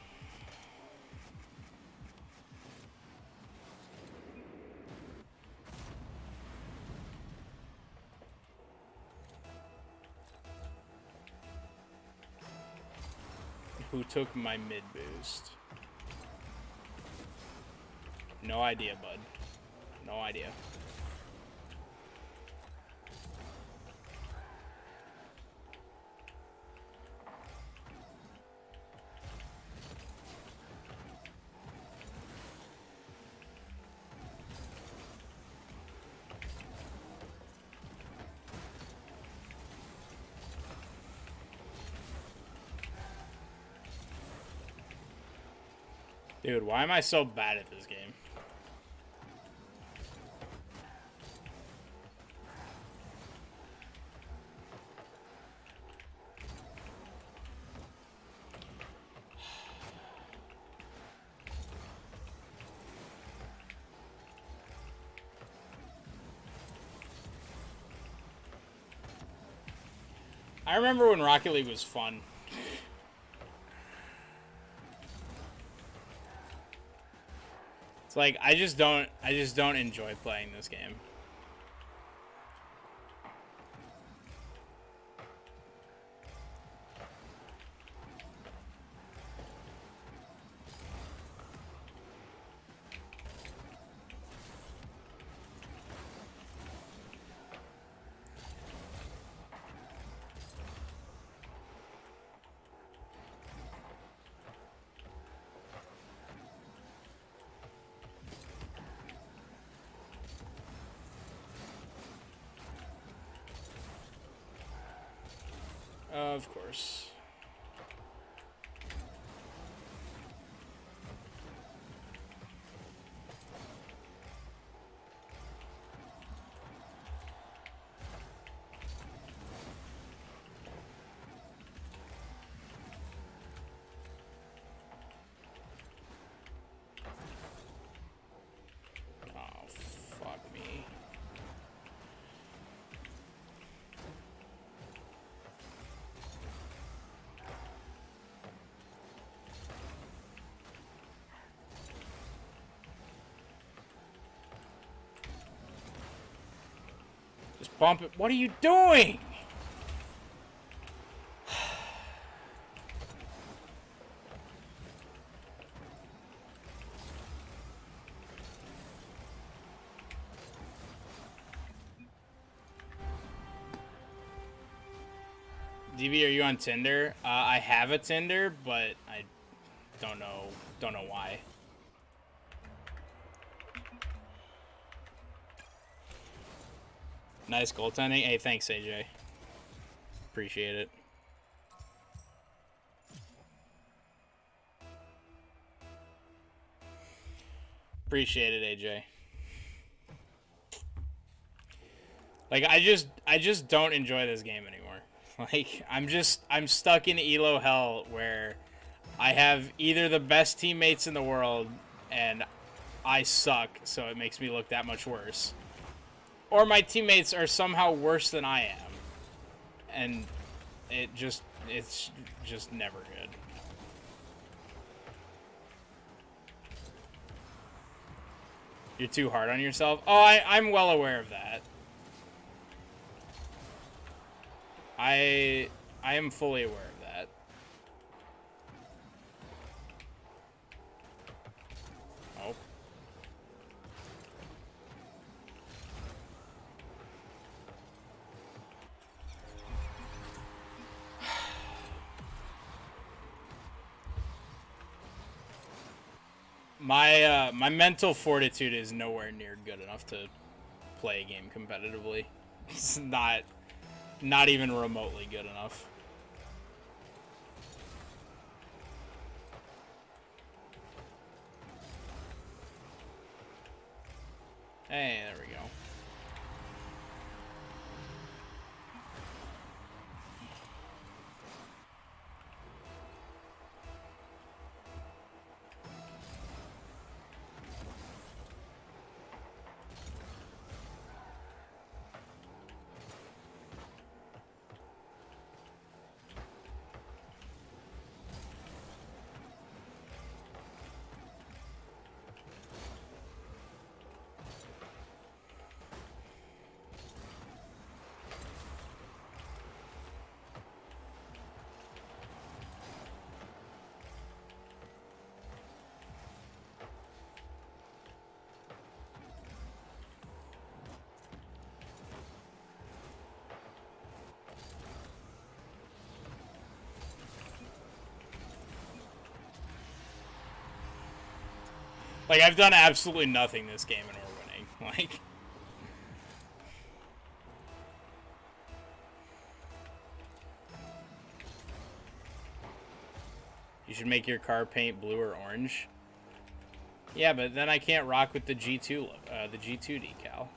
Who took my mid boost? No idea, bud. No idea. Dude, why am I so bad at this game? I remember when Rocket League was fun. It's like I just don't enjoy playing this game. Of course. Oh, fuck me. Bump it. What are you doing? DB, are you on Tinder? I have a Tinder, but I don't know why. Nice goaltending. Hey, thanks, AJ. Appreciate it. Appreciate it, AJ. Like, I just don't enjoy this game anymore. Like, I'm stuck in elo hell where I have either the best teammates in the world and I suck, so it makes me look that much worse, or my teammates are somehow worse than I am, and it's just never good. You're too hard on yourself? Oh, I'm well aware of that. I am fully aware of that. Oh. My mental fortitude is nowhere near good enough to play a game competitively. It's not even remotely good enough. Hey, there we go. Like, I've done absolutely nothing this game and we're winning. Like, you should make your car paint blue or orange. Yeah, but then I can't rock with the G2 decal.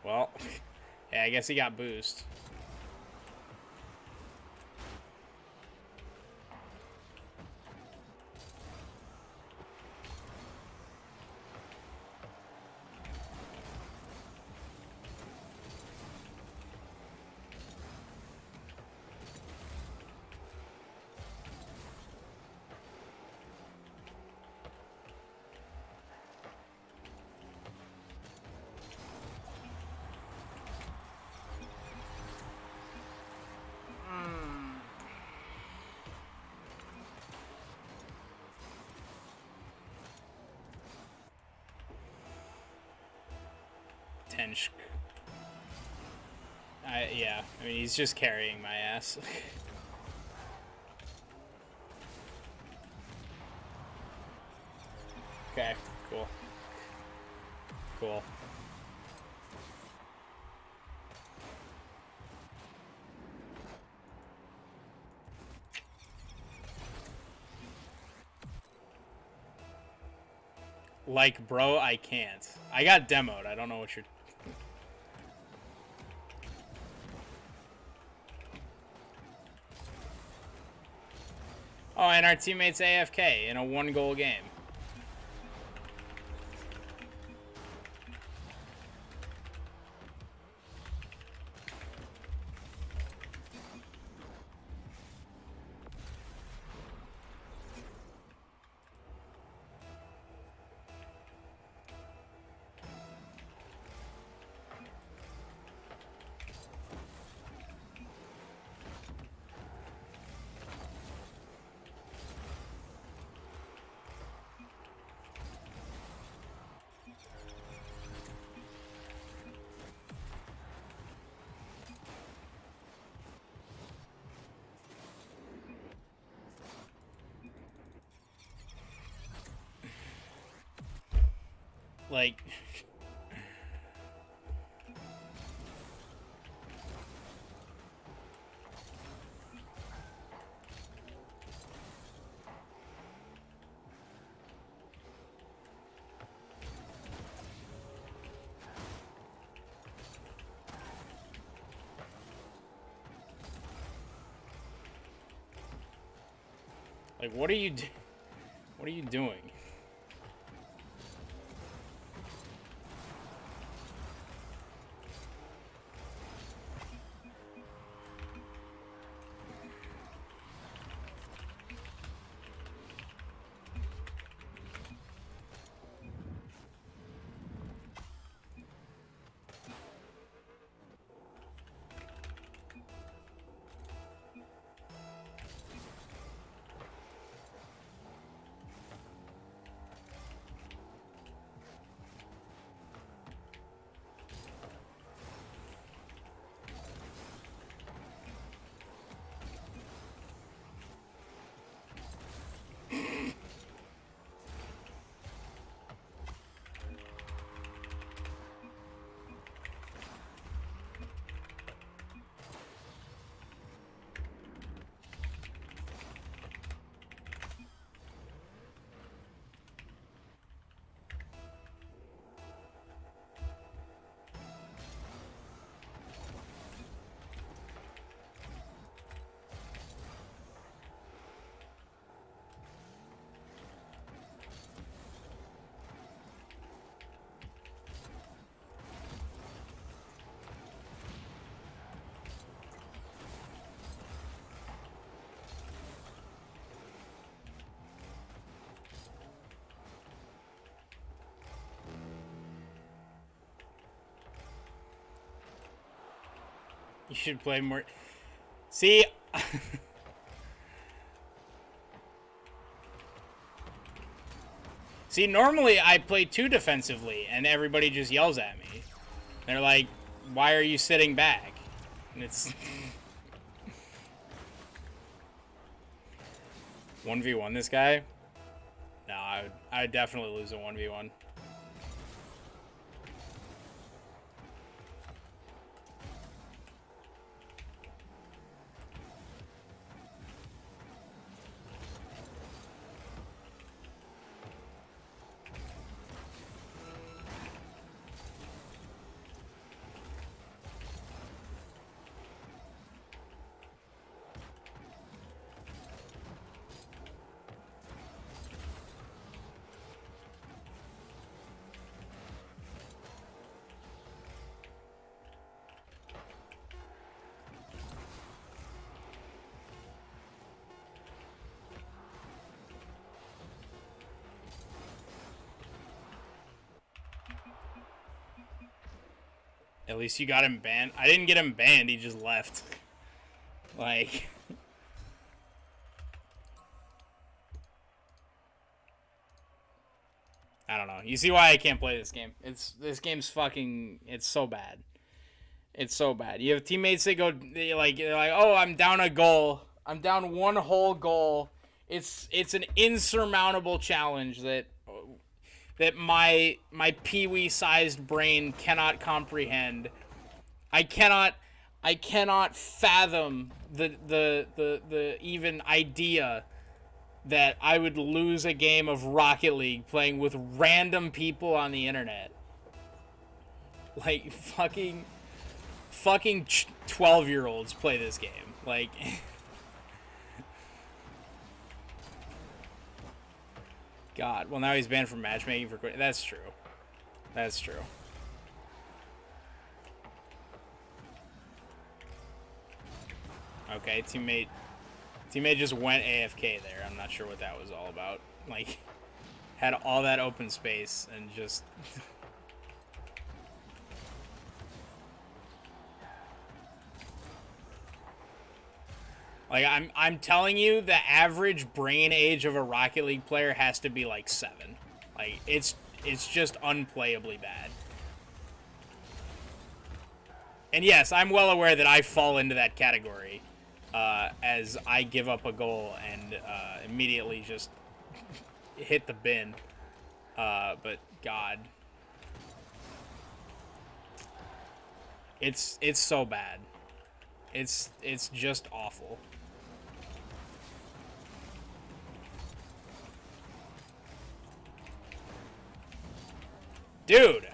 Well, yeah, I guess he got boost. Yeah, I mean, he's just carrying my ass. Okay, cool. Cool. Like, bro, I can't. I got demoed. I don't know what you're... Oh, and our teammate's AFK in a 1-goal game. Like, what are you what are you doing? You should play more. See? See, normally I play too defensively, and everybody just yells at me. They're like, why are you sitting back? And it's... 1v1 this guy? No, I would definitely lose a 1v1. At least you got him banned. I didn't get him banned, he just left. Like... I don't know. You see why I can't play this game. This game's fucking... It's so bad. It's so bad. You have teammates that go... They're like, oh, I'm down a goal. I'm down one whole goal. It's an insurmountable challenge that my peewee sized brain cannot comprehend. I cannot fathom the even idea that I would lose a game of Rocket League playing with random people on the internet. Like fucking 12-year-olds play this game. Like God. Well, now he's banned from matchmaking for quitting. That's true. That's true. Okay, teammate just went AFK there. I'm not sure what that was all about. Like, had all that open space and just... Like, I'm telling you, the average brain age of a Rocket League player has to be like 7. Like, it's just unplayably bad. And yes, I'm well aware that I fall into that category, as I give up a goal and immediately just hit the bin. But God, It's so bad. It's just awful. Dude.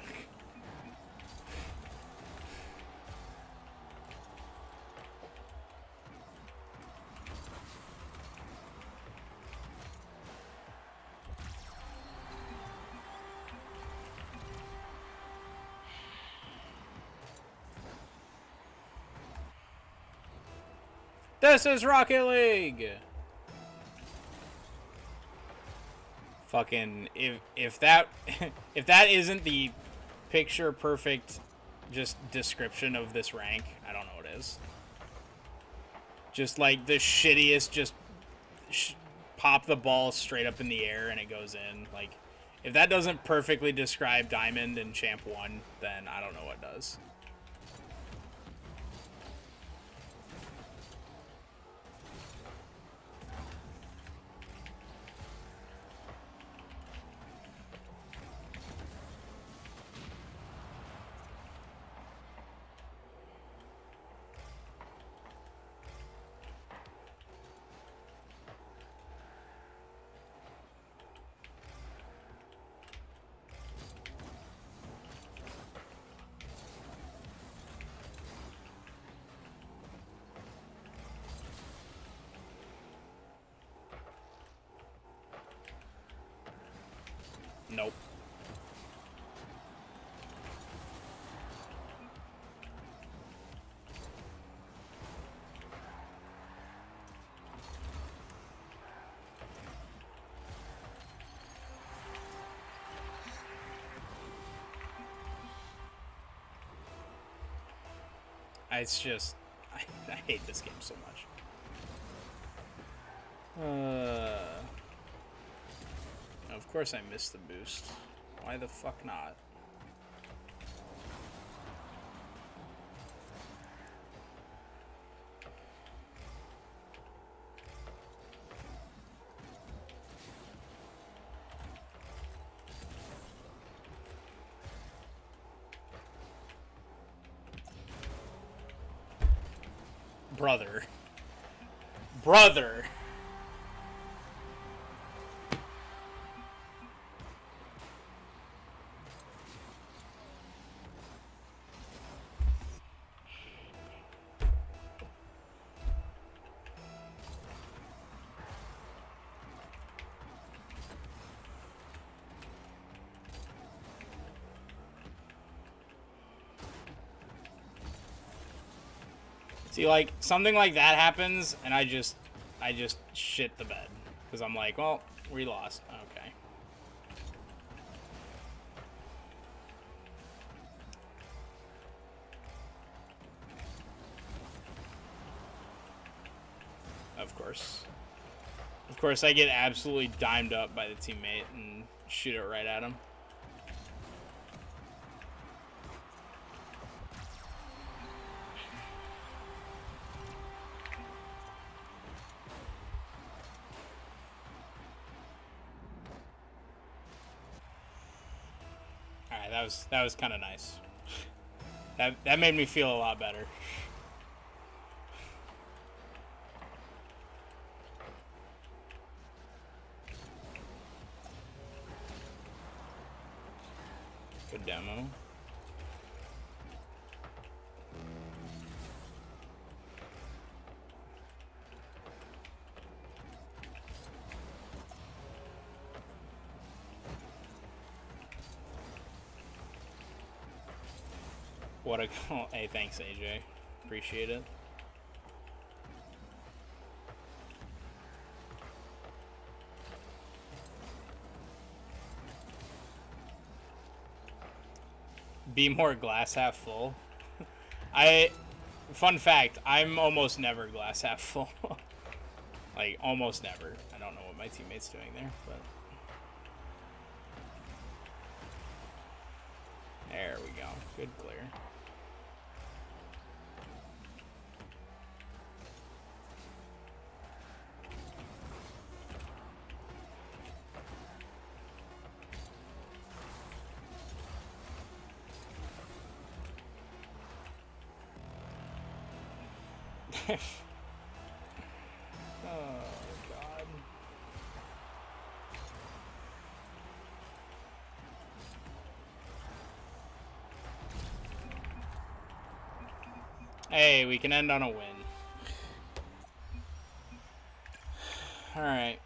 This is Rocket League. Fucking if that if that isn't the picture perfect just description of this rank, I don't know what is. Just like the shittiest, just pop the ball straight up in the air and it goes in. Like, if that doesn't perfectly describe Diamond and Champ 1, then I don't know what does. Nope. It's just, I hate this game so much. Of course I missed the boost. Why the fuck not? Brother. Brother. See, like, something like that happens, and I just shit the bed. Because I'm like, well, we lost. Okay. Of course. Of course, I get absolutely dimed up by the teammate and shoot it right at him. That was kind of nice. That made me feel a lot better. Good demo. What a call. Hey, thanks, AJ. Appreciate it. Be more glass half full. Fun fact, I'm almost never glass half full. Like, almost never. I don't know what my teammate's doing there, but. There we go. Good clear. Oh, God. Hey, we can end on a win. Alright.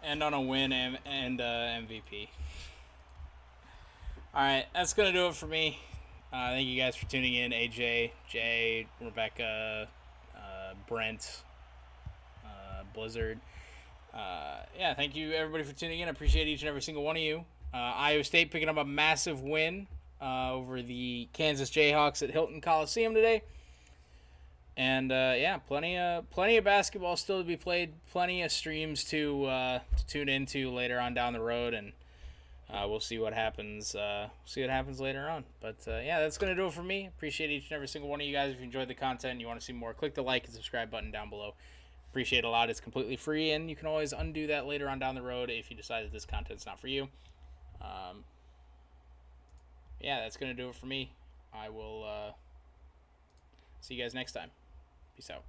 End on a win and MVP. Alright, that's going to do it for me. Thank you guys for tuning in. AJ, Jay, Rebecca, Brent, Blizzard. Yeah, thank you everybody for tuning in. I appreciate each and every single one of you. Iowa State picking up a massive win over the Kansas Jayhawks at Hilton Coliseum today. And yeah, plenty of basketball still to be played. Plenty of streams to tune into later on down the road, and we'll see what happens. Later on. But yeah, that's gonna do it for me. Appreciate each and every single one of you guys. If you enjoyed the content and you want to see more, click the like and subscribe button down below. Appreciate it a lot. It's completely free, and you can always undo that later on down the road if you decide that this content's not for you. Yeah, that's gonna do it for me. I will see you guys next time. Peace out.